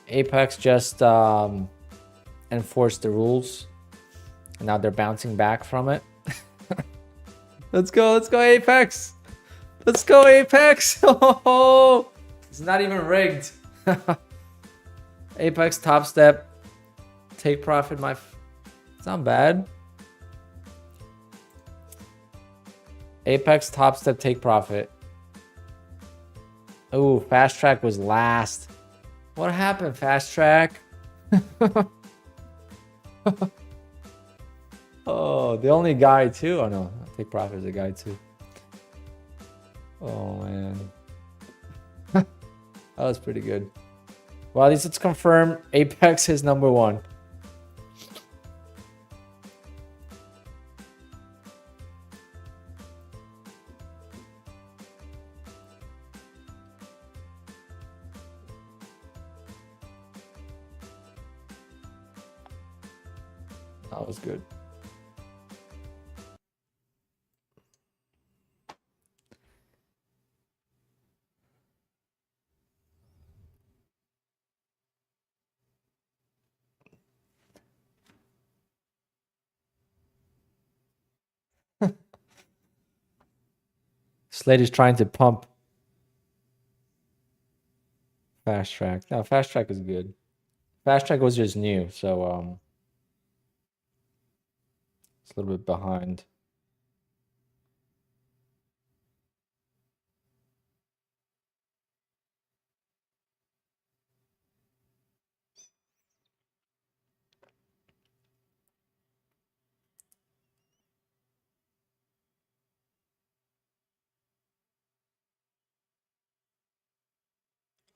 Apex just enforced the rules. And now they're bouncing back from it. Let's go Apex. Let's go Apex. Oh, it's not even rigged. Apex top step. Take profit. It's not bad. Apex top step, take profit. Oh, fast track was last. What happened, fast track? Oh, the only guy too. Oh no, take profit is a guy too. Oh man. That was pretty good. Well, at least it's confirmed Apex is number one. That was good. Slade is trying to pump fast track. No, fast track is good. Fast track was just new, so it's a little bit behind.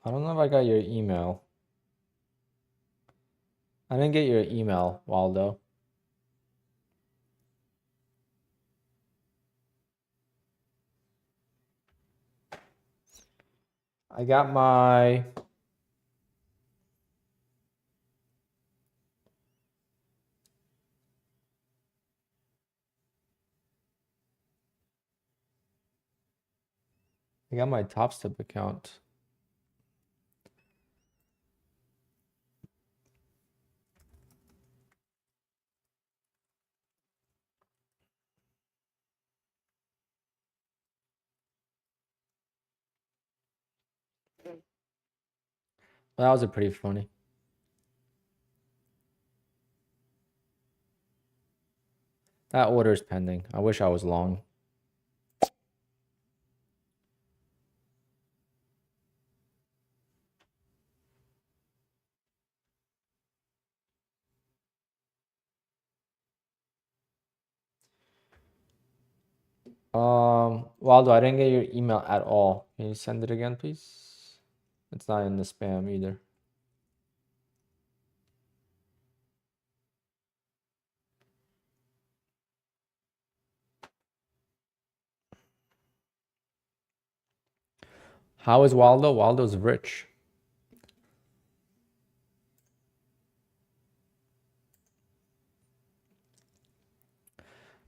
I don't know if I got your email. I didn't get your email, Waldo. I got my Top Step account. That was a pretty funny. That order is pending. I wish I was long. Waldo, I didn't get your email at all. Can you send it again, please? It's not in the spam either. How is Waldo? Waldo's rich.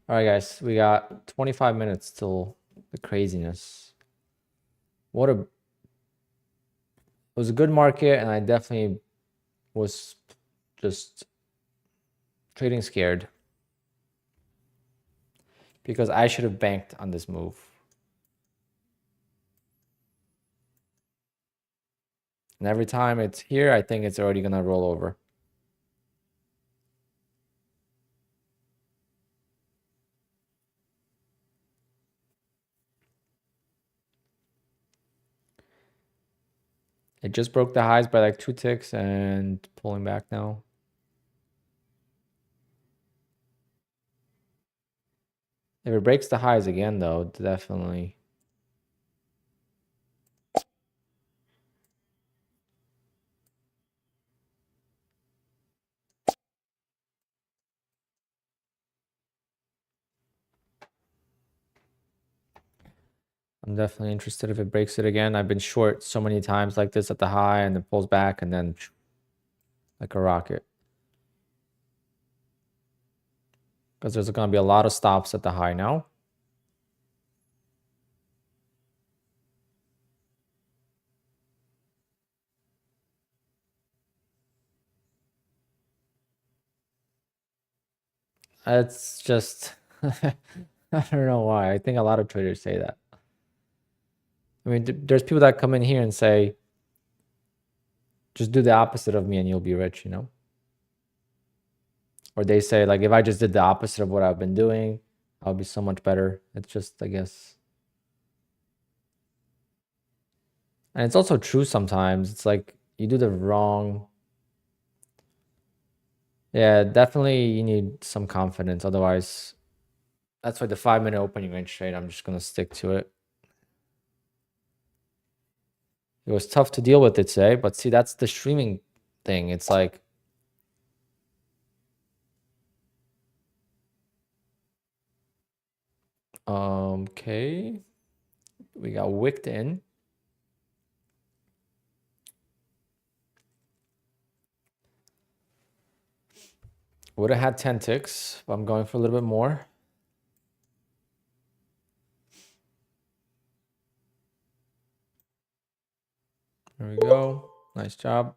All right, guys, we got 25 minutes till the craziness. It was a good market, and I definitely was just trading scared because I should have banked on this move. And every time it's here, I think it's already gonna roll over. It just broke the highs by like 2 ticks and pulling back now. If it breaks the highs again, though, definitely. I'm definitely interested if it breaks it again. I've been short so many times like this at the high and it pulls back and then like a rocket. Because there's going to be a lot of stops at the high now. It's just, I don't know why. I think a lot of traders say that. I mean, there's people that come in here and say, just do the opposite of me and you'll be rich, you know? Or they say, like, if I just did the opposite of what I've been doing, I'll be so much better. It's just, I guess. And it's also true sometimes. It's like you do the wrong. Yeah, definitely you need some confidence. Otherwise, that's why the 5-minute opening range trade, I'm just going to stick to it. It was tough to deal with it today, but see, that's the streaming thing. It's like, okay, we got wicked in. Would have had 10 ticks, but I'm going for a little bit more. There we go. Nice job.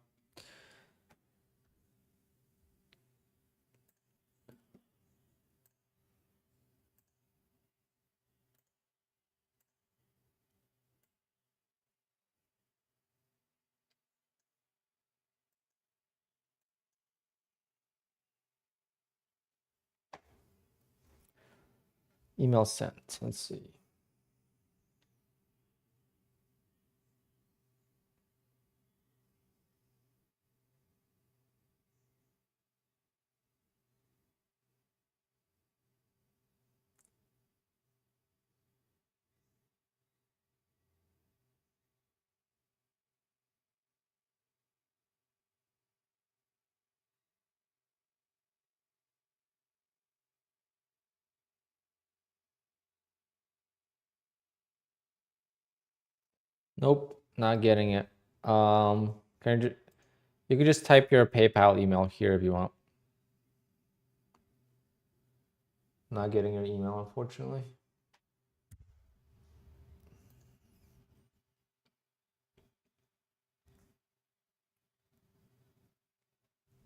Email sent. Let's see. Nope, not getting it. Can you could just type your PayPal email here if you want. Not getting your email, unfortunately.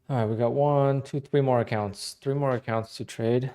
All right, we got 1, 2, 3 more accounts. 3 more accounts to trade.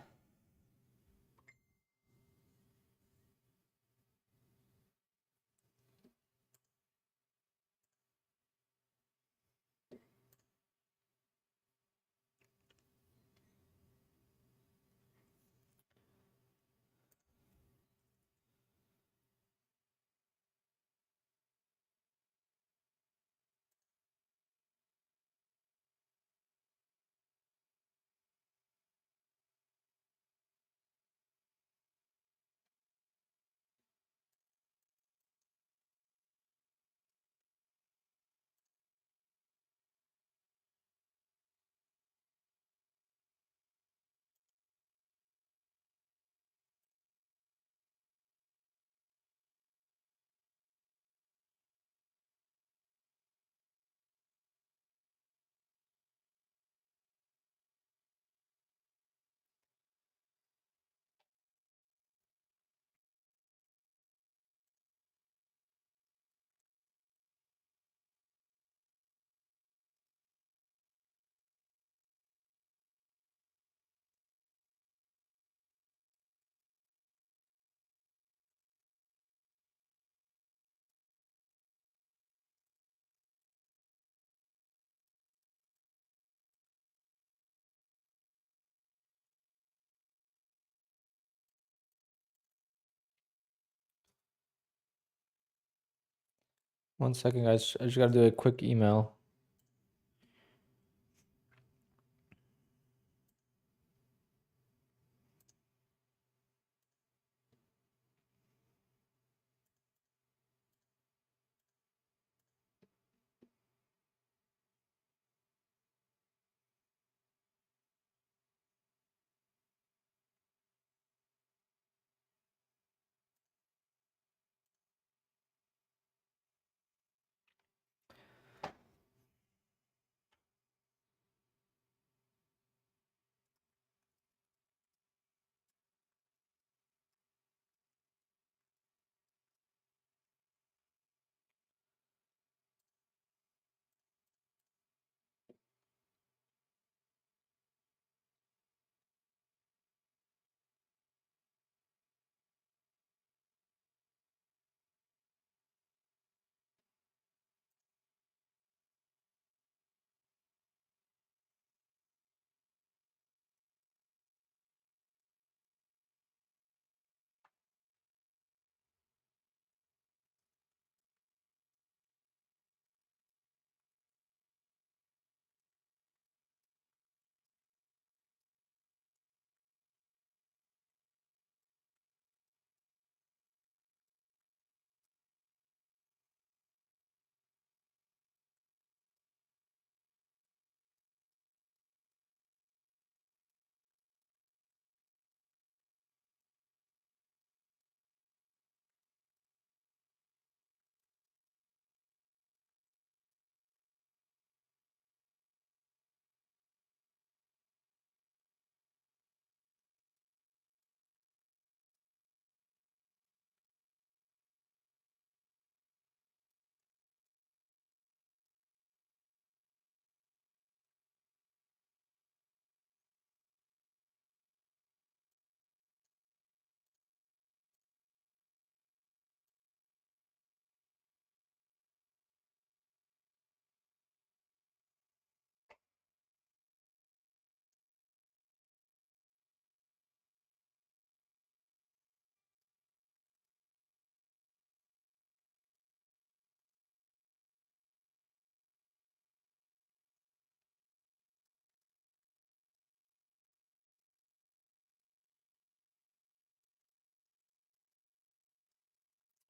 One second, guys. I just gotta do a quick email.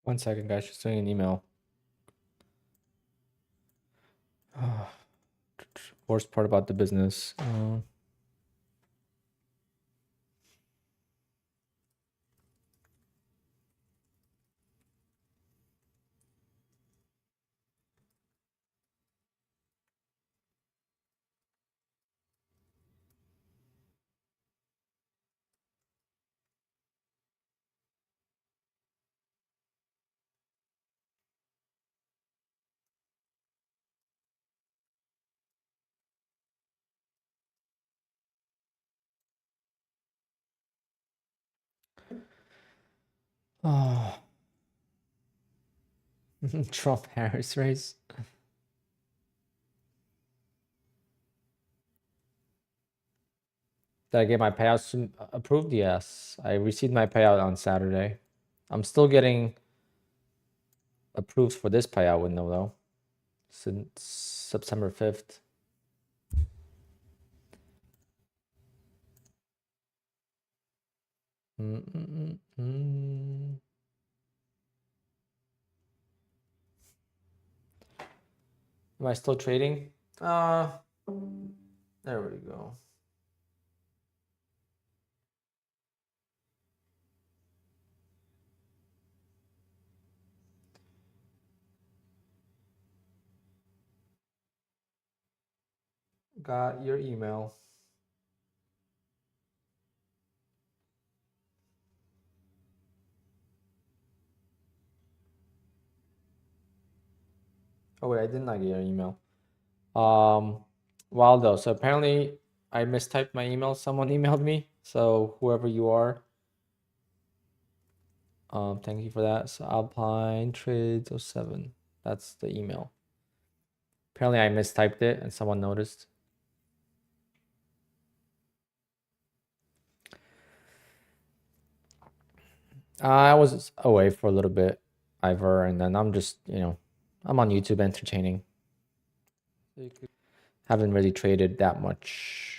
1 second, guys. Just doing an email. Worst part about the business. Oh, Trump Harris race. Did I get my payouts approved? Yes. I received my payout on Saturday. I'm still getting approved for this payout window though, since September 5th. Am I still trading? There we go. Got your email. Oh wait, I did not get your email. Waldo. So apparently I mistyped my email. Someone emailed me. So whoever you are, thank you for that. So Alpine Trades 07. That's the email. Apparently I mistyped it and someone noticed. I was away for a little bit, Ivor, and then I'm just, I'm on YouTube entertaining. Haven't really traded that much.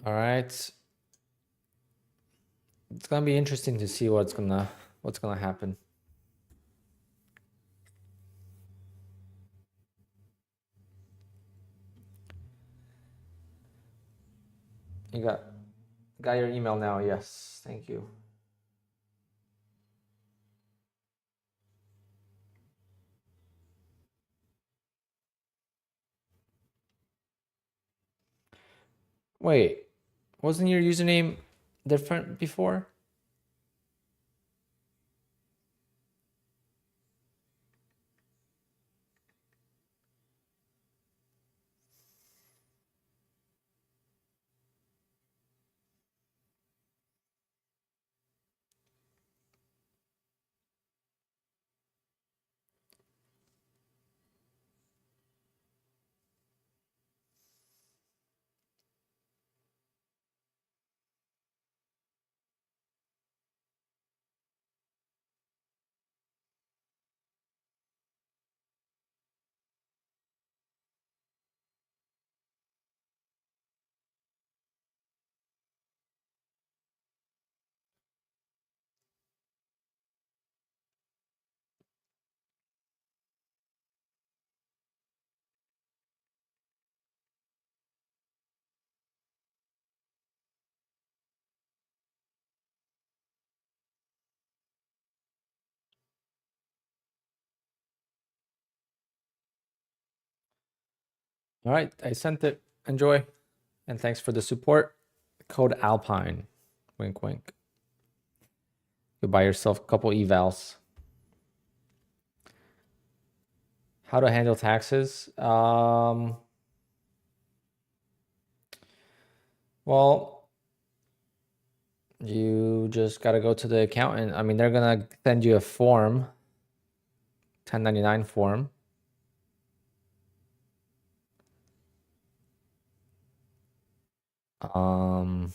All right. It's gonna be interesting to see what's gonna happen. You got your email now. Yes, thank you. Wait, wasn't your username different before? All right, I sent it. Enjoy. And thanks for the support. Code Alpine. Wink, wink. You buy yourself a couple evals. How to handle taxes? Well, you just got to go to the accountant. I mean, they're going to send you a form, 1099 form. And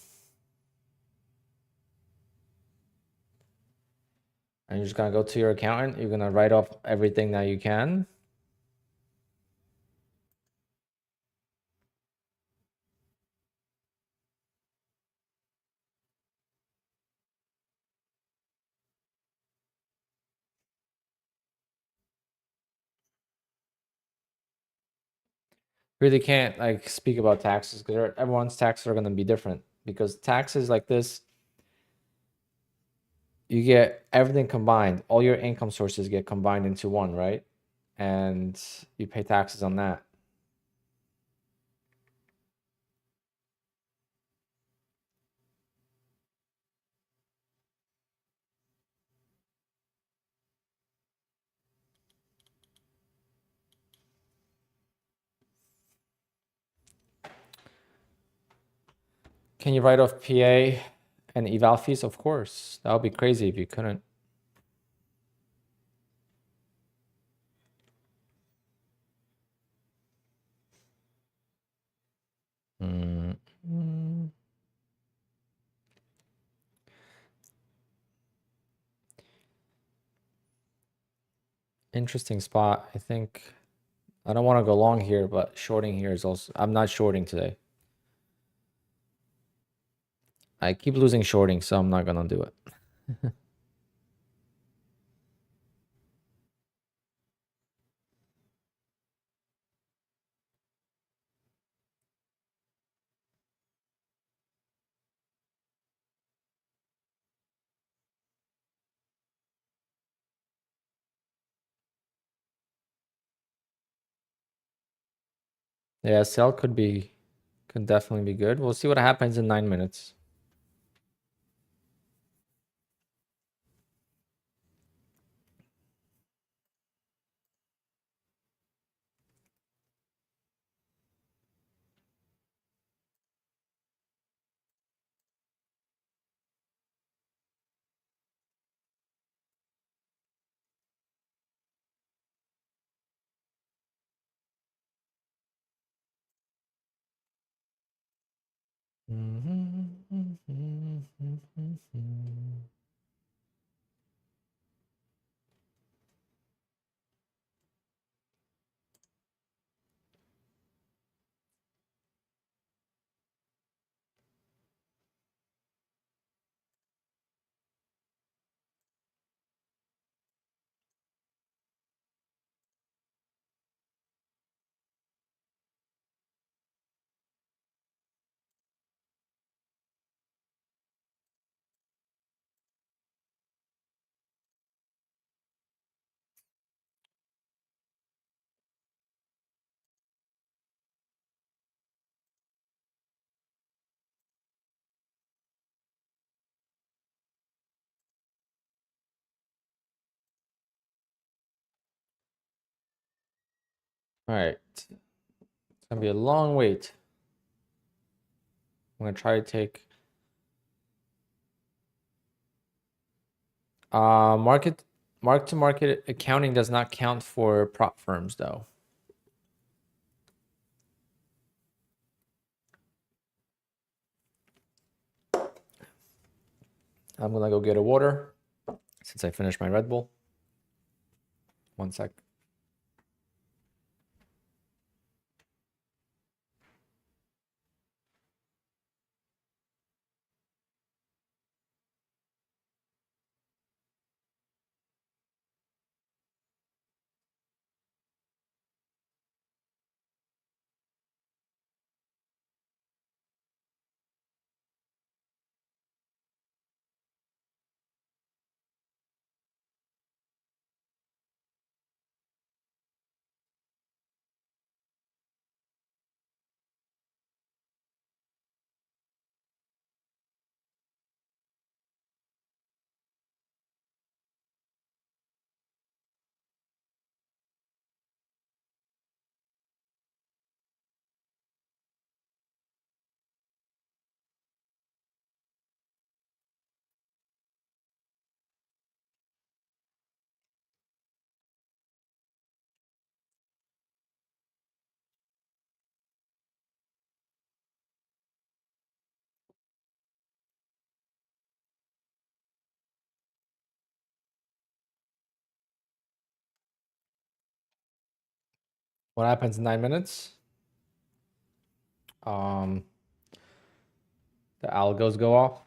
you're just going to go to your accountant. You're going to write off everything that you can. Really can't like speak about taxes because everyone's taxes are going to be different, because taxes like this, you get everything combined. All your income sources get combined into one, right? And you pay taxes on that. Can you write off PA and eval fees? Of course. That would be crazy if you couldn't. Mm. Interesting spot. I think I don't want to go long here, but shorting here is also, I'm not shorting today. I keep losing shorting, so I'm not going to do it. Yeah, sell could definitely be good. We'll see what happens in 9 minutes. All right. It's going to be a long wait. I'm going to try to take mark to market accounting does not count for prop firms though. I'm going to go get a water since I finished my Red Bull. 1 sec. What happens in 9 minutes? The algos go off.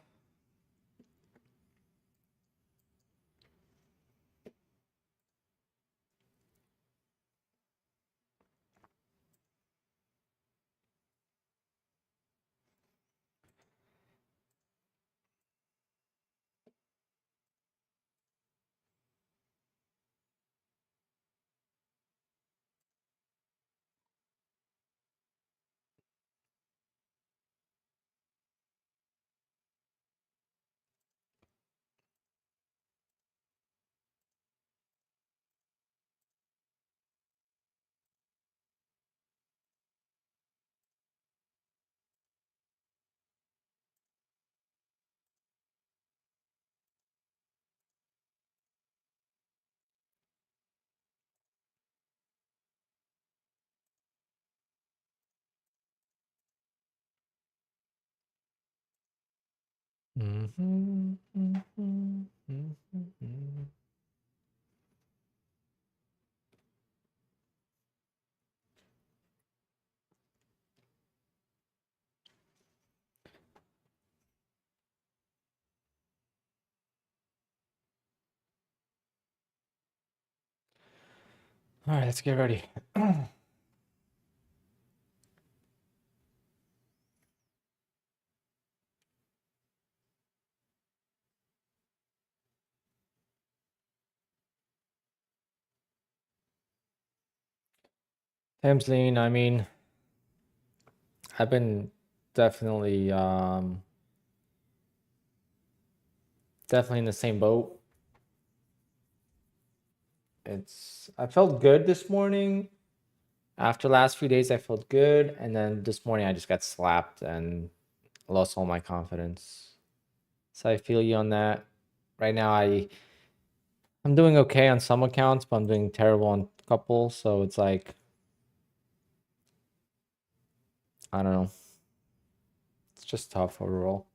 All right, let's get ready. Thamesline, I mean, I've been definitely definitely in the same boat. I felt good this morning. After last few days, I felt good, and then this morning I just got slapped and lost all my confidence. So I feel you on that. Right now, I'm doing okay on some accounts, but I'm doing terrible on a couple. So it's like, I don't know. It's just tough overall.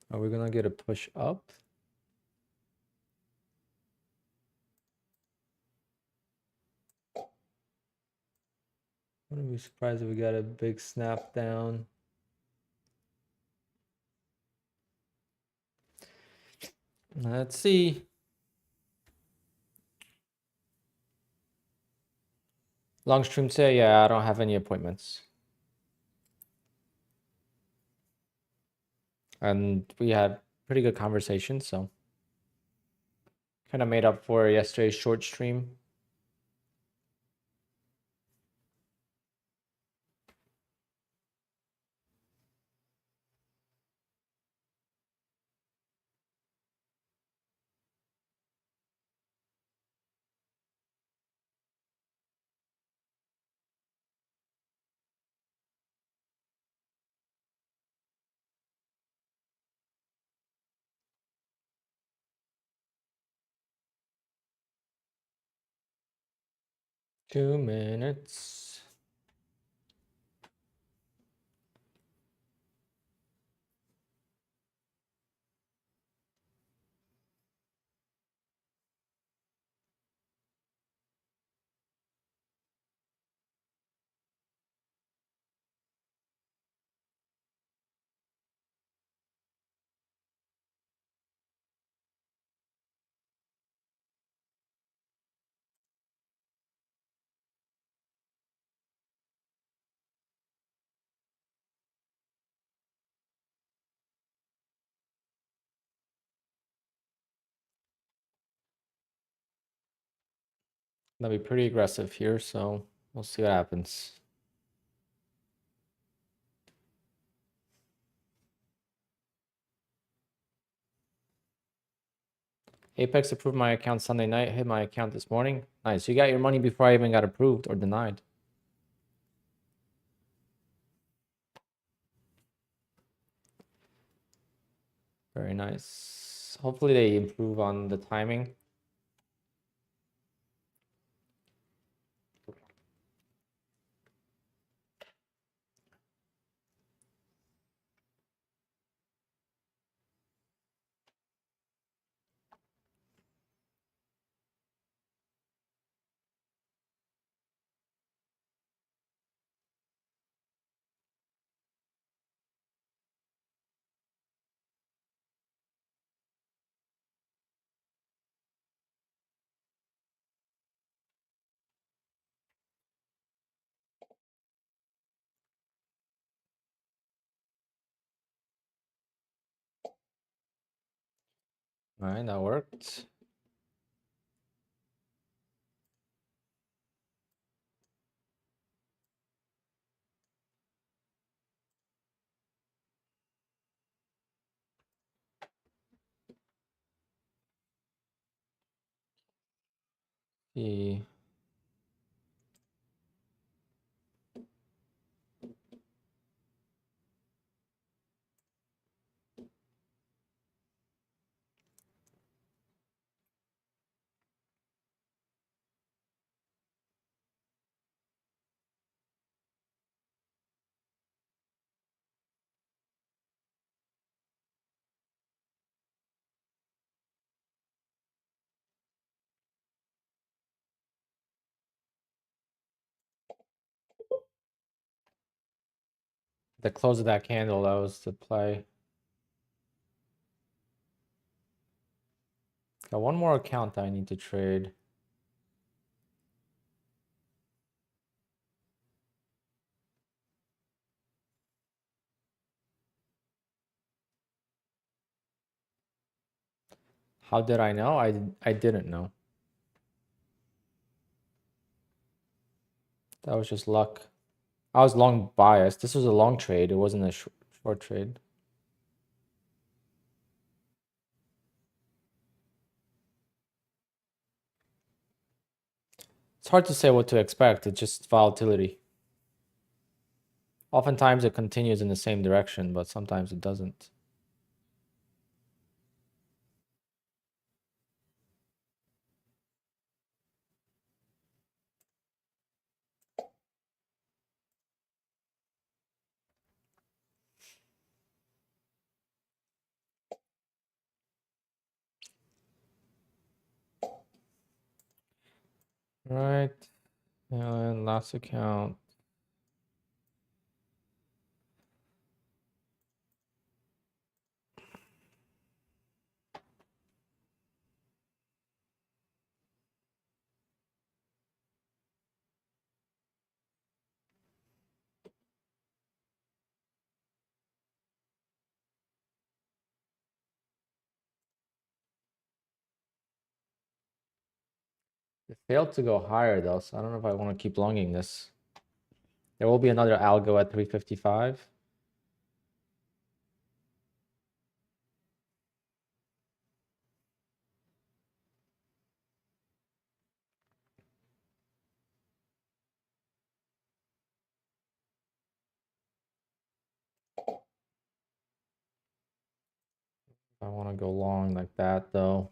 Are we gonna get a push up? I wouldn't be surprised if we got a big snap down. Let's see. Long stream say, yeah, I don't have any appointments. And we had pretty good conversation, so kind of made up for yesterday's short stream. Two minutes. That'll be pretty aggressive here, so we'll see what happens. Apex approved my account Sunday night, hit my account this morning. Nice. You got your money before I even got approved or denied. Very nice. Hopefully they improve on the timing. All right, that worked. The close of that candle, that was the play. Got one more account that I need to trade. How did I know? I didn't know. That was just luck. I was long biased. This was a long trade. It wasn't a short trade. It's hard to say what to expect. It's just volatility. Oftentimes it continues in the same direction, but sometimes it doesn't. Right. And last account. It failed to go higher though, so I don't know if I want to keep longing this. There will be another algo at 355. I want to go long like that though.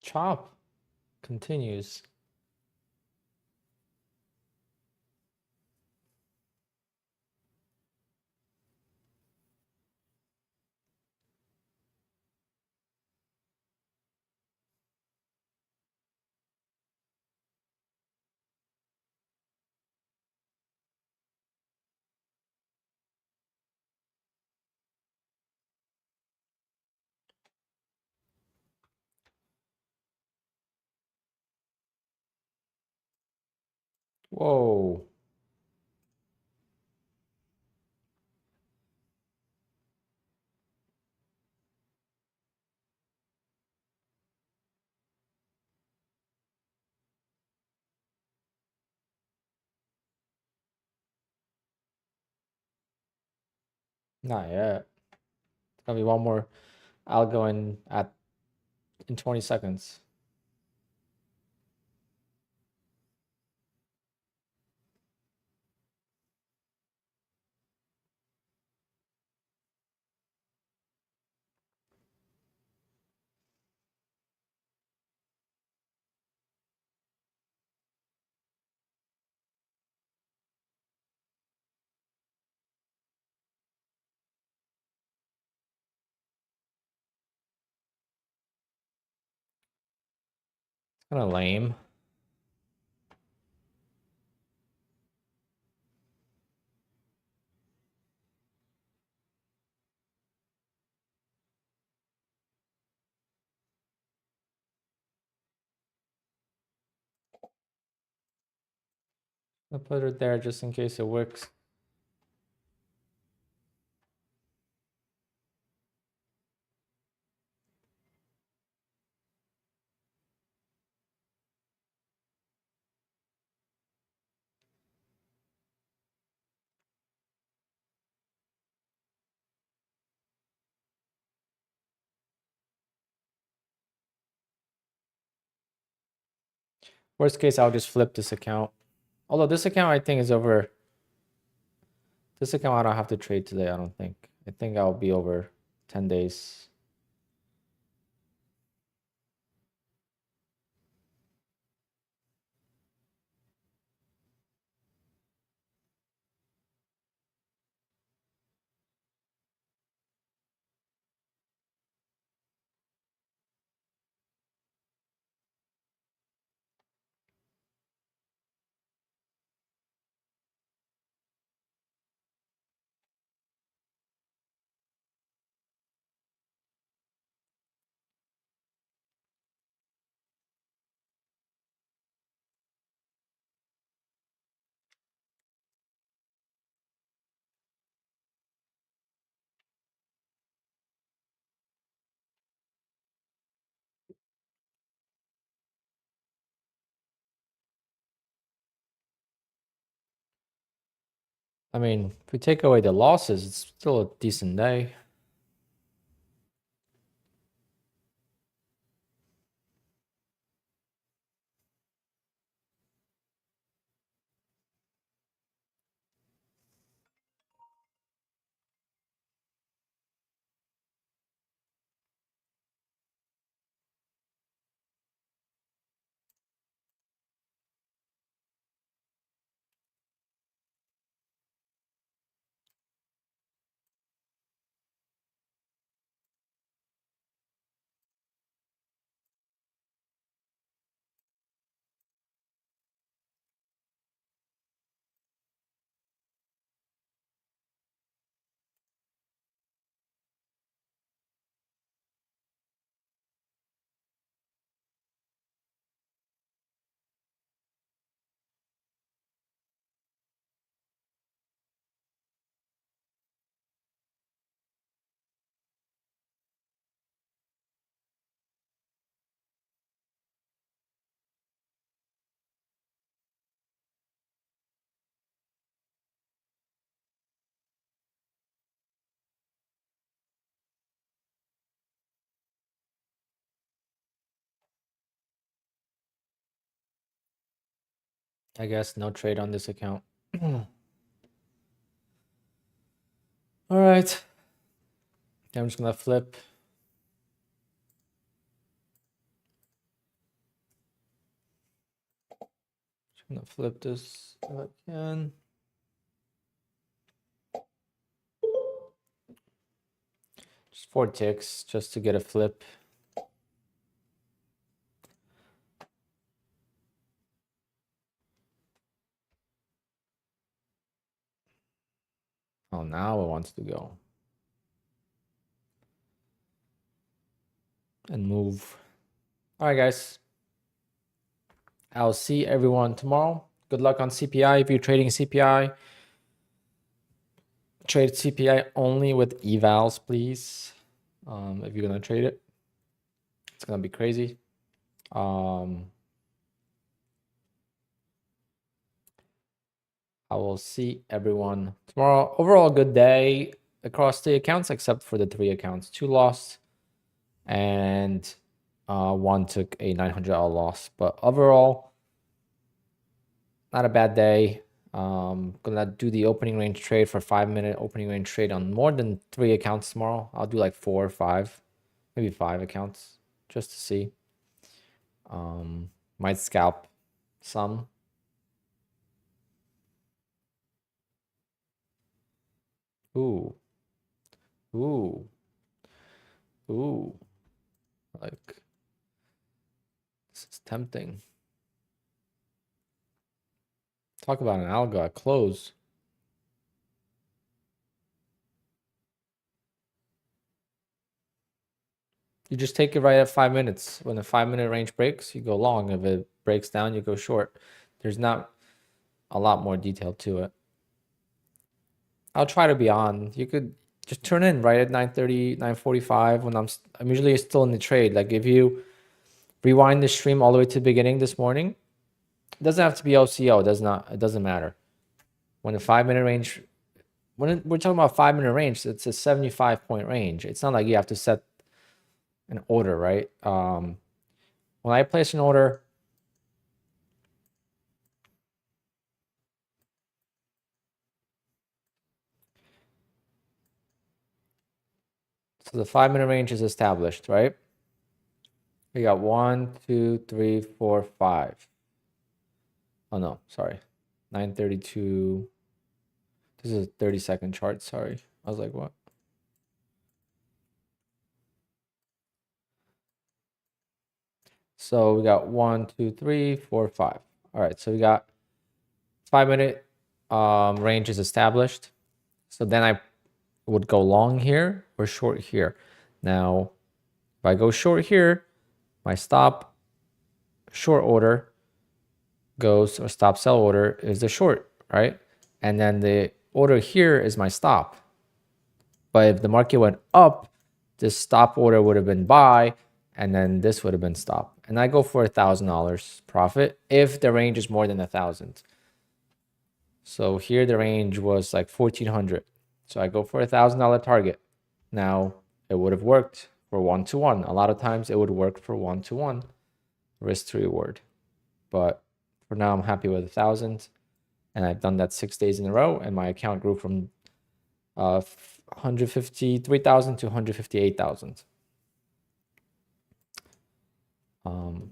Chop continues. Whoa. Not yet. It's gonna be one more. I'll go in 20 seconds. Kind of lame. I'll put it there just in case it works. Worst case, I'll just flip this account. Although this account I think is over. This account I don't have to trade today, I don't think. I think I'll be over 10 days. I mean, if we take away the losses, it's still a decent day. I guess no trade on this account. All right. I'm just gonna flip. Just gonna flip this if I can. Just 4 ticks just to get a flip. Oh, now it wants to go. And move. All right, guys. I'll see everyone tomorrow. Good luck on CPI. If you're trading CPI, trade CPI only with evals, please. If you're gonna trade it, it's gonna be crazy. I will see everyone tomorrow. Overall, good day across the accounts except for the 3 accounts. 2 lost and 1 took a $900 loss. But overall, not a bad day. Gonna do the opening range trade for 5-minute opening range trade on more than 3 accounts tomorrow. I'll do like 4 or 5, maybe 5 accounts just to see. Might scalp some. Ooh. Ooh. Ooh. Like, this is tempting. Talk about an algo at close. You just take it right at 5 minutes. When the 5-minute range breaks, you go long. If it breaks down, you go short. There's not a lot more detail to it. I'll try to be on. You could just turn in right at 9:30, 9:45 when I'm usually still in the trade. Like if you rewind the stream all the way to the beginning this morning, it doesn't have to be OCO. It doesn't matter. When the 5-minute range, we're talking about 5-minute range, it's a 75-point range. It's not like you have to set an order, right? When I place an order, so the 5-minute range is established, right? We got 1, 2, 3, 4, 5. Oh no, sorry. 9:32. This is a 30-second chart, sorry. I was like, what? So we got 1, 2, 3, 4, 5. All right, so we got 5-minute range is established. So then I would go long here or short here. Now, if I go short here, my stop short order goes, or stop sell order is the short, right? And then the order here is my stop. But if the market went up, this stop order would have been buy, and then this would have been stop. And I go for $1,000 profit if the range is more than 1,000. So here the range was like 1,400. So I go for $1,000 target. Now it would have worked for 1-to-1. A lot of times it would work for 1-to-1 risk to reward. But for now I'm happy with 1,000. And I've done that 6 days in a row, and my account grew from 153,000 to 158,000. And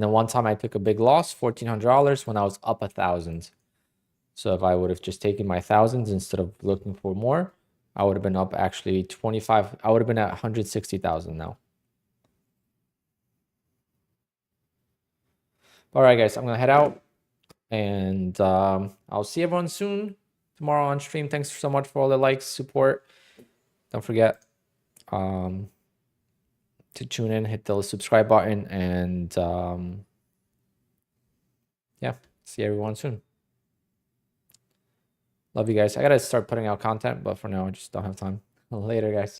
then one time I took a big loss, $1,400 when I was up 1,000. So if I would have just taken my thousands instead of looking for more, I would have been up actually 25. I would have been at 160,000 now. All right, guys, I'm gonna head out, and I'll see everyone soon tomorrow on stream. Thanks so much for all the likes, support. Don't forget to tune in, hit the subscribe button, and yeah, see everyone soon. Love you guys. I gotta start putting out content, but for now I just don't have time. Later, guys.